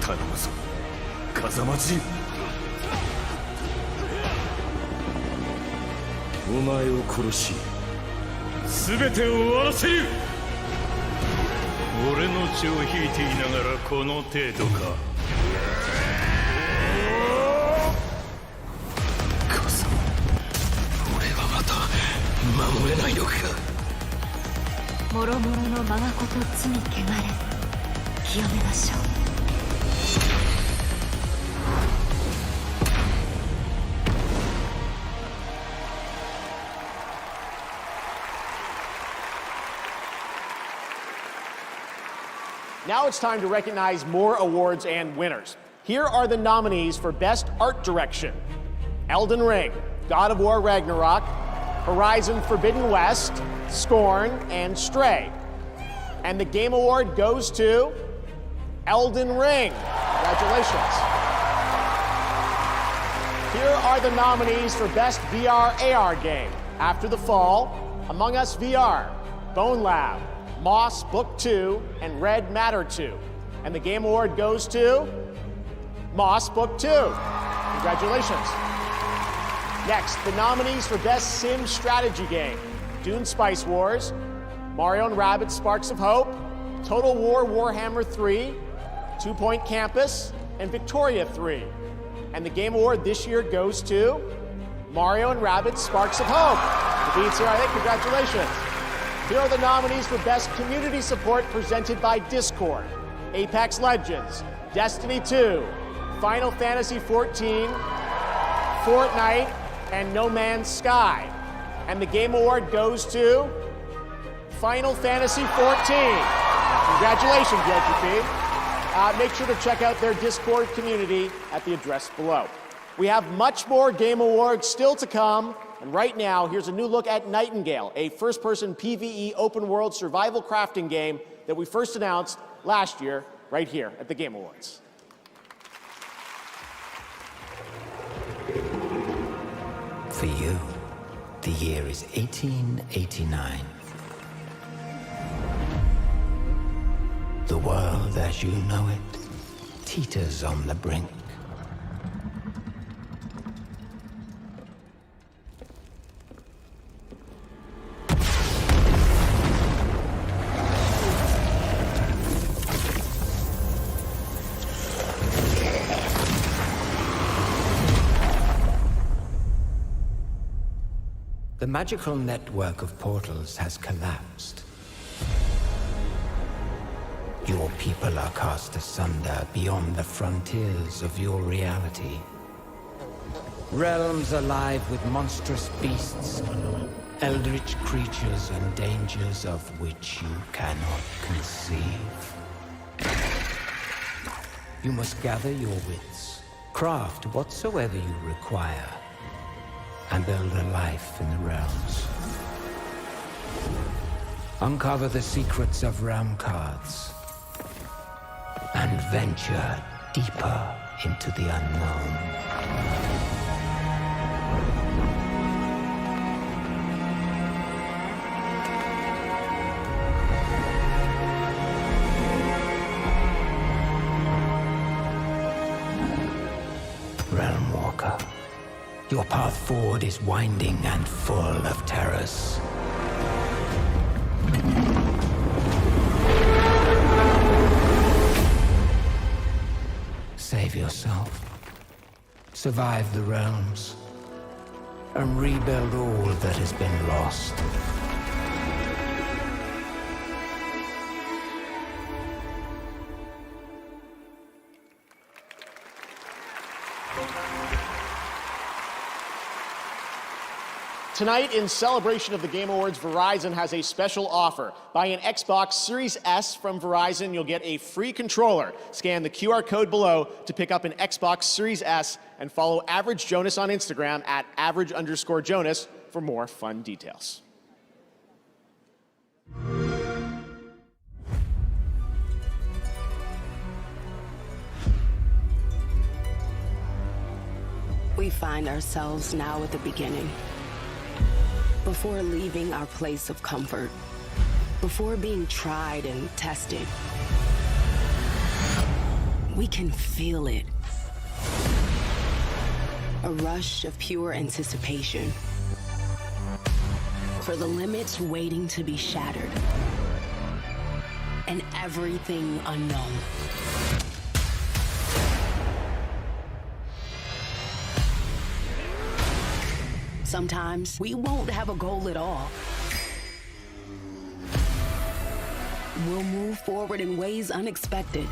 頼むぞ、風間仁。お前を殺し、全てを終わらせる。俺の血を引いていながらこの程度か。こそ俺はまた守れないのか。もろもろの我がこと罪汚れ清めましょう。Now it's time to recognize more awards and winners. Here are the nominees for Best Art Direction: Elden Ring, God of War Ragnarok, Horizon Forbidden West, Scorn, and Stray. And the Game Award goes to Elden Ring. Congratulations. Here are the nominees for Best VR AR Game: After the Fall, Among Us VR, Bone Lab, Moss Book 2, and Red Matter 2. And the Game Award goes to Moss Book 2. Congratulations. Next, the nominees for Best Sim Strategy Game: Dune Spice Wars, Mario & Rabbids Sparks of Hope, Total War Warhammer 3, 2 Point Campus, and Victoria 3. And the Game Award this year goes to Mario & Rabbids Sparks of Hope. The beats here, I think. Congratulations. Here are the nominees for Best Community Support presented by Discord: Apex Legends, Destiny 2, Final Fantasy XIV, Fortnite, and No Man's Sky. And the Game Award goes to Final Fantasy XIV. Congratulations, YGP. Make sure to check out their Discord community at the address below. We have much more Game Awards still to come. And right now, here's a new look at Nightingale, a first-person PvE open-world survival crafting game that we first announced last year, right here at the Game Awards. For you, the year is 1889. The world as you know it teeters on the brink. The magical network of portals has collapsed. Your people are cast asunder beyond the frontiers of your reality. Realms alive with monstrous beasts, eldritch creatures and dangers of which you cannot conceive. You must gather your wits, craft whatsoever you require, and build a life in the realms. Uncover the secrets of realm cards and venture deeper into the unknown. Realm Walker, your path forward is winding and full of terrors. Save yourself, survive the realms, and rebuild all that has been lost. Tonight, in celebration of the Game Awards, Verizon has a special offer. Buy an Xbox Series S from Verizon, you'll get a free controller. Scan the QR code below to pick up an Xbox Series S and follow Average Jonas on Instagram at @average_Jonas for more fun details. We find ourselves now at the beginning. Before leaving our place of comfort, before being tried and tested, we can feel it. A rush of pure anticipation for the limits waiting to be shattered. and everything unknown. Sometimes we won't have a goal at all. We'll move forward in ways unexpected.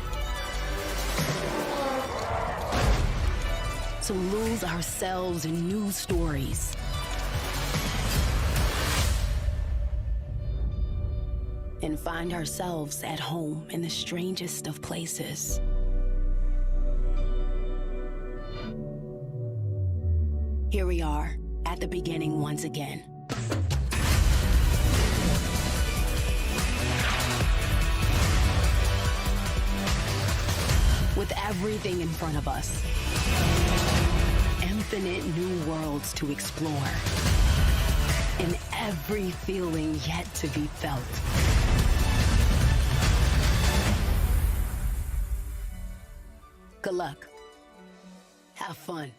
To lose ourselves in new stories. And find ourselves at home in the strangest of places. Here we are, at the beginning once again. With everything in front of us. Infinite new worlds to explore. And every feeling yet to be felt. Good luck. Have fun.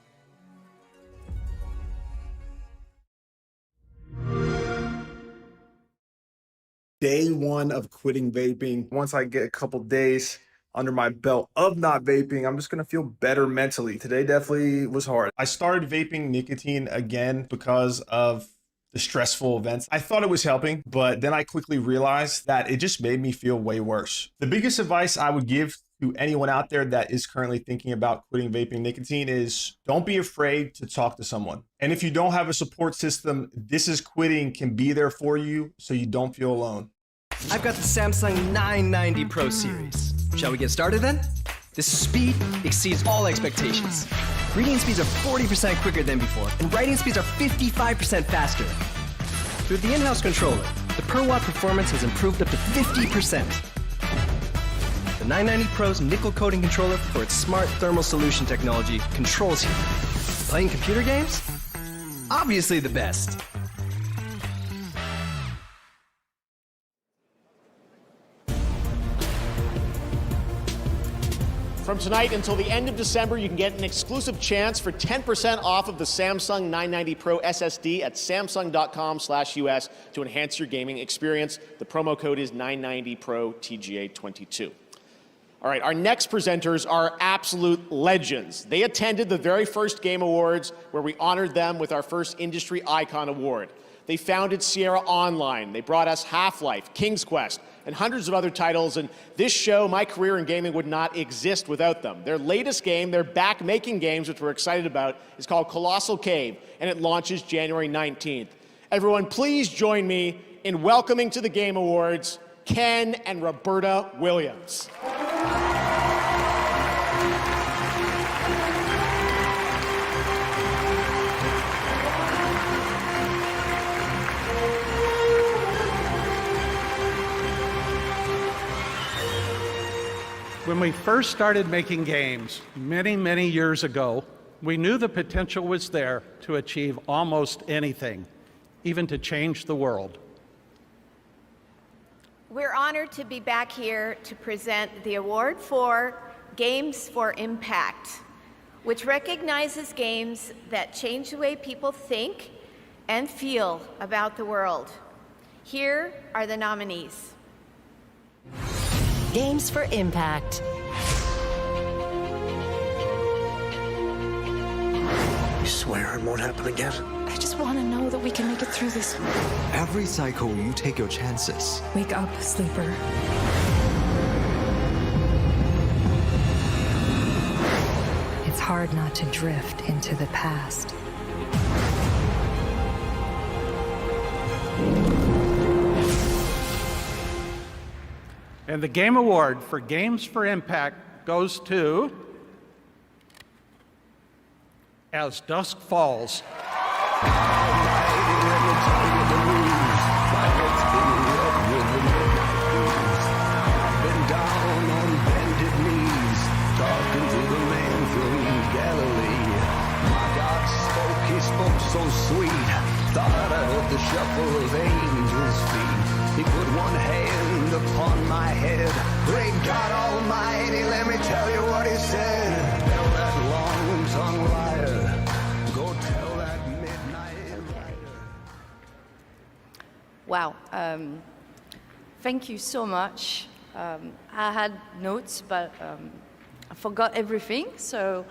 Day one of quitting vaping. Once I get a couple days under my belt of not vaping, I'm just gonna feel better mentally. Today definitely was hard. I started vaping nicotine again because of the stressful events. I thought it was helping, but then I quickly realized that it just made me feel way worse. The biggest advice I would give to anyone out there that is currently thinking about quitting vaping nicotine is don't be afraid to talk to someone. And if you don't have a support system, This Is Quitting can be there for you so you don't feel alone. I've got the Samsung 990 Pro series. Shall we get started then? This speed exceeds all expectations. Reading speeds are 40% quicker than before, and writing speeds are 55% faster. With the in-house controller, the per-watt performance has improved up to 50%. The 990 Pro's nickel coating controller for its smart thermal solution technology controls heat. Playing computer games? Obviously the best. From tonight until the end of December, you can get an exclusive chance for 10% off of the Samsung 990 Pro SSD at samsung.com/US to enhance your gaming experience. The promo code is 990PRO TGA22. All right, our next presenters are absolute legends. They attended the very first Game Awards where we honored them with our first Industry Icon Award. They founded Sierra Online. They brought us Half-Life, King's Quest, and hundreds of other titles. And this show, My Career in Gaming, would not exist without them. Their latest game, they're back making games, which we're excited about, is called Colossal Cave, and it launches January 19th. Everyone, please join me in welcoming to the Game Awards, Ken and Roberta Williams. When we first started making games many, many years ago, we knew the potential was there to achieve almost anything, even to change the world. We're honored to be back here to present the award for Games for Impact, which recognizes games that change the way people think and feel about the world. Here are the nominees. Games for Impact. You swear it won't happen again? I just want to know that we can make it through this. Every cycle, you take your chances. Wake up, sleeper. It's hard not to drift into the past. And the Game Award for Games for Impact goes to As Dusk Falls. So sweet, thought I heard the shuffle of angels' feet. He put one hand upon my head. Great God Almighty, let me tell you what he said. Tell that long-tongued liar, go tell that midnight rider. Wow, thank you so much. I had notes, but I forgot everything, so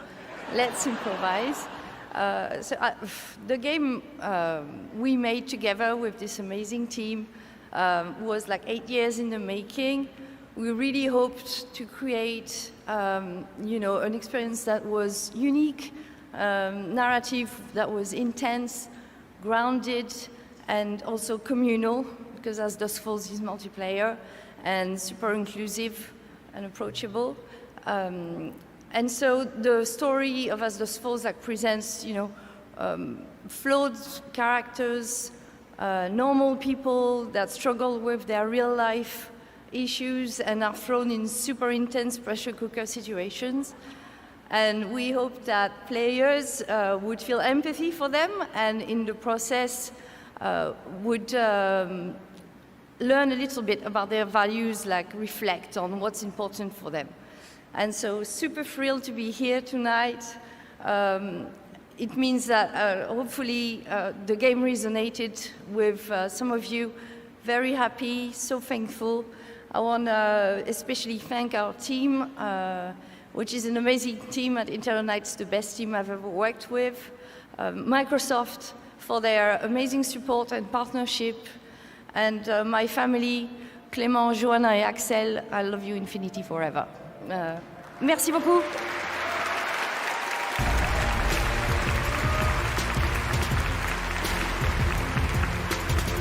let's improvise. The game we made together with this amazing team was like 8 years in the making. We really hoped to create, an experience that was unique, narrative that was intense, grounded, and also communal, because As Dusk Falls is multiplayer, and super inclusive and approachable. And so the story of As Dusk Falls presents, flawed characters, normal people that struggle with their real life issues and are thrown in super intense pressure cooker situations. And we hope that players would feel empathy for them, and in the process would learn a little bit about their values, reflect on what's important for them. And so super thrilled to be here tonight. It means that hopefully the game resonated with some of you. Very happy, so thankful. I want to especially thank our team, which is an amazing team at Interior Nights, the best team I've ever worked with. Microsoft for their amazing support and partnership. And my family, Clément, Joanna, and Axel, I love you infinity forever. Merci beaucoup.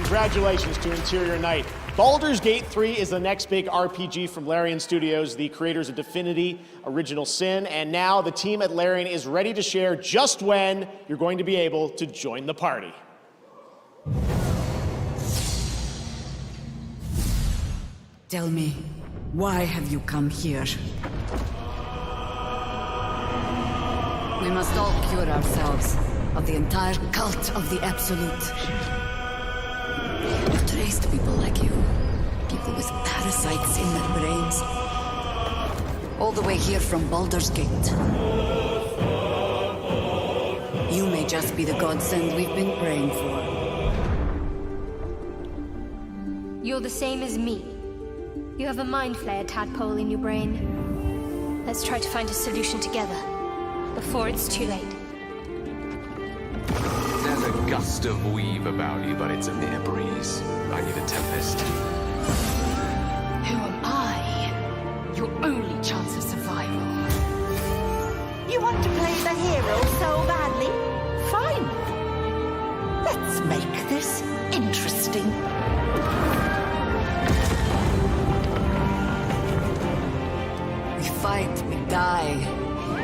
Congratulations to Interior Night. Baldur's Gate 3 is the next big RPG from Larian Studios, the creators of Divinity, Original Sin, and now the team at Larian is ready to share just when you're going to be able to join the party. Tell me, why have you come here? We must all cure ourselves of the entire cult of the Absolute. I've traced people like you. People with parasites in their brains. All the way here from Baldur's Gate. You may just be the godsend we've been praying for. You're the same as me. You have a mind flayer tadpole in your brain. Let's try to find a solution together, before it's too late. There's a gust of weave about you, but it's a mere breeze. I need a tempest. Who am I? Your only chance of survival. You want to play the hero so badly? Fine. Let's make this interesting. We fight, we die,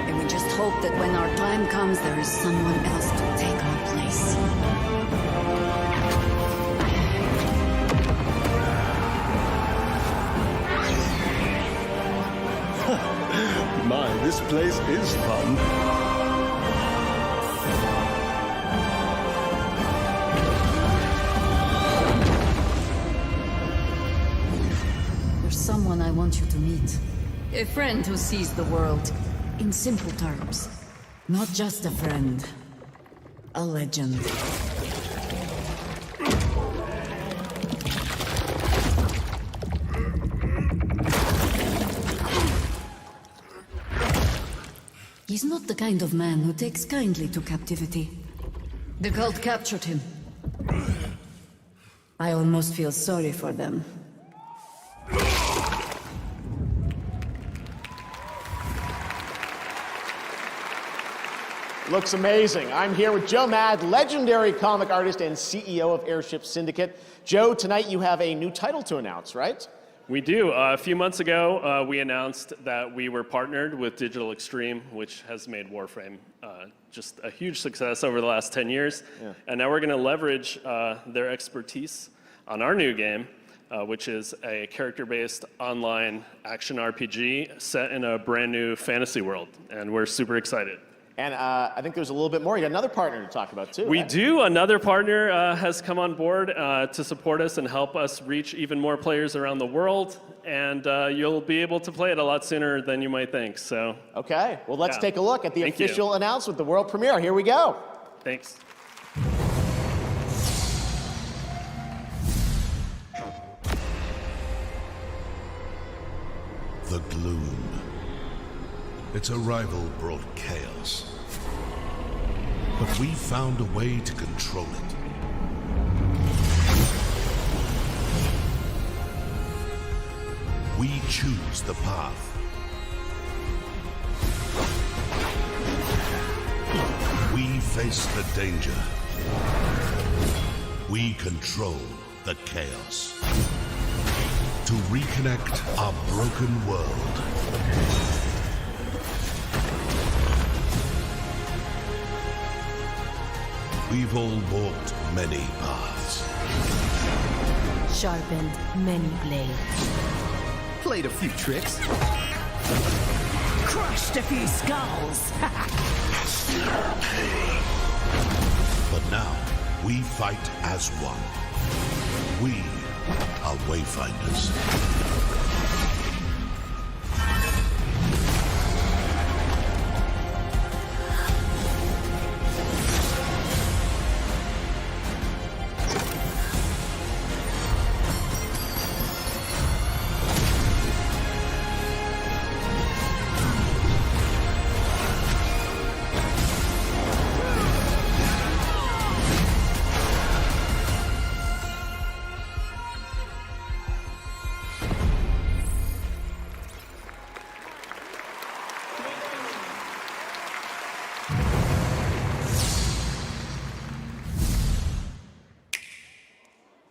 and we just hope that when our time comes, there is someone else to take our place. My, this place is fun. There's someone I want you to meet. A friend who sees the world in simple terms. Not just a friend. A legend. He's not the kind of man who takes kindly to captivity. The cult captured him. I almost feel sorry for them. Looks amazing. I'm here with Joe Mad, legendary comic artist and CEO of Airship Syndicate. Joe, tonight you have a new title to announce, right? We do. A few months ago, we announced that we were partnered with Digital Extreme, which has made Warframe just a huge success over the last 10 years. Yeah. And now we're going to leverage their expertise on our new game, which is a character-based online action RPG set in a brand new fantasy world. And we're super excited. And I think there's a little bit more. You got another partner to talk about, too. We right? do. Another partner has come on board to support us and help us reach even more players around the world. And you'll be able to play it a lot sooner than you might think. So. Okay. Well, let's take a look at the official announcement, the world premiere. Here we go. Thanks. the gloom. Its arrival brought chaos. But we found a way to control it. We choose the path. We face the danger. We control the chaos. To reconnect our broken world. We've all walked many paths. Sharpened many blades. Played a few tricks. Crushed a few skulls. But now, we fight as one. We are Wayfinders.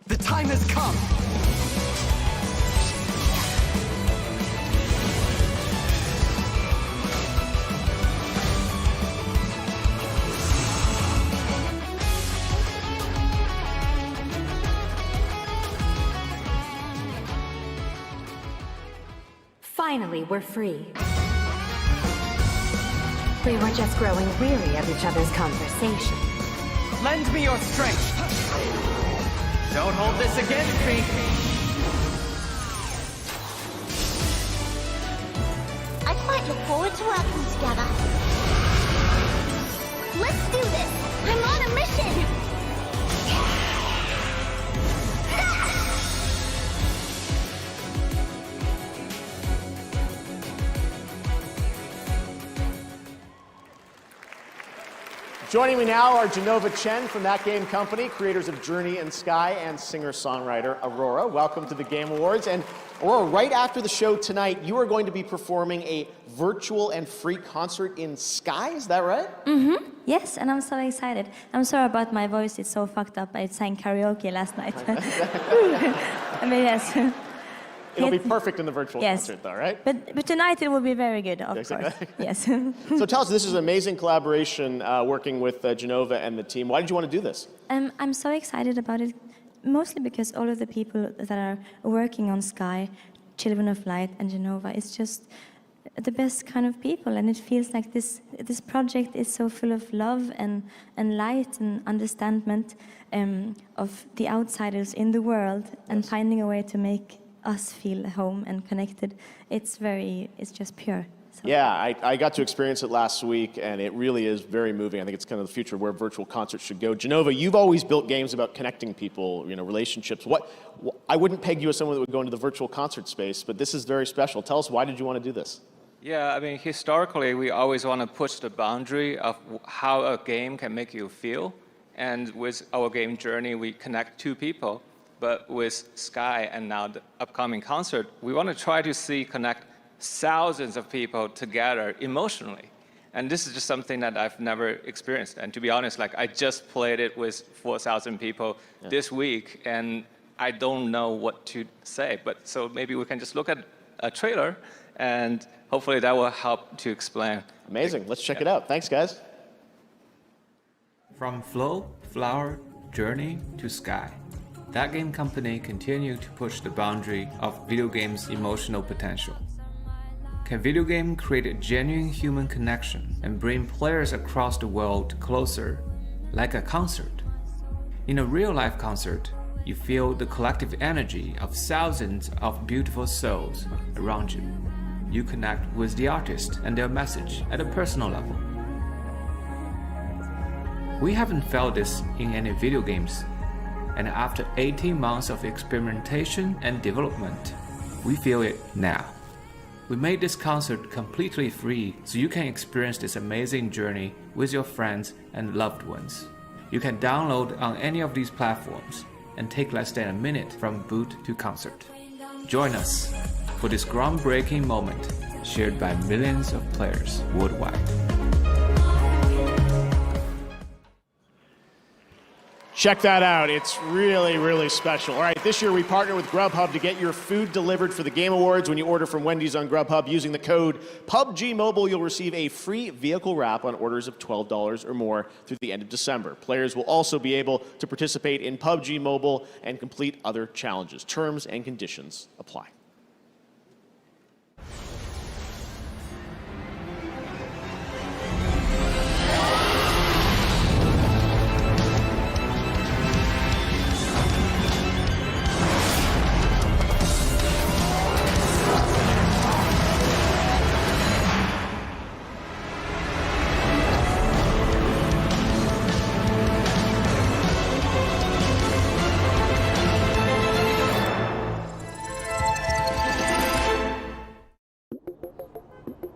The time has come! Finally, we're free. We were just growing weary of each other's conversation. Lend me your strength! Don't hold this against me! I quite look forward to working together. Let's do this! I'm on a mission! Joining me now are Genova Chen from That Game Company, creators of Journey and Sky, and singer-songwriter Aurora. Welcome to the Game Awards. And Aurora, right after the show tonight, you are going to be performing a virtual and free concert in Sky, is that right? Mm-hmm. Yes, and I'm so excited. I'm sorry about my voice, it's so fucked up. I sang karaoke last night. I mean, yes. It'll be perfect in the virtual concert, though, right? But tonight it will be very good, of course. Yes. So tell us, this is an amazing collaboration working with Genova and the team. Why did you want to do this? I'm so excited about it, mostly because all of the people that are working on Sky, Children of Light and Genova, is just the best kind of people, and it feels like this project is so full of love and light and understanding of the outsiders in the world, and finding a way to make us feel home and connected. It's just pure. So. Yeah, I got to experience it last week, and it really is very moving. I think it's kind of the future where virtual concerts should go. Genova, you've always built games about connecting people, relationships. I wouldn't peg you as someone that would go into the virtual concert space, but this is very special. Tell us, why did you want to do this? Yeah, I mean, historically, we always want to push the boundary of how a game can make you feel. And with our game Journey, we connect two people. But with Sky and now the upcoming concert, we want to try to connect thousands of people together emotionally. And this is just something that I've never experienced. And to be honest, I just played it with 4,000 people this week, and I don't know what to say. But so maybe we can just look at a trailer, and hopefully that will help to explain. Amazing. Let's check it out. Thanks, guys. From Flow, Flower, Journey to Sky, That Game Company continued to push the boundary of video games' emotional potential. Can video game create a genuine human connection and bring players across the world closer, like a concert? In a real-life concert, you feel the collective energy of thousands of beautiful souls around you. You connect with the artist and their message at a personal level. We haven't felt this in any video games, and after 18 months of experimentation and development, we feel it now. We made this concert completely free so you can experience this amazing journey with your friends and loved ones. You can download on any of these platforms and take less than a minute from boot to concert. Join us for this groundbreaking moment shared by millions of players worldwide. Check that out. It's really, really special. All right, this year we partner with Grubhub to get your food delivered for the Game Awards. When you order from Wendy's on Grubhub using the code PUBGMobile, you'll receive a free vehicle wrap on orders of $12 or more through the end of December. Players will also be able to participate in PUBG Mobile and complete other challenges. Terms and conditions apply.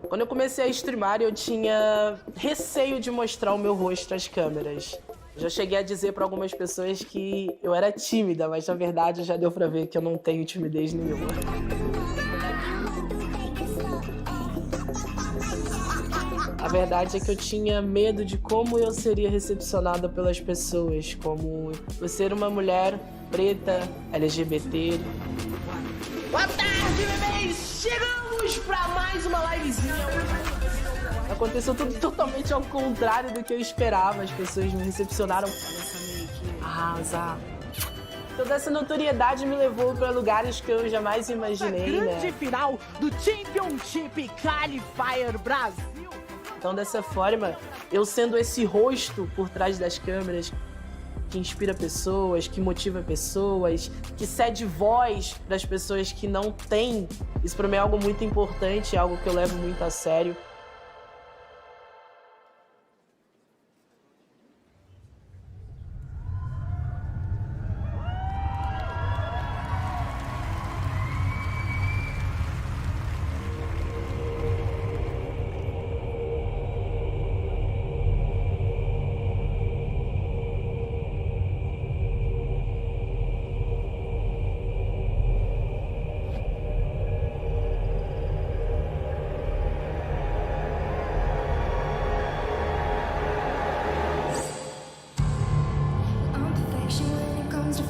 Quando eu comecei a streamar, eu tinha receio de mostrar o meu rosto às câmeras. Já cheguei a dizer para algumas pessoas que eu era tímida, mas na verdade já deu pra ver que eu não tenho timidez nenhuma. A verdade é que eu tinha medo de como eu seria recepcionada pelas pessoas, como eu ser uma mulher preta, LGBT. Boa tarde, bebês! Chegamos pra mais uma livezinha. Aconteceu tudo totalmente ao contrário do que eu esperava. As pessoas me recepcionaram meio que arrasa. Toda essa notoriedade me levou para lugares que eu jamais imaginei, grande final do Championship Qualifier Brasil. Então, dessa forma, eu sendo esse rosto por trás das câmeras, que inspira pessoas, que motiva pessoas, que cede voz para as pessoas que não têm. Isso para mim é algo muito importante, é algo que eu levo muito a sério.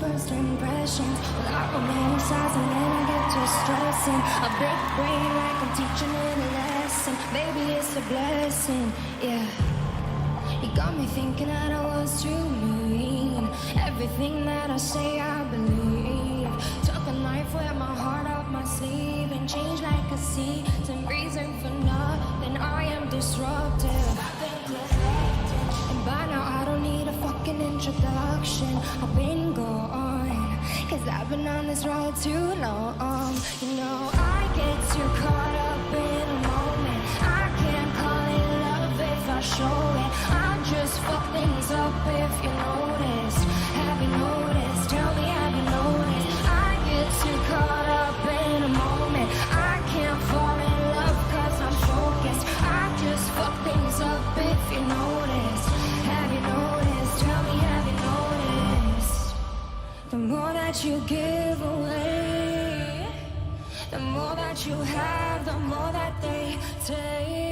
First impressions, well, I romanticize and then I get to stressing. A big brain like I'm teaching in a lesson. Baby, it's a blessing, yeah. You got me thinking that I was too mean. Everything that I say, I believe. Took a knife with my heart off my sleeve and changed like a season. Reason for nothing, I am disruptive. And by now I don't need a fucking introduction. I've been gone, cause I've been on this road too long. You know, I get too caught up in a moment. I can't call it love if I show it. I just fuck things up if you notice. Have you noticed? Tell me, have you noticed? I get too caught up in a moment. I can't fall in love cause I'm focused. I just fuck things up if you notice. Have you noticed? Tell me, have you noticed? The more that you give away, the more that you have, the more that they take.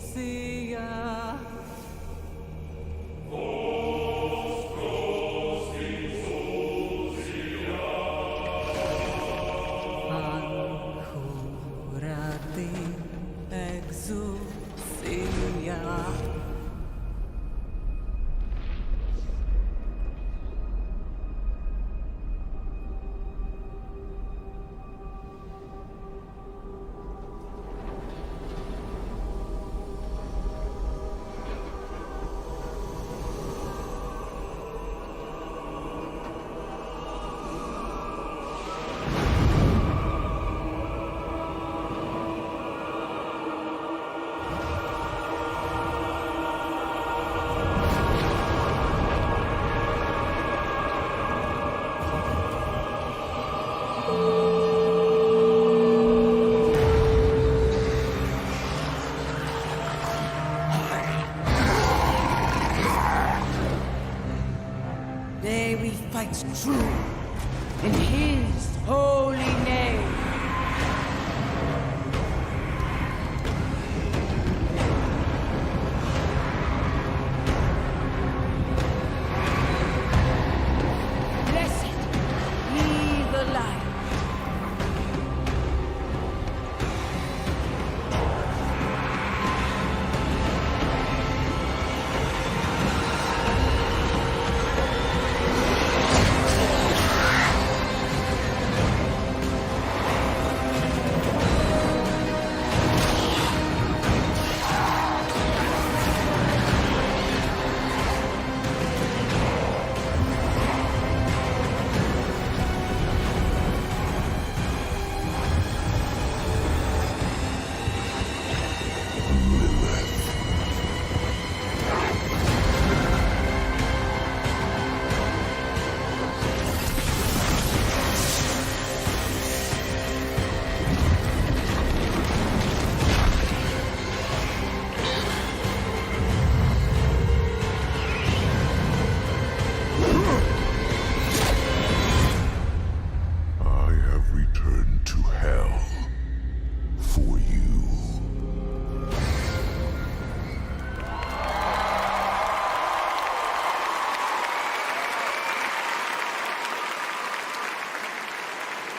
Exusia true. In his holy name. Blessed be the light. I have returned to hell for you.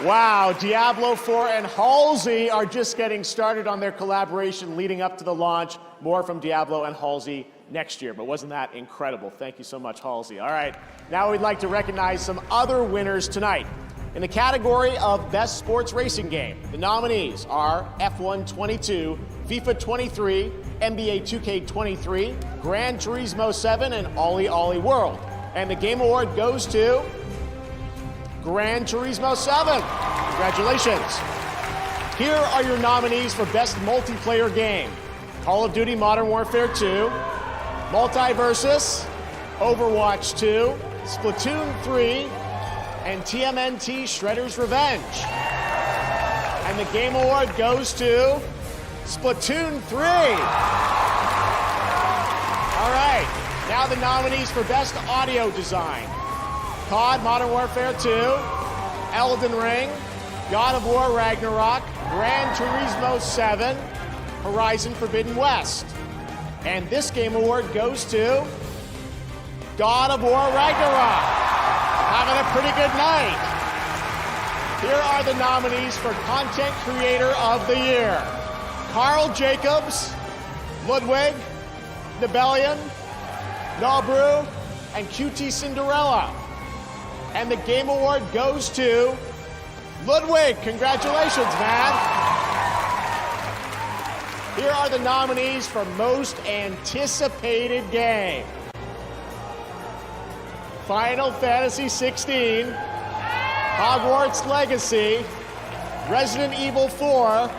Wow, Diablo 4 and Halsey are just getting started on their collaboration leading up to the launch. More from Diablo and Halsey next year, but wasn't that incredible? Thank you so much, Halsey. All right, now we'd like to recognize some other winners tonight. In the category of Best Sports Racing Game, the nominees are F1 22, FIFA 23, NBA 2K23, Gran Turismo 7, and Ollie Ollie World. And the Game Award goes to Gran Turismo 7. Congratulations. Here are your nominees for Best Multiplayer Game: Call of Duty Modern Warfare 2, Multiversus, Overwatch 2, Splatoon 3, and TMNT Shredder's Revenge. And the Game Award goes to Splatoon 3. All right, now the nominees for Best Audio Design: COD Modern Warfare 2, Elden Ring, God of War Ragnarok, Gran Turismo 7, Horizon Forbidden West. And this Game Award goes to God of War Ragnarok. Having a pretty good night. Here are the nominees for Content Creator of the Year: Carl Jacobs, Ludwig, Nebellion, Nobru, and QT Cinderella. And the Game Award goes to Ludwig. Congratulations, man. Here are the nominees for Most Anticipated Game: Final Fantasy 16, Hogwarts Legacy, Resident Evil 4,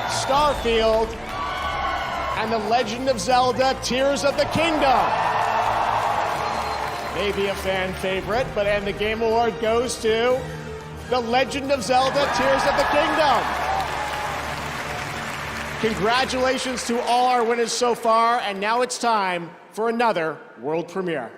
Starfield, and The Legend of Zelda: Tears of the Kingdom. Maybe a fan favorite, and the Game Award goes to The Legend of Zelda: Tears of the Kingdom. Congratulations to all our winners so far, and now it's time for another world premiere.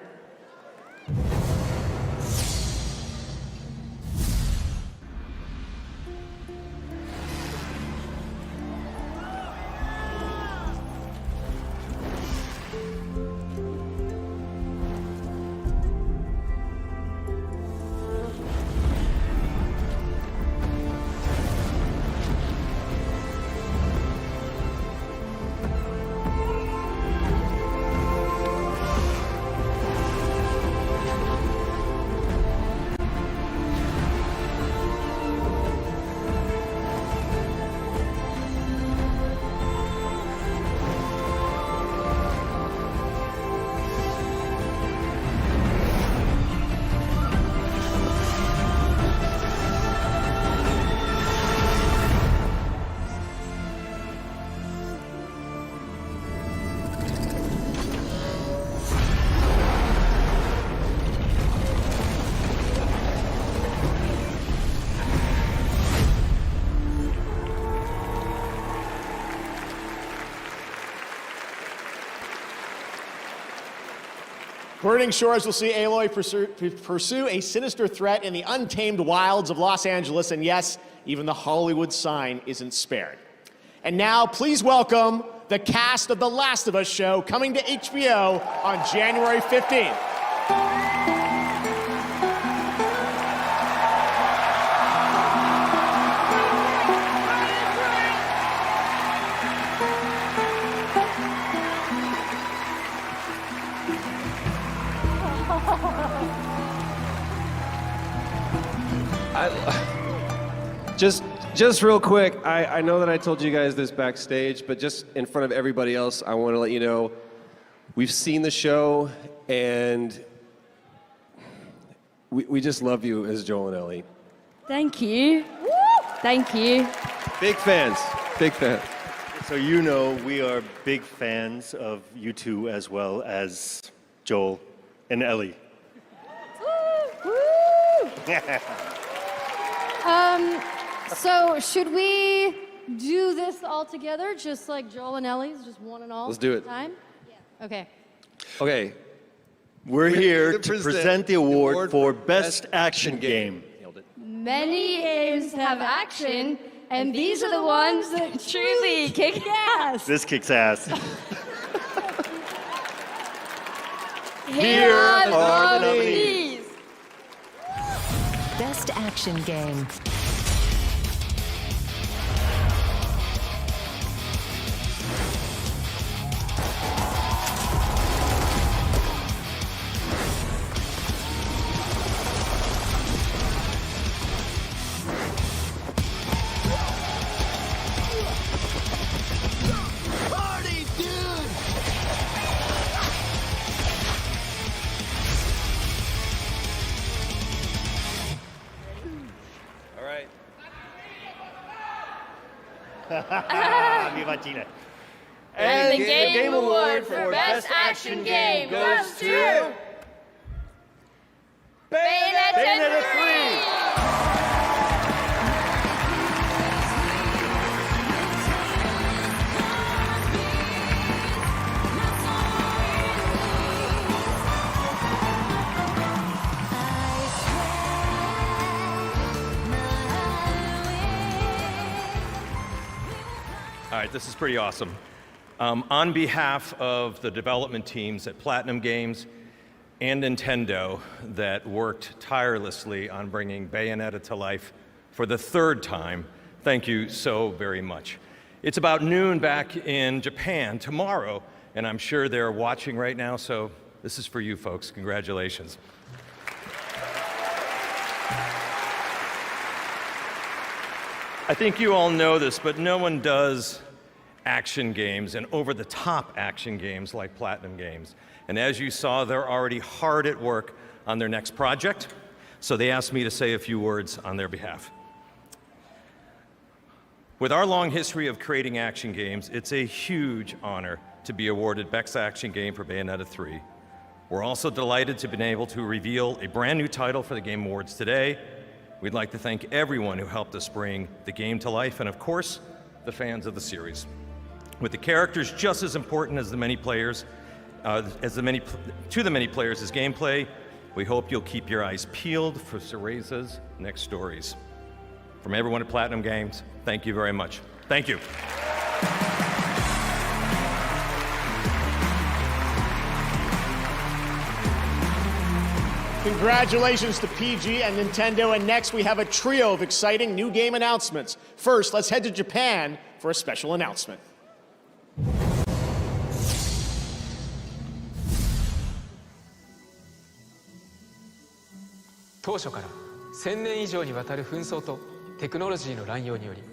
Burning Shores will see Aloy pursue a sinister threat in the untamed wilds of Los Angeles, and yes, even the Hollywood sign isn't spared. And now, please welcome the cast of The Last of Us show, coming to HBO on January 15th. Just real quick, I know that I told you guys this backstage, but just in front of everybody else, I want to let you know we've seen the show, and we just love you as Joel and Ellie. Thank you. Thank you. Big fans. Big fans. So you know we are big fans of you two as well as Joel and Ellie. So should we do this all together, just like Joel and Ellie's, just one and all? Let's do it. Time? Okay. Okay, we're here to present the award for Best Action Game. Many games have action, and these are the ones that truly kick ass. This kicks ass. Here are the nominees. Best Action Game. Viva Chile. And the Game Award for Best Action Game goes to Bayonetta 3! All right, this is pretty awesome. On behalf of the development teams at Platinum Games and Nintendo that worked tirelessly on bringing Bayonetta to life for the third time, thank you so very much. It's about noon back in Japan tomorrow, and I'm sure they're watching right now, so this is for you folks. Congratulations. I think you all know this, but no one does action games and over-the-top action games like Platinum Games. And as you saw, they're already hard at work on their next project, so they asked me to say a few words on their behalf. With our long history of creating action games, it's a huge honor to be awarded Best Action Game for Bayonetta 3. We're also delighted to have been able to reveal a brand new title for the Game Awards today. We'd like to thank everyone who helped us bring the game to life, and of course, the fans of the series. With the characters just as important as the many players, to the many players as gameplay, we hope you'll keep your eyes peeled for Cereza's next stories. From everyone at Platinum Games, thank you very much. Thank you. Congratulations to PG and Nintendo, and next we have a trio of exciting new game announcements. First, let's head to Japan for a special announcement. 当初から1000年以上にわたる紛争とテクノロジーの乱用により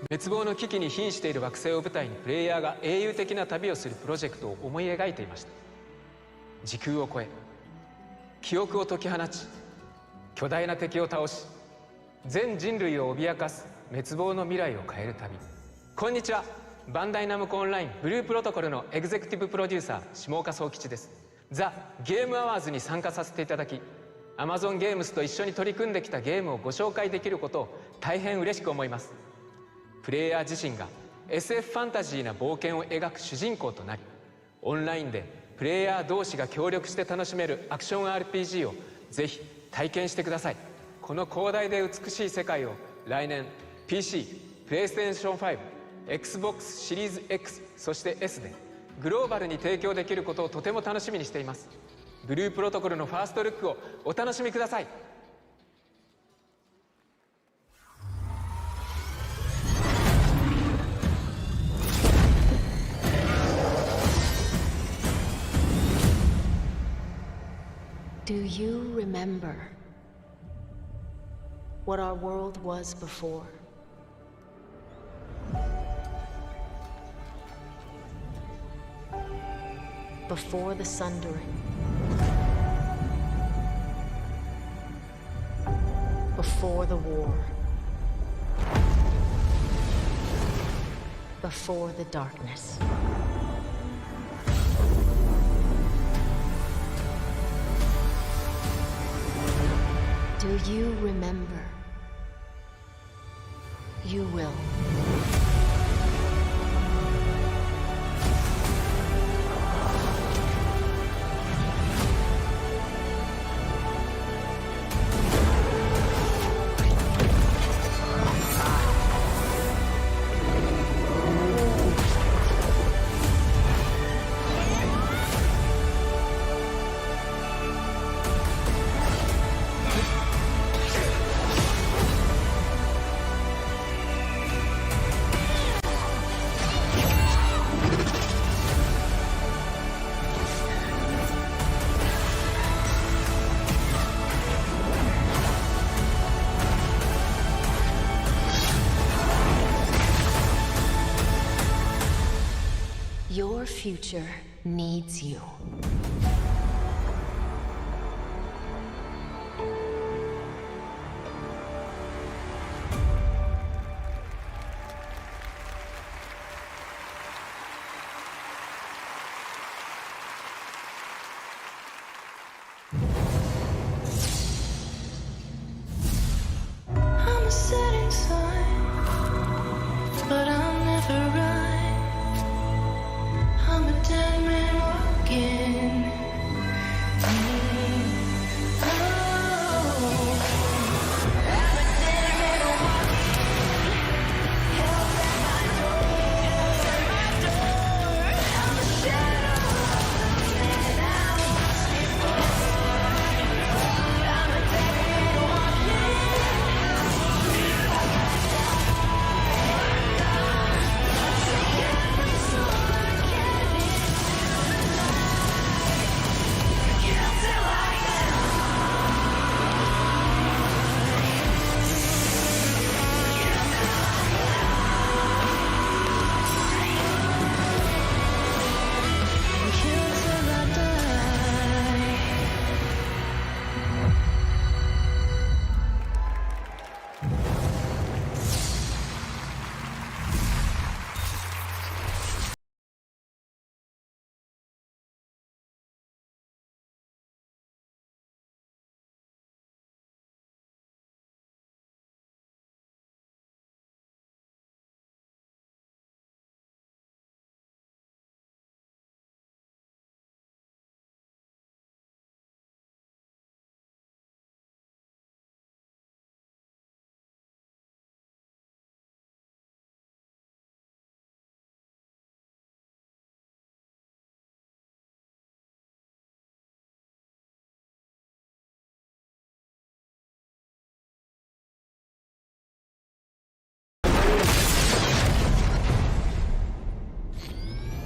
滅亡の危機に瀕している惑星を舞台にプレイヤーが英雄的な旅をするプロジェクトを思い描いていました。時空を超え記憶を解き放ち巨大な敵を倒し全人類を脅かす滅亡の未来を変える旅。こんにちは、バンダイナムコオンラインブループロトコルのエグゼクティブプロデューサー下岡宗吉です。ザ・ゲームアワーズに参加させていただきAmazon ゲームスと一緒に取り組んできたゲームをご紹介できることを大変嬉しく思います。プレイヤー自身が SF ファンタジーな冒険を描く主人公となりオンラインでプレイヤー同士が協力して楽しめるアクション RPG をぜひ体験してください。この広大で美しい世界を来年 PC、PlayStation 5、Xbox シリーズ X、そして S でグローバルに提供できることをとても楽しみにしています。ブループロトコルのファーストルックをお楽しみください。Do you remember what our world was before? Before the sundering. Before the war. Before the darkness. Do you remember? You will. Your future needs you. I'm a setting sun, but I'll never rise. I'm a dead man walking.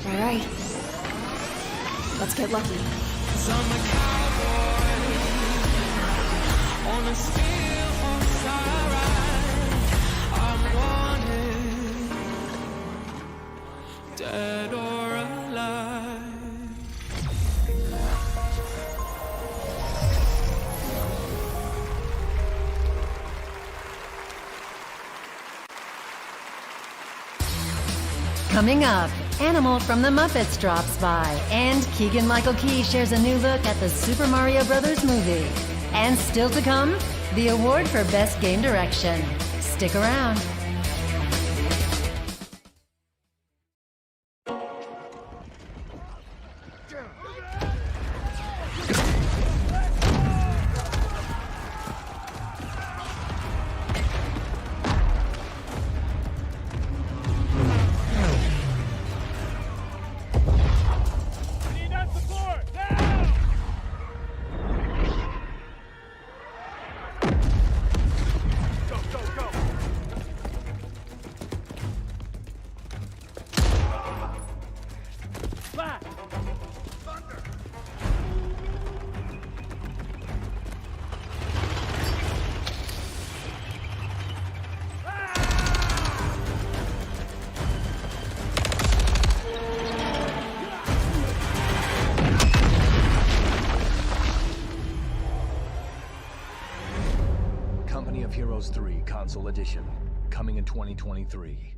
All right, let's get lucky. I'm a cowboy on a steel horse I ride. I'm wanted, dead or alive. Coming up, Animal from the Muppets drops by, and Keegan-Michael Key shares a new look at the Super Mario Bros. Movie. And still to come, the award for Best Game Direction. Stick around. Edition, coming in 2023.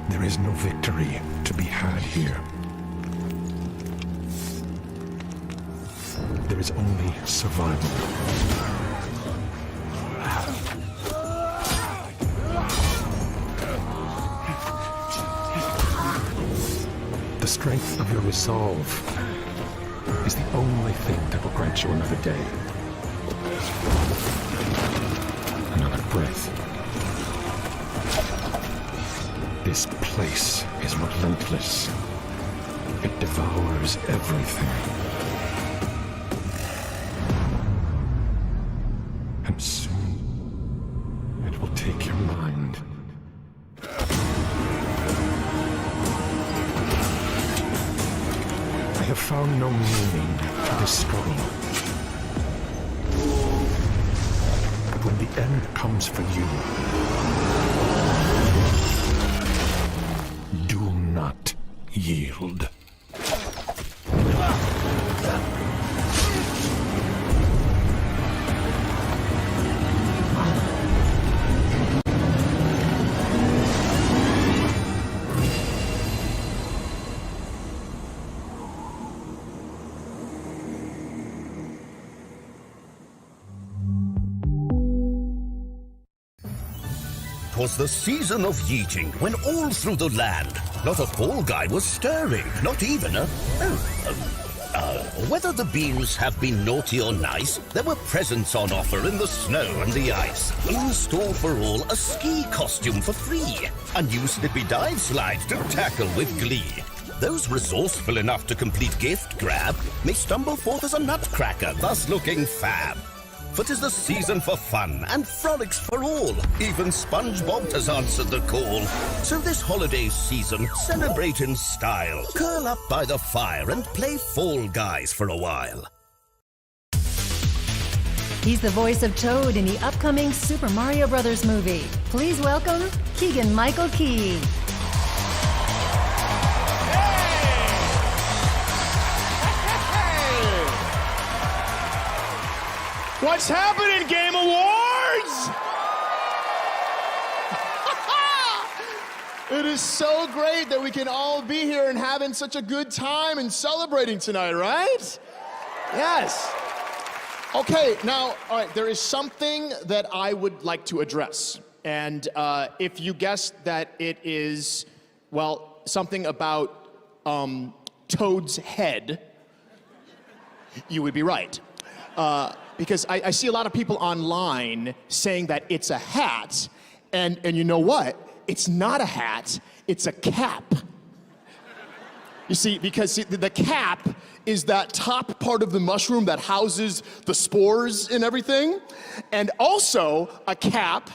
There is no victory to be had here. There is only survival. The strength of your resolve is the only thing that will grant you another day. Another breath. This place is relentless. It devours everything. And soon, it will take your mind. I have found no meaning to this struggle. But when the end comes for you, do not yield. Was the season of yeeting when all through the land not a fall guy was stirring, not even a... whether the beans have been naughty or nice, there were presents on offer in the snow and the ice. In store for all, a ski costume for free, a new slippy dive slide to tackle with glee. Those resourceful enough to complete gift grab may stumble forth as a nutcracker, thus looking fab. For 'tis the season for fun and frolics for all. Even SpongeBob has answered the call. So this holiday season, celebrate in style. Curl up by the fire and play Fall Guys for a while. He's the voice of Toad in the upcoming Super Mario Brothers movie. Please welcome Keegan-Michael Key. What's happening, Game Awards? It is so great that we can all be here and having such a good time and celebrating tonight, right? Yes. Okay, now, all right, there is something that I would like to address. And if you guessed that it is, well, something about Toad's head, you would be right. Because I see a lot of people online saying that it's a hat, and you know what? It's not a hat, it's a cap. You see, because the cap is that top part of the mushroom that houses the spores and everything. And also, a cap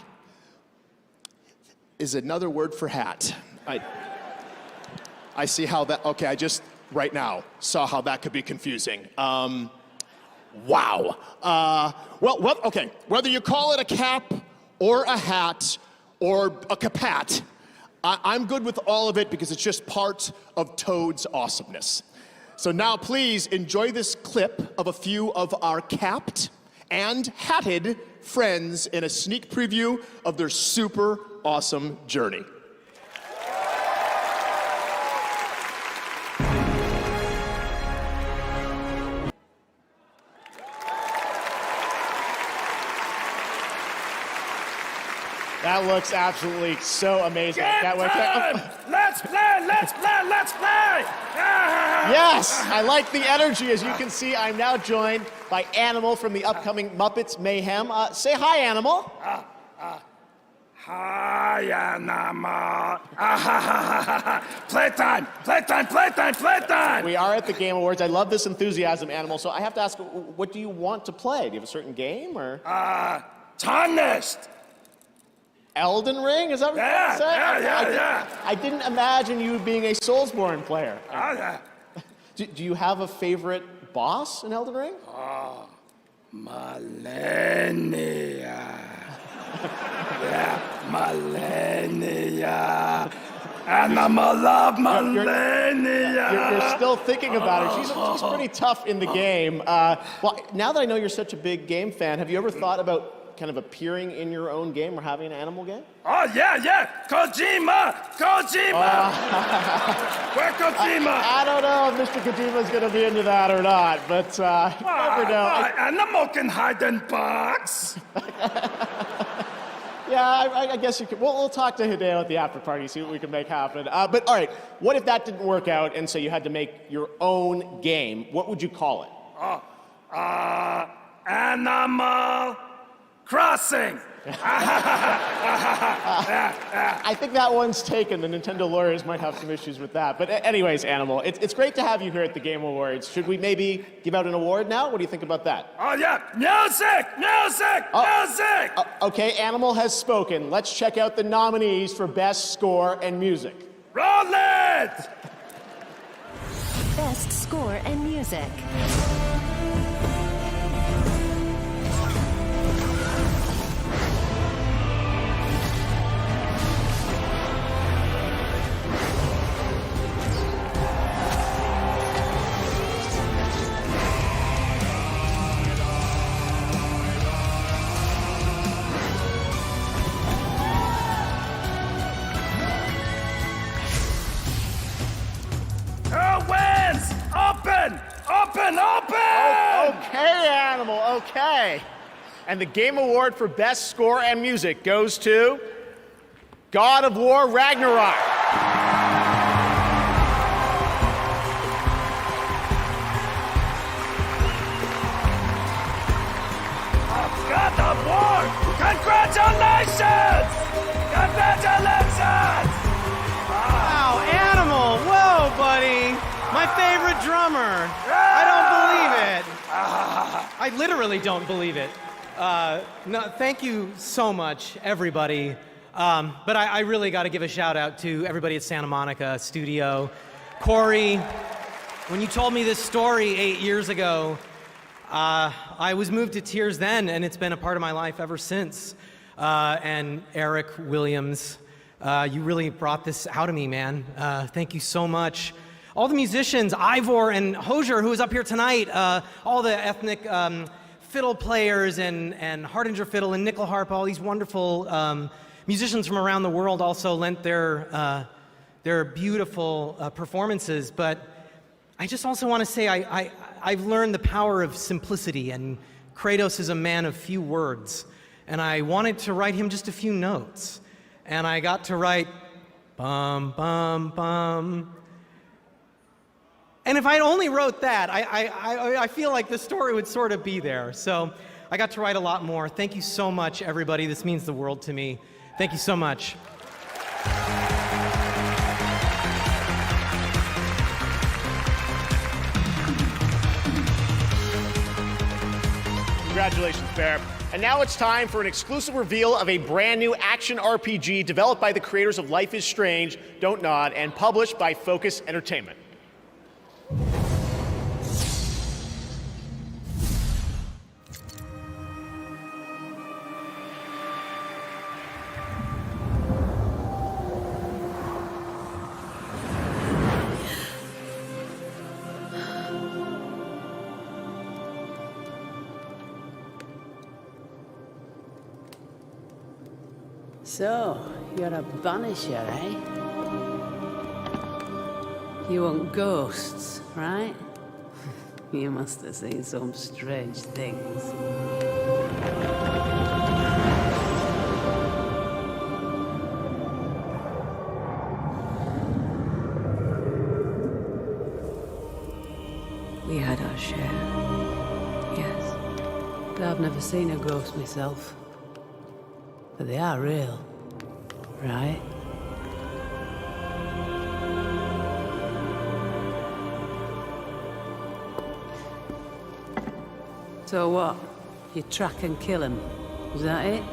is another word for hat. I see how that, okay, I just, right now, saw how that could be confusing. Wow. Well, okay, whether you call it a cap or a hat or a capat, I'm good with all of it because it's just part of Toad's awesomeness. So now please enjoy this clip of a few of our capped and hatted friends in a sneak preview of their super awesome journey. That looks absolutely so amazing. Can't wait. Let's play, let's play, let's play! Yes, I like the energy. As you can see, I'm now joined by Animal from the upcoming Muppets Mayhem. Say hi, Animal. Hi, Animal. Playtime, playtime, playtime, playtime! We are at the Game Awards. I love this enthusiasm, Animal. So I have to ask, what do you want to play? Do you have a certain game, or? Tarnished. Elden Ring? Is that what you're saying? Yeah. I didn't imagine you being a Soulsborne player. Yeah. Do you have a favorite boss in Elden Ring? Millennia. Yeah, Millennia. Animal love millennia. You're still thinking about her. She's pretty tough in the game. Well, now that I know you're such a big game fan, have you ever thought about kind of appearing in your own game or having an animal game? Oh, yeah. Kojima! Where's Kojima? I don't know if Mr. Kojima's going to be into that or not, but you never know. Animal can hide in box. Yeah, I guess you could. We'll talk to Hideo at the after party, see what we can make happen. But all right, what if that didn't work out and so you had to make your own game? What would you call it? Animal Crossing. I think that one's taken. The Nintendo lawyers might have some issues with that. But anyways, Animal, it's great to have you here at the Game Awards. Should we maybe give out an award now? What do you think about that? Oh, yeah. Music! Okay, Animal has spoken. Let's check out the nominees for Best Score and Music. Roll it! Best Score and Music. Open! Okay, Animal, okay. And the Game Award for Best Score and Music goes to God of War Ragnarok. God of War! Congratulations! Wow, Animal! Whoa, buddy! My favorite drummer! I don't believe it! I literally don't believe it. No, thank you so much, everybody. But I really got to give a shout out to everybody at Santa Monica Studio. Corey, when you told me this story 8 years ago, I was moved to tears then, and it's been a part of my life ever since. And Eric Williams, you really brought this out of me, man. Thank you so much. All the musicians, Ivor and Hosier, who is up here tonight, all the ethnic fiddle players and Hardinger fiddle and nickel harp, all these wonderful musicians from around the world also lent their beautiful performances. But I just also want to say I've learned the power of simplicity, and Kratos is a man of few words. And I wanted to write him just a few notes. And I got to write, bum, bum, bum. And if I only wrote that, I feel like the story would sort of be there. So I got to write a lot more. Thank you so much, everybody. This means the world to me. Thank you so much. Congratulations, Bear. And now it's time for an exclusive reveal of a brand new action RPG developed by the creators of Life is Strange, Don't Nod, and published by Focus Entertainment. So, you're a banisher, eh? You want ghosts, right? You must have seen some strange things. We had our share, yes. But I've never seen a ghost myself. But they are real, right? So what? You track and kill him? Is that it?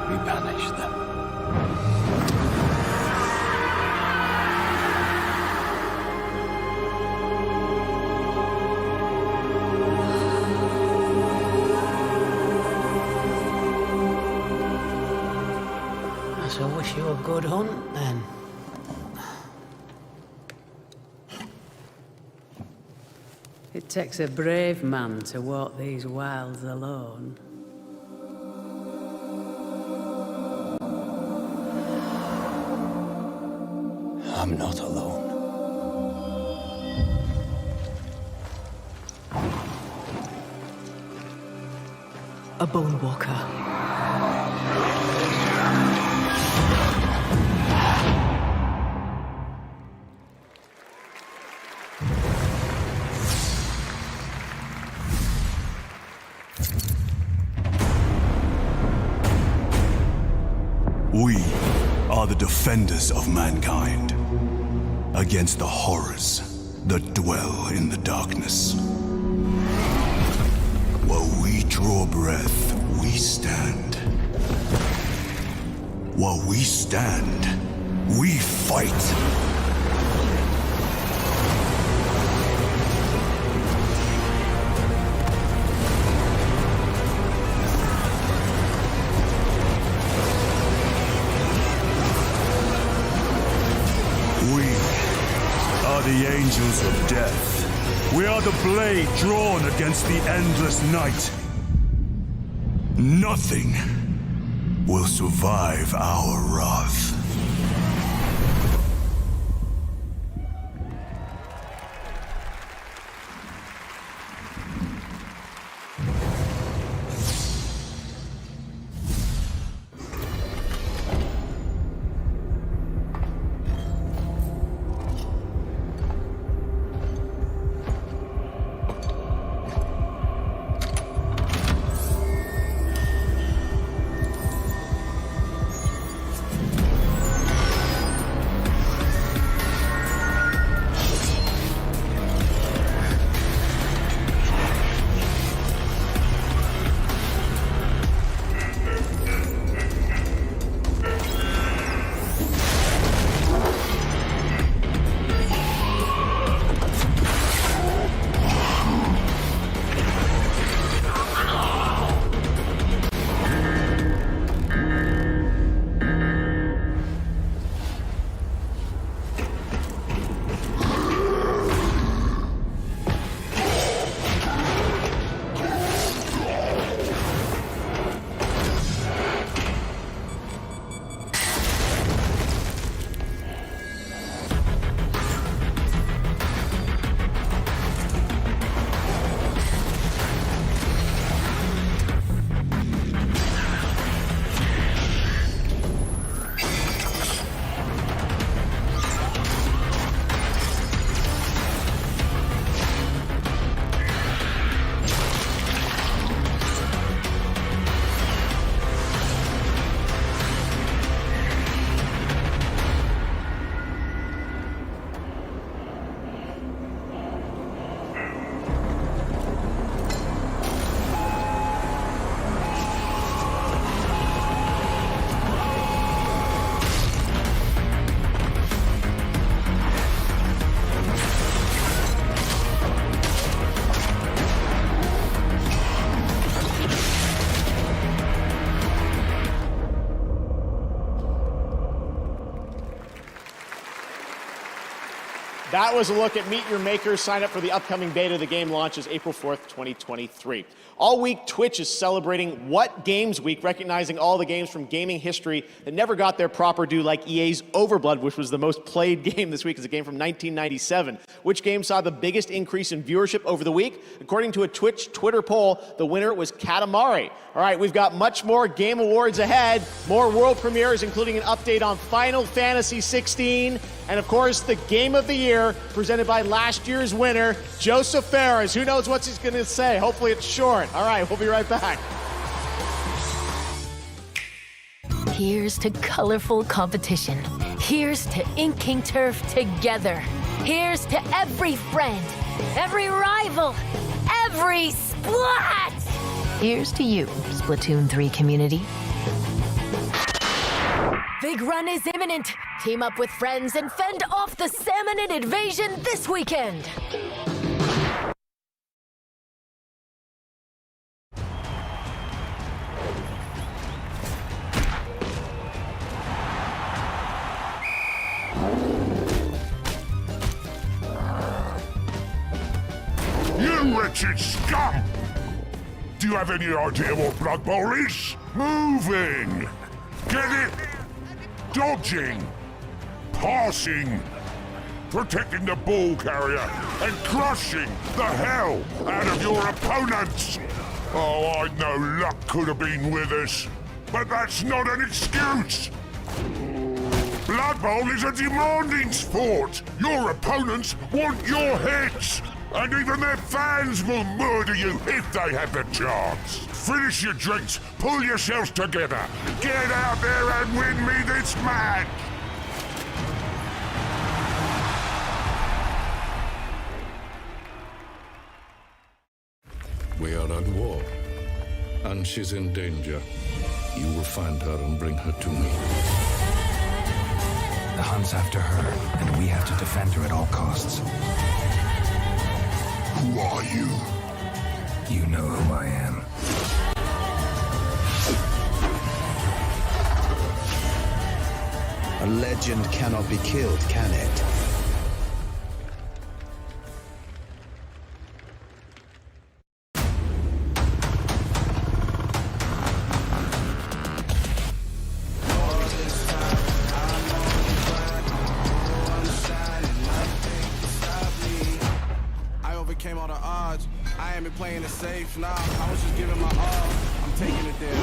We banish them. I wish you a good hunt, then. It takes a brave man to walk these wilds alone. I'm not alone. A bone walker. We are the defenders of mankind against the horrors that dwell in the darkness. While we draw breath, we stand. While we stand, we fight. The angels of death. We are the blade drawn against the endless night. Nothing will survive our wrath. That was a look at Meet Your Maker. Sign up for the upcoming beta. The game launches April 4th, 2023. All week, Twitch is celebrating What Games Week, recognizing all the games from gaming history that never got their proper due, like EA's Overblood, which was the most played game this week. It's a game from 1997. Which game saw the biggest increase in viewership over the week? According to a Twitch Twitter poll, the winner was Katamari. All right, we've got much more Game Awards ahead, more world premieres, including an update on Final Fantasy 16, and of course, the Game of the Year, presented by last year's winner, Joseph Ferris. Who knows what he's going to say? Hopefully it's short. All right, we'll be right back. Here's to colorful competition. Here's to inking turf together. Here's to every friend, every rival, every splat! Here's to you, Splatoon 3 community. Big run is imminent. Team up with friends and fend off the Salmonid invasion this weekend. wretched scum! Do you have any idea what Blood Bowl is? Moving! Get it? Dodging! Passing! Protecting the ball carrier and crushing the hell out of your opponents! Oh, I know luck could have been with us, but that's not an excuse! Blood Bowl is a demanding sport! Your opponents want your heads! And even their fans will murder you if they have the chance! Finish your drinks, pull yourselves together, get out there and win me this match! We are at war, and she's in danger. You will find her and bring her to me. The Hunt's after her, and we have to defend her at all costs. Who are you? You know who I am. A legend cannot be killed, can it? Came all the odds. I ain't been playing it safe now. I was just giving my all. I'm taking it there.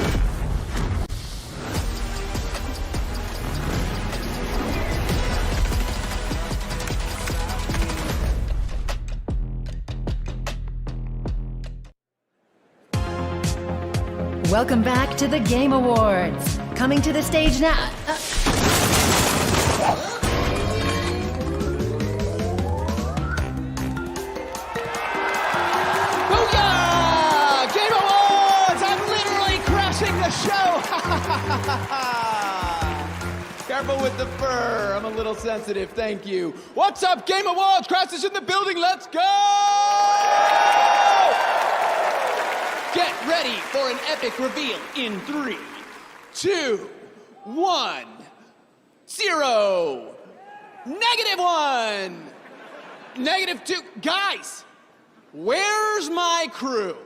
Welcome back to the Game Awards. Coming to the stage now. Careful with the fur. I'm a little sensitive. Thank you. What's up, Game Awards? Crash is in the building. Let's go! Get ready for an epic reveal in 3, 2, 1, 0. -1. -2. Guys, where's my crew?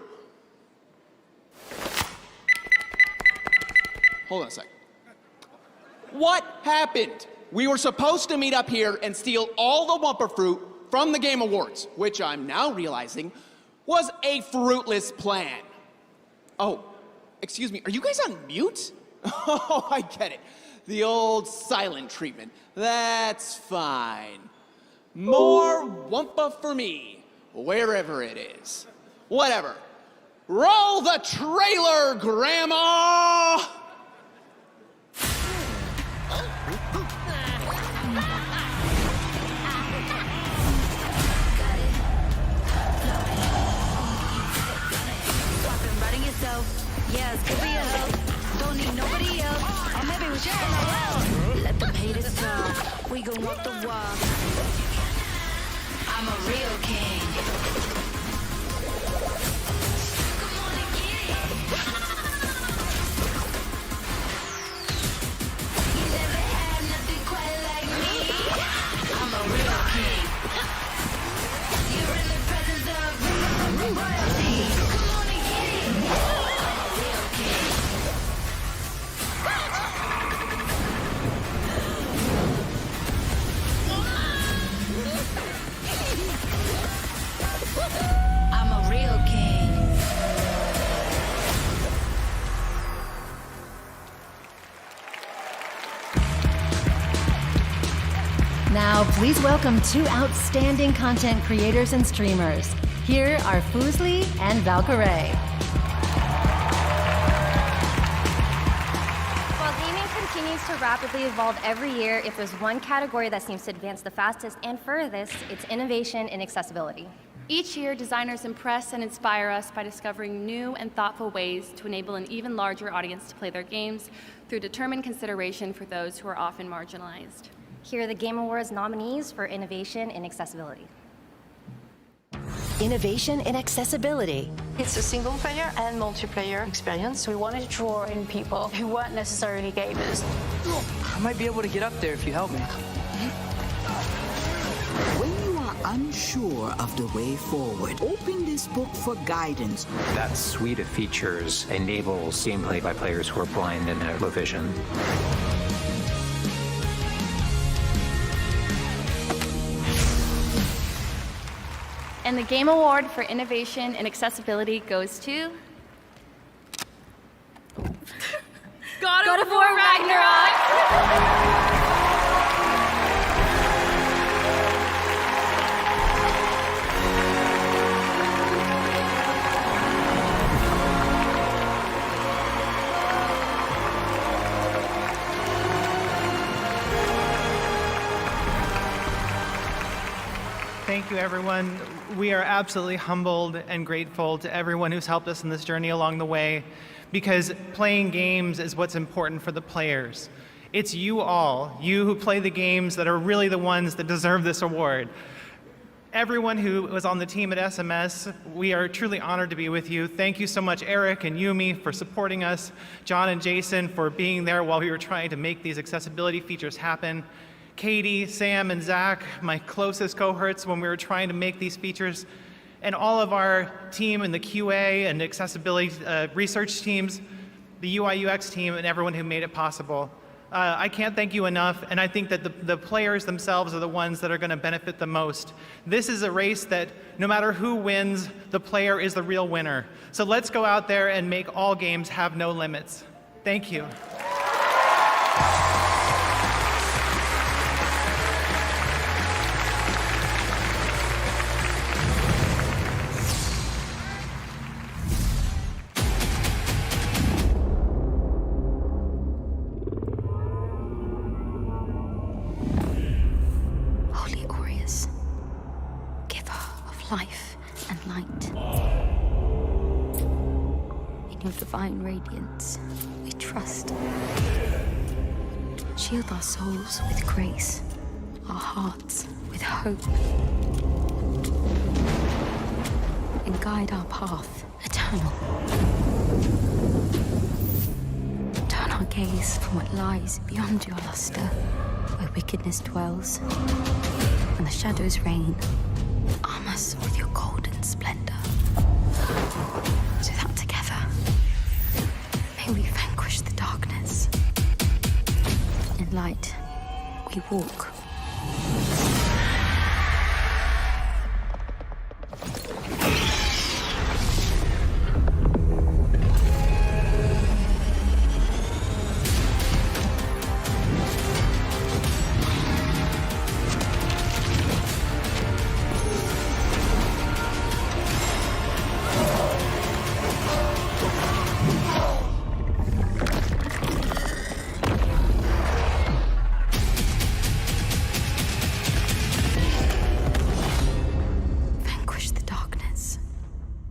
Hold on a sec. What happened? We were supposed to meet up here and steal all the Wumpa fruit from the Game Awards, which I'm now realizing was a fruitless plan. Oh, excuse me, are you guys on mute? Oh, I get it. The old silent treatment. That's fine. More Wumpa for me, wherever it is. Whatever. Roll the trailer, Grandma! Yes, could be a help. Don't need nobody else. Or maybe we sharing our wealth. Let them haters talk. We gon' walk the walk. I'm a real king. Come on and get it. You never had nothing quite like me. I'm a real king. You're in the presence of royalty. Come on and get it. I'm a real king. Now, please welcome 2 outstanding content creators and streamers. Here are Fuslie and Valkyrae. While gaming continues to rapidly evolve every year, if there's one category that seems to advance the fastest and furthest, it's innovation and accessibility. Each year, designers impress and inspire us by discovering new and thoughtful ways to enable an even larger audience to play their games through determined consideration for those who are often marginalized. Here are the Game Awards nominees for innovation and accessibility. Innovation in accessibility. It's a single-player and multiplayer experience. We wanted to draw in people who weren't necessarily gamers. I might be able to get up there if you help me. When you are unsure of the way forward, open this book for guidance. That suite of features enables gameplay by players who are blind and have low vision. And the Game Award for Innovation and Accessibility goes to... God of War Ragnarok! Thank you, everyone. We are absolutely humbled and grateful to everyone who's helped us in this journey along the way, because playing games is what's important for the players. It's you all, you who play the games, that are really the ones that deserve this award. Everyone who was on the team at SMS, we are truly honored to be with you. Thank you so much, Eric and Yumi, for supporting us, John and Jason for being there while we were trying to make these accessibility features happen. Katie, Sam, and Zach, my closest cohorts when we were trying to make these features, and all of our team in the QA and accessibility research teams, the UI UX team, and everyone who made it possible. I can't thank you enough, and I think that the players themselves are the ones that are going to benefit the most. This is a race that no matter who wins, the player is the real winner. So let's go out there and make all games have no limits. Thank you. Life and light. In your divine radiance, we trust. Shield our souls with grace, our hearts with hope, and guide our path eternal. Turn our gaze from what lies beyond your luster, where wickedness dwells and the shadows reign. Arm us with your golden splendor, so that together may we vanquish the darkness. In light, we walk.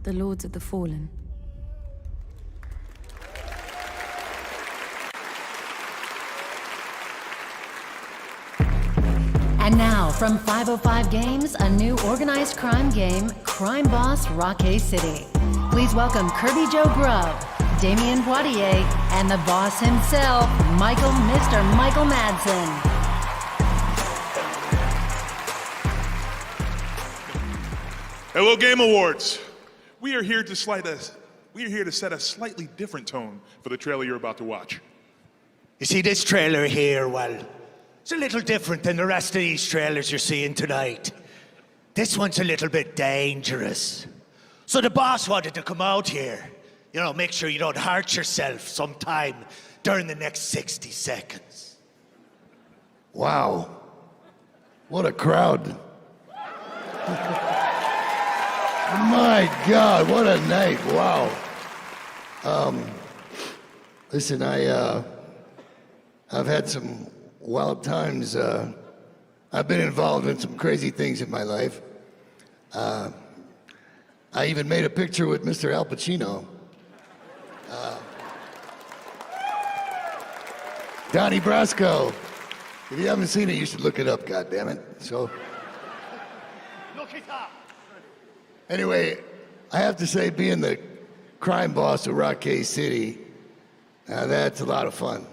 The Lords of the Fallen. And now, from 505 Games, a new organized crime game, Crime Boss Rockay City. Please welcome Kirby Joe Grubb, Damien Poitier, and the boss himself, Mr. Michael Madsen. Hello, Game Awards. We are here to set a slightly different tone for the trailer you're about to watch. You see this trailer here, well, it's a little different than the rest of these trailers you're seeing tonight. This one's a little bit dangerous. So the boss wanted to come out here, make sure you don't hurt yourself sometime during the next 60 seconds. Wow. What a crowd. My God, what a night, wow. Listen, I've had some wild times. I've been involved in some crazy things in my life. I even made a picture with Mr. Al Pacino. Donnie Brasco. If you haven't seen it, you should look it up, goddammit. So. Look it up. Anyway, I have to say, being the crime boss of Rockay City, that's a lot of fun.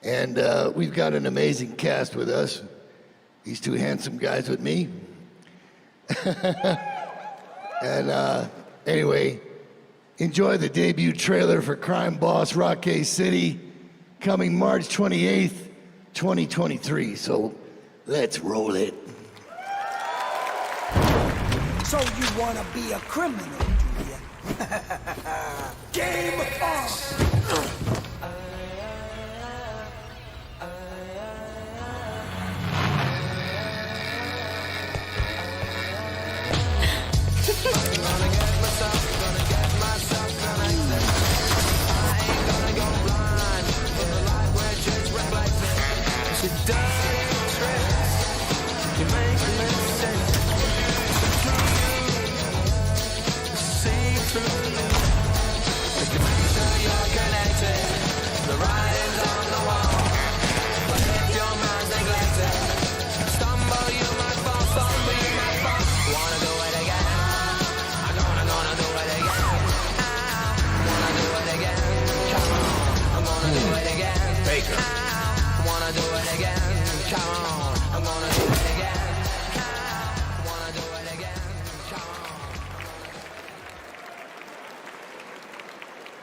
And we've got an amazing cast with us. These two handsome guys with me, And anyway, enjoy the debut trailer for Crime Boss Rockay City, coming March 28th, 2023. So let's roll it. So you wanna be a criminal, do ya? Game on!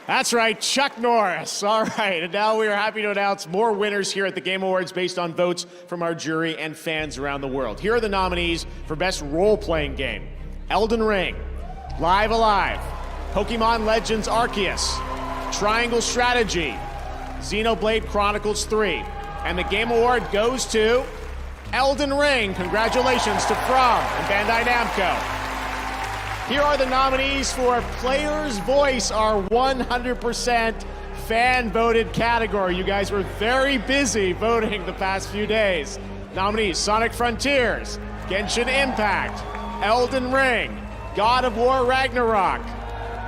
That's right, Chuck Norris. All right, and now we are happy to announce more winners here at the Game Awards based on votes from our jury and fans around the world. Here are the nominees for Best Role-Playing Game: Elden Ring, Live Alive, Pokemon Legends Arceus, Triangle Strategy, Xenoblade Chronicles 3. And the Game Award goes to Elden Ring. Congratulations to From and Bandai Namco. Here are the nominees for Player's Voice, our 100% fan-voted category. You guys were very busy voting the past few days. Nominees: Sonic Frontiers, Genshin Impact, Elden Ring, God of War Ragnarok,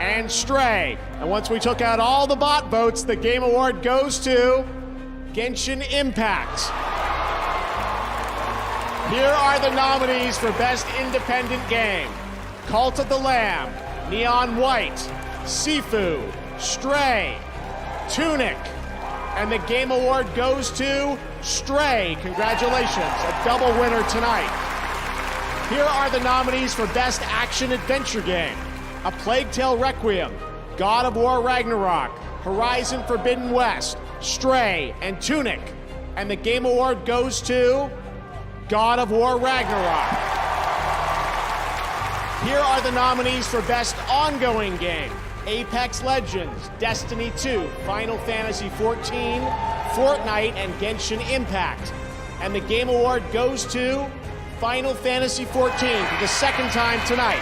and Stray. And once we took out all the bot votes, the Game Award goes to Genshin Impact. Here are the nominees for Best Independent Game: Cult of the Lamb, Neon White, Sifu, Stray, Tunic. And the Game Award goes to Stray. Congratulations, a double winner tonight. Here are the nominees for Best Action Adventure Game: A Plague Tale Requiem, God of War Ragnarok, Horizon Forbidden West, Stray, and Tunic. And the Game Award goes to God of War Ragnarok. Here are the nominees for Best Ongoing Game: Apex Legends, Destiny 2, Final Fantasy XIV, Fortnite, and Genshin Impact. And the Game Award goes to Final Fantasy XIV for the second time tonight.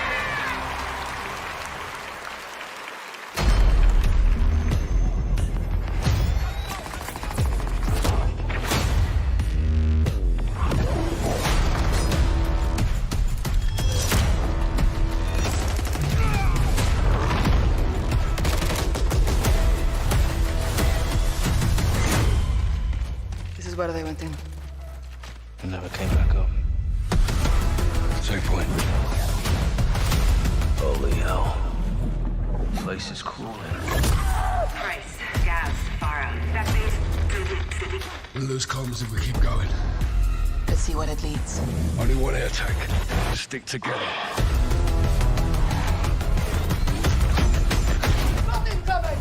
Where they went in. And never came back up. Same point. Holy hell. Place is cooling. Price, gas, fire, city. We'll lose comms if we keep going. Let's see what it leads. Only one air tank. Stick together. Nothing coming!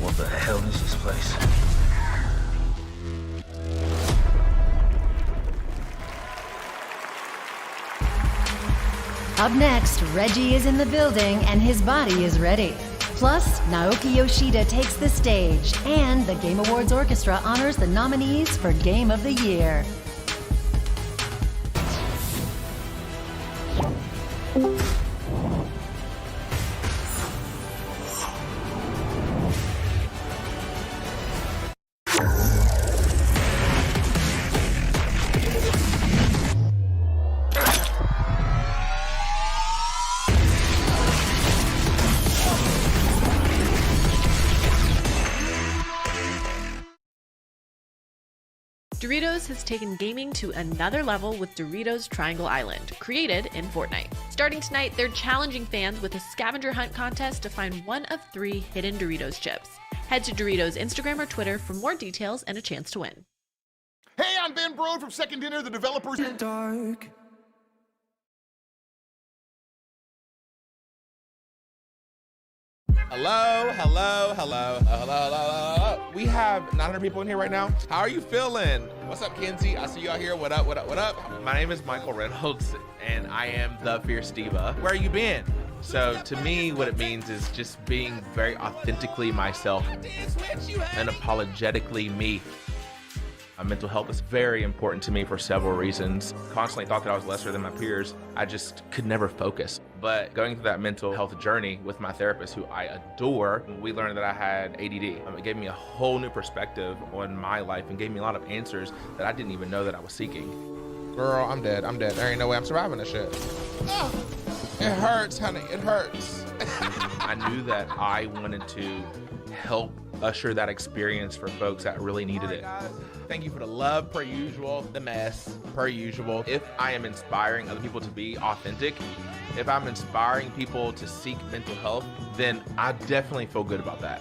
What the hell is this place? Up next, Reggie is in the building and his body is ready. Plus, Naoki Yoshida takes the stage, and the Game Awards Orchestra honors the nominees for Game of the Year. Doritos has taken gaming to another level with Doritos Triangle Island, created in Fortnite. Starting tonight, they're challenging fans with a scavenger hunt contest to find one of 3 hidden Doritos chips. Head to Doritos Instagram or Twitter for more details and a chance to win. Hey, I'm Ben Brode from Second Dinner, the developers in the dark. Hello. We have 900 people in here right now. How are you feeling? What's up, Kenzie? I see you out here. What up? My name is Michael Reynolds, and I am the Fierce Diva. Where you been? So to me, what it means is just being very authentically myself and unapologetically me. Mental health is very important to me for several reasons. Constantly thought that I was lesser than my peers. I just could never focus. But going through that mental health journey with my therapist, who I adore, we learned that I had ADD. It gave me a whole new perspective on my life and gave me a lot of answers that I didn't even know that I was seeking. Girl, I'm dead. There ain't no way I'm surviving this shit. It hurts, honey, it hurts. I knew that I wanted to help usher that experience for folks that really needed it. Thank you for the love, per usual, the mess, per usual. If I am inspiring other people to be authentic, if I'm inspiring people to seek mental health, then I definitely feel good about that.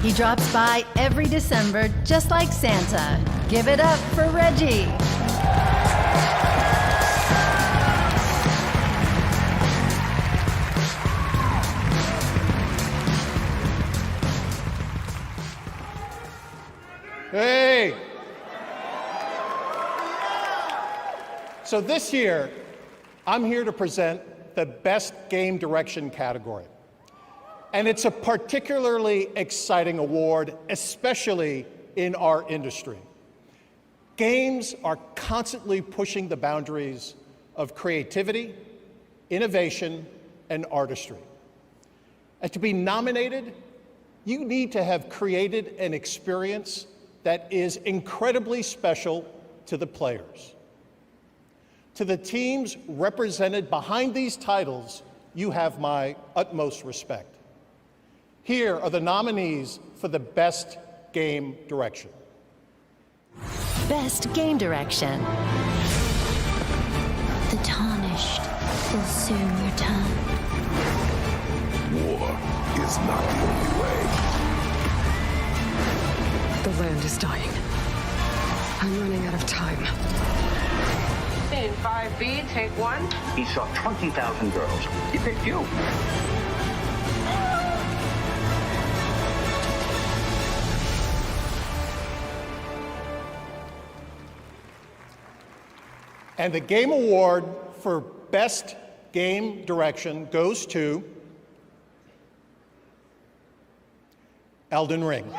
He drops by every December just like Santa. Give it up for Reggie. Hey! So this year, I'm here to present the Best Game Direction category. And it's a particularly exciting award, especially in our industry. Games are constantly pushing the boundaries of creativity, innovation, and artistry. And to be nominated, you need to have created an experience that is incredibly special to the players. To the teams represented behind these titles, you have my utmost respect. Here are the nominees for the Best Game Direction. Best Game Direction. The tarnished will soon return. War is not the only way. The land is dying. I'm running out of time. In 5B, take one. He saw 20,000 girls. He picked you. And the Game Award for Best Game Direction goes to Elden Ring.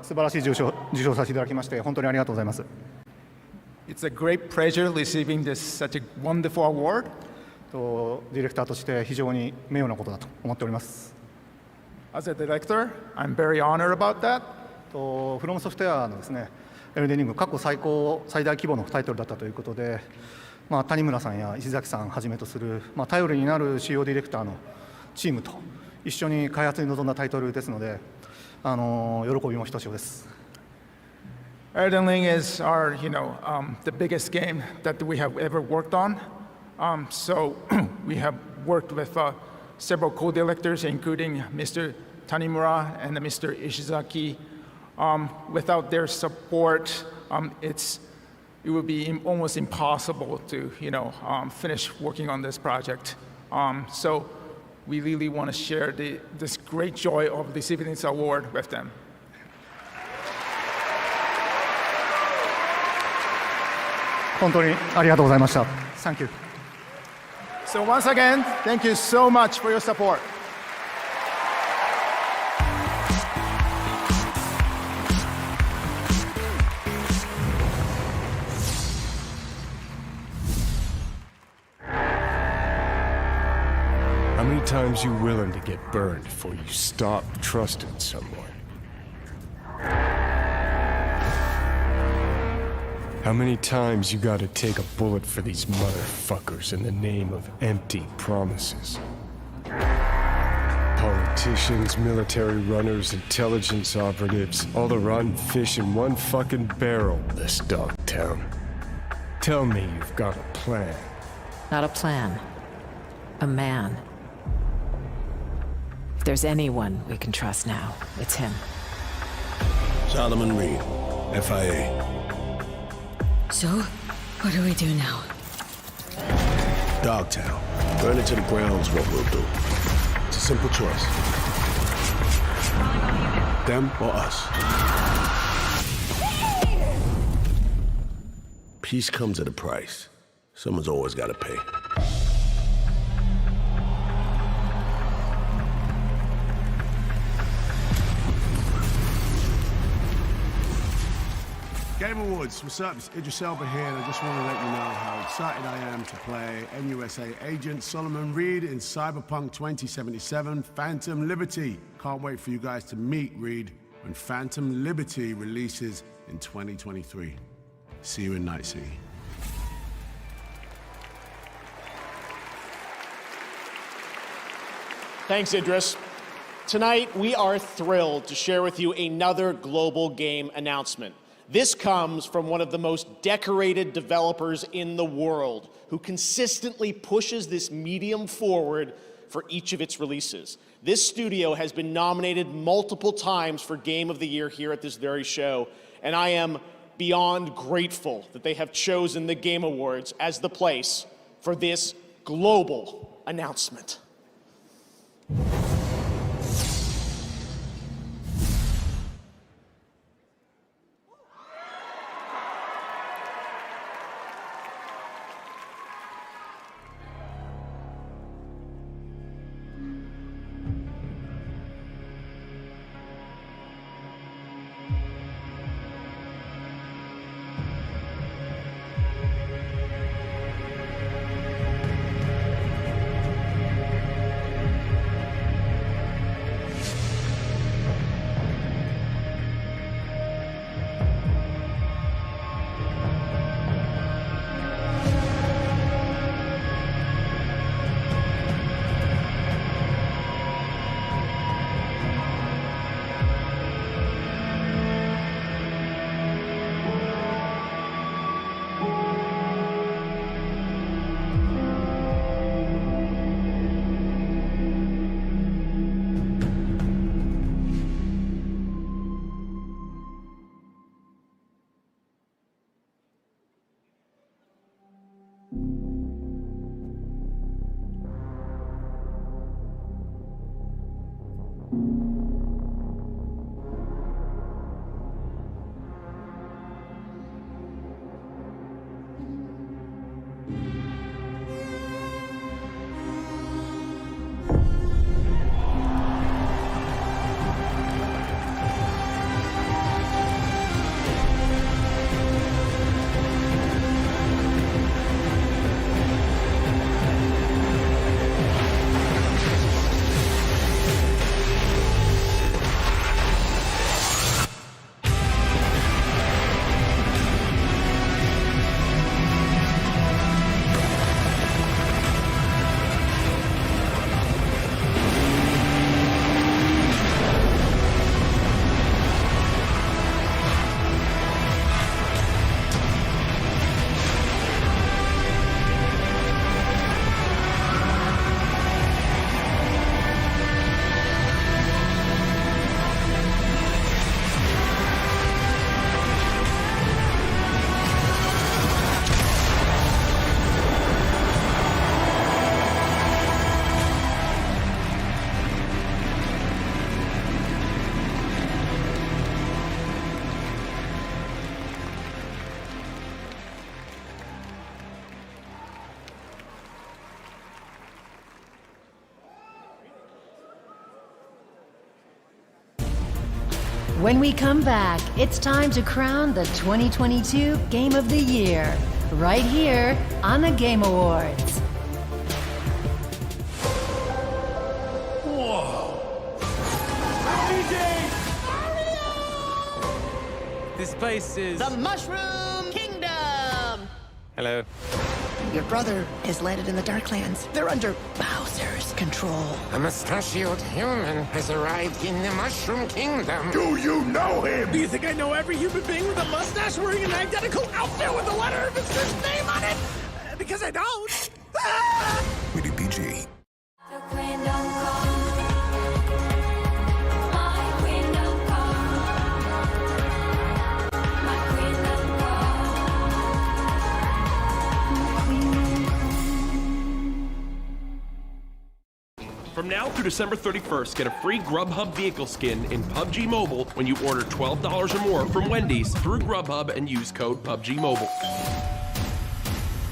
素晴らしい受賞させていただきまして本当にありがとうございます。It's a great pleasure receiving this such a wonderful award. ディレクターとして非常に名誉なことだと思っております。As a director, I'm very honored about that. フロムソフトウェアのですね、エルデンリング過去最大規模のタイトルだったということで、谷村さんや石崎さんはじめとする、頼りになる主要ディレクターのチームと一緒に開発に臨んだタイトルですので、喜びもひとしおです。Elden Ring is our, the biggest game that we have ever worked on. So we have worked with several co-directors, including Mr. Tanimura and Mr. Ishizaki. Without their support, it would be almost impossible to, finish working on this project. So we really want to share this great joy of receiving this award with them. 本当にありがとうございました。Thank you. So once again, thank you so much for your support. times you willing to get burned before you stop trusting someone? How many times you gotta take a bullet for these motherfuckers in the name of empty promises? Politicians, military runners, intelligence operatives, all to run fish in one fucking barrel, this dog town. Tell me you've got a plan. Not a plan. A man. If there's anyone we can trust now, it's him. Solomon Reed, FIA. So, what do we do now? Dogtown. Burn it to the ground's what we'll do. It's a simple choice. Them or us. Peace comes at a price. Someone's always got to pay. Game Awards, what's up? It's Idris Elba here, and I just want to let you know how excited I am to play NUSA agent Solomon Reed in Cyberpunk 2077 Phantom Liberty. Can't wait for you guys to meet Reed when Phantom Liberty releases in 2023. See you in Night City. Thanks, Idris. Tonight, we are thrilled to share with you another global game announcement. This comes from one of the most decorated developers in the world, who consistently pushes this medium forward for each of its releases. This studio has been nominated multiple times for Game of the Year here at this very show, and I am beyond grateful that they have chosen the Game Awards as the place for this global announcement. When we come back, it's time to crown the 2022 Game of the Year, right here on the Game Awards. This place is... The Mushroom Kingdom! Hello. Your brother is landed in the Darklands. They're under Bowser's control. A mustachioed human has arrived in the Mushroom Kingdom. Do you know him? Do you think I know every human being with a mustache wearing an identical outfit with a letter of his first name on it? Because I don't. Rated PG. From now through December 31st, get a free Grubhub vehicle skin in PUBG Mobile when you order $12 or more from Wendy's through Grubhub and use code PUBG Mobile.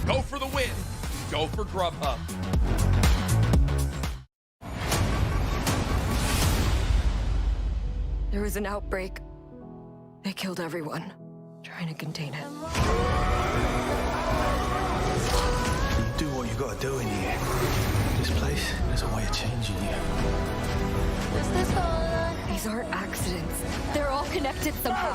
Go for the win. Go for Grubhub. There was an outbreak. They killed everyone, trying to contain it. Do what you gotta do in here. This place has a way of changing you. These aren't accidents. They're all connected somehow.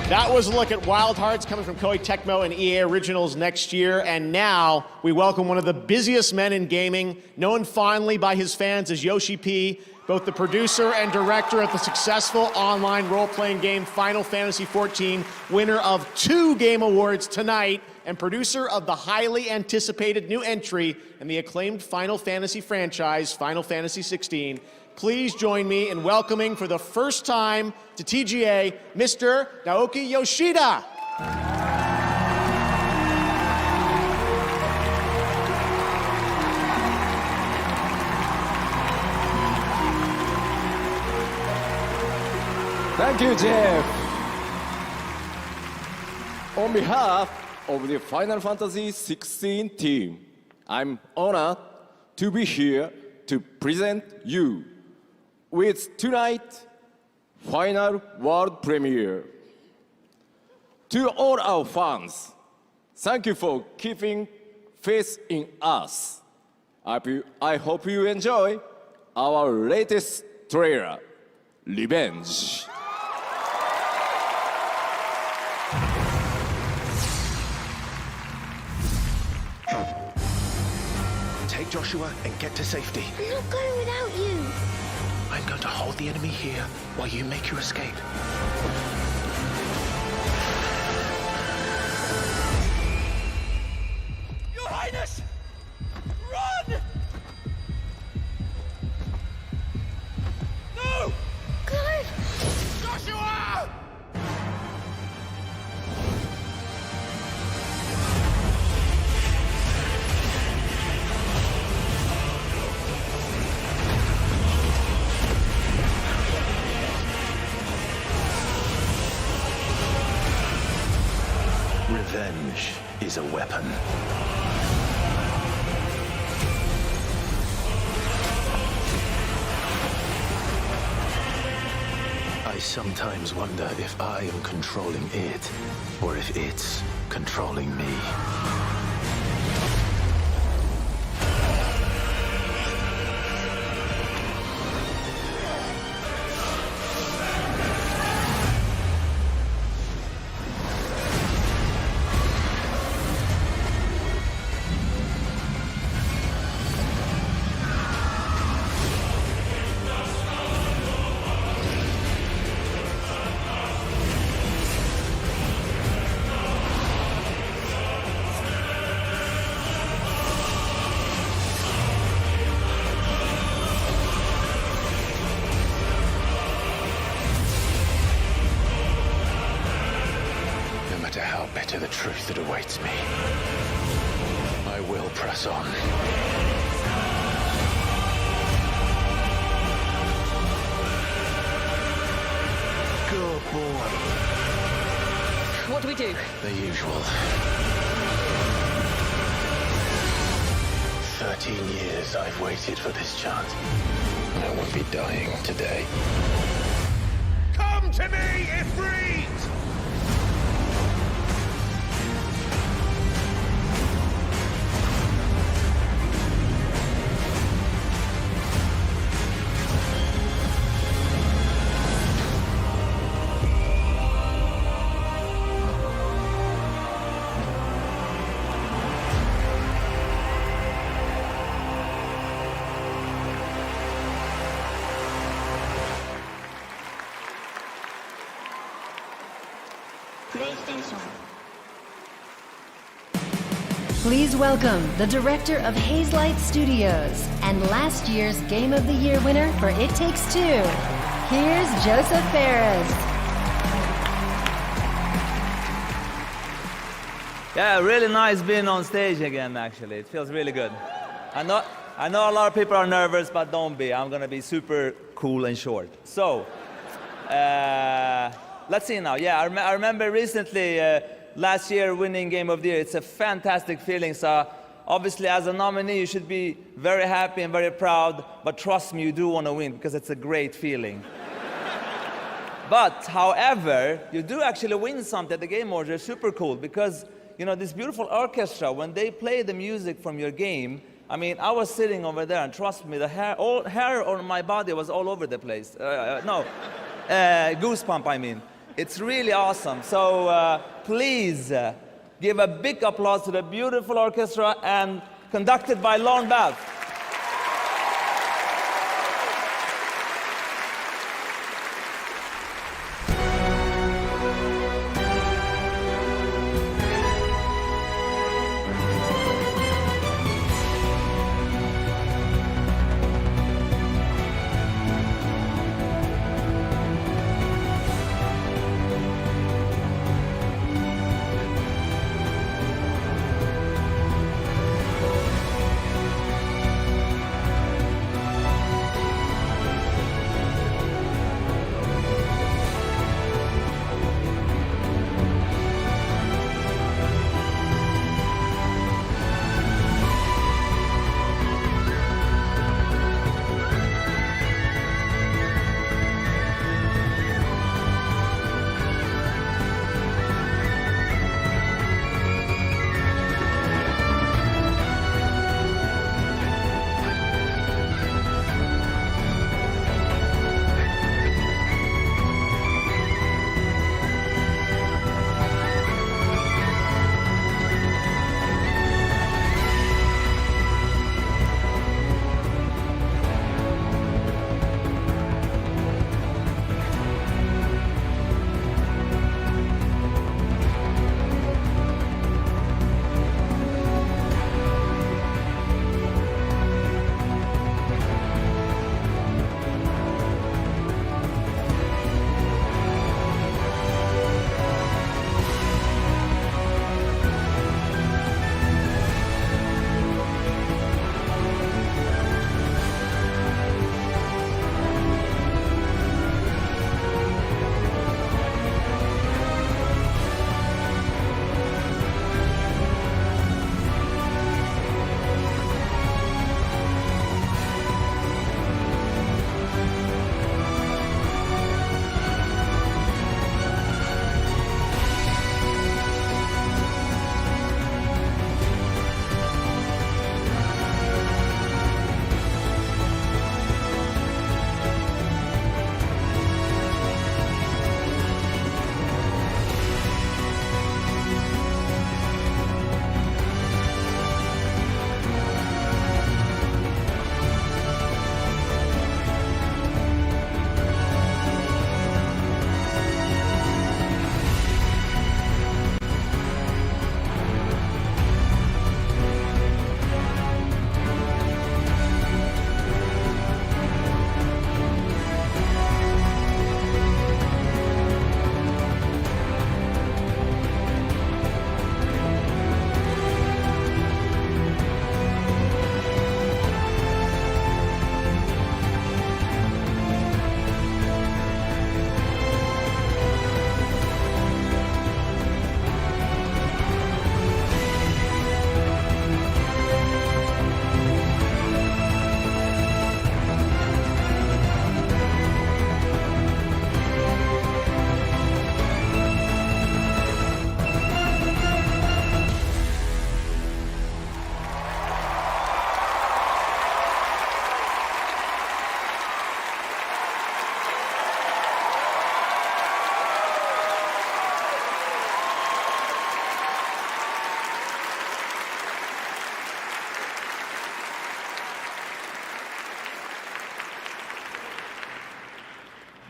That was a look at Wild Hearts coming from Koei Tecmo and EA Originals next year. And now we welcome one of the busiest men in gaming, known fondly by his fans as Yoshi P, both the producer and director of the successful online role-playing game Final Fantasy XIV, winner of 2 Game Awards tonight, and producer of the highly anticipated new entry in the acclaimed Final Fantasy franchise, Final Fantasy XVI. Please join me in welcoming for the first time to TGA, Mr. Naoki Yoshida. Thank you, Jeff. On behalf of the Final Fantasy XVI team, I'm honored to be here to present you with tonight's final world premiere. To all our fans, thank you for keeping faith in us. I hope you enjoy our latest trailer, Revenge. Take Joshua and get to safety. I'm not going without you. I'm going to hold the enemy here while you make your escape. Your Highness! Run! No! Joshua! Revenge is a weapon. I sometimes wonder if I am controlling it, or if it's controlling me. How bitter the truth that awaits me, I will press on. Good boy. What do we do? The usual. 13 years I've waited for this chance. I won't be dying today. Come to me, Ifrit! Please welcome the director of Hazelight Studios and last year's Game of the Year winner for It Takes Two. Here's Joseph Ferris. Yeah, really nice being on stage again, actually. It feels really good. I know a lot of people are nervous, but don't be. I'm going to be super cool and short. So, let's see now. Yeah, I remember recently, last year winning Game of the Year. It's a fantastic feeling. So obviously as a nominee, you should be very happy and very proud. But trust me, you do want to win because it's a great feeling. But however, you do actually win something at the Game Awards. They're super cool because, you know, this beautiful orchestra, when they play the music from your game, I mean, I was sitting over there and trust me, the hair on my body was all over the place. Goosebump, I mean. It's really awesome. So please give a big applause to the beautiful orchestra and conducted by Lorne Balfe.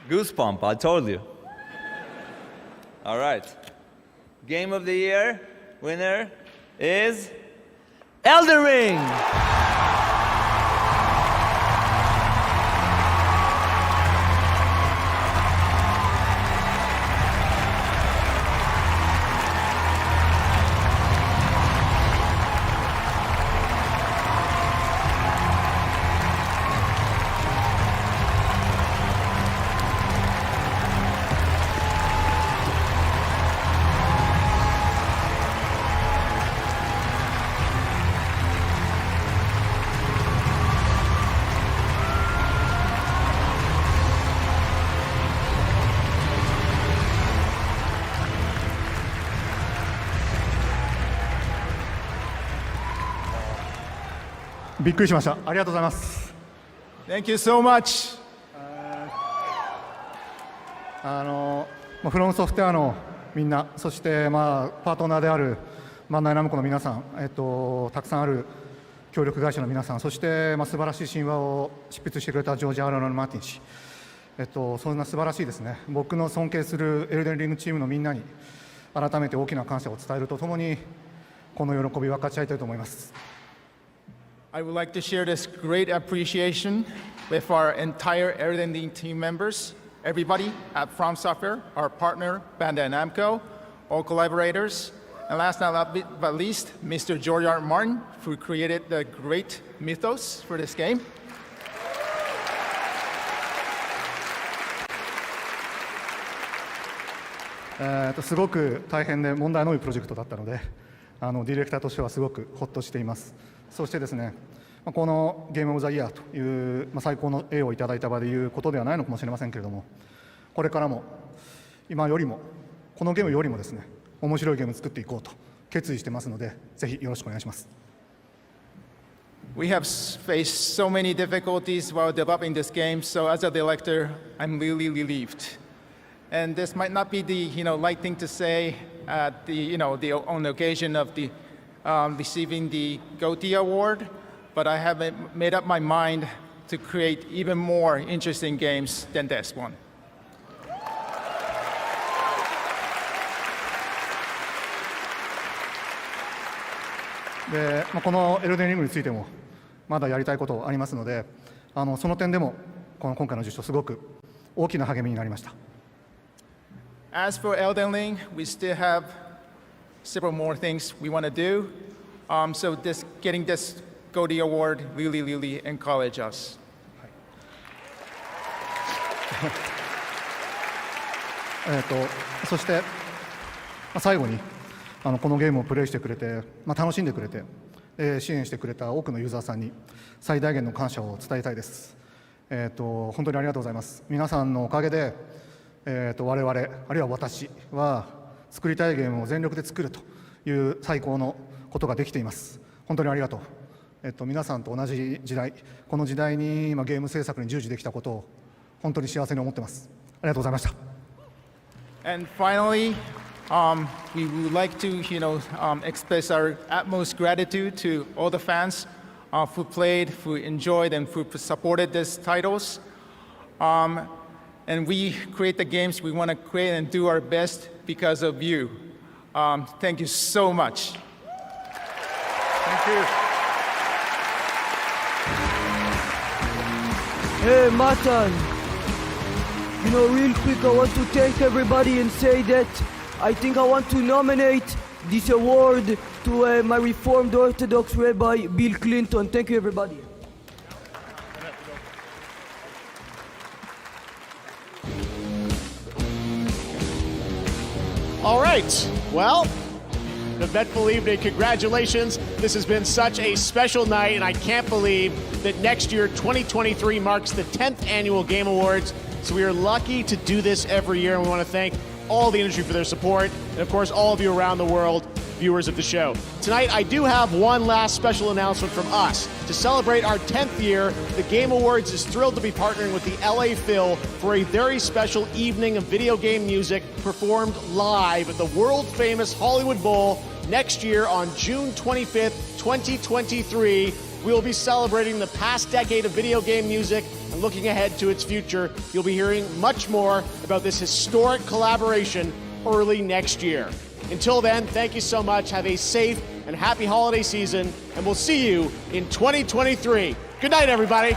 Goosebump, I told you. All right. Game of the Year winner is Elden Ring.びっくりしました。ありがとうございます。Thank you so much. フロムソフトウェアのみんな、そして、パートナーであるバンダイナムコの皆さん、たくさんある協力会社の皆さん、そして、素晴らしい神話を執筆してくれたジョージ・アーロン・マーティン氏、そんな素晴らしいですね、僕の尊敬するエルデンリングチームのみんなに改めて大きな感謝を伝えるとともに、この喜びを分かち合いたいと思います。I would like to share this great appreciation with our entire Elden Ring team members, everybody at From Software, our partner Bandai Namco, all collaborators, and last but least, Mr. George R. R. Martin, who created the great mythos for this game. すごく大変で問題の多いプロジェクトだったので、ディレクターとしてはすごくほっとしています。そしてですね、このゲームオブザイヤーという、最高の栄をいただいた場でいうことではないのかもしれませんけれども、これからも今よりもこのゲームよりもですね、面白いゲームを作っていこうと決意してますので、ぜひよろしくお願いします。We have faced so many difficulties while developing this game, so as a director, I'm really relieved. And this might not be the light thing to say at on the occasion of the receiving the GOTY award, but I have made up my mind to create even more interesting games than this one. で、このエルデンリングについてもまだやりたいことありますので、その点でも今回の受賞すごく大きな励みになりました。As for Elden Ring, we still have several more things we want to do. So getting this GOTY award really encouraged us. そして最後にこのゲームをプレイしてくれて、楽しんでくれて、支援してくれた多くのユーザーさんに最大限の感謝を伝えたいです。本当にありがとうございます。皆さんのおかげで我々あるいは私は作りたいゲームを全力で作るという最高のことができています。本当にありがとう。皆さんと同じ時代、この時代に今ゲーム制作に従事できたことを本当に幸せに思っています。ありがとうございました。And finally, we would like to, express our utmost gratitude to all the fans who played, who enjoyed, and who supported these titles. And we create the games we want to create and do our best because of you. Thank you so much. Thank you. Hey, Matan. Real quick, I want to thank everybody and say that I think I want to nominate this award to my Reformed Orthodox Rabbi, Bill Clinton. Thank you, everybody. All right. Well, Navet Felipe, congratulations. This has been such a special night, and I can't believe that next year, 2023, marks the 10th annual Game Awards. So we are lucky to do this every year, and we want to thank all the industry for their support, and of course, all of you around the world, viewers of the show. Tonight, I do have one last special announcement from us. To celebrate our 10th year, the Game Awards is thrilled to be partnering with the LA Phil for a very special evening of video game music performed live at the world-famous Hollywood Bowl next year on June 25th, 2023. We will be celebrating the past decade of video game music and looking ahead to its future. You'll be hearing much more about this historic collaboration early next year. Until then, thank you so much. Have a safe and happy holiday season, and we'll see you in 2023. Good night, everybody.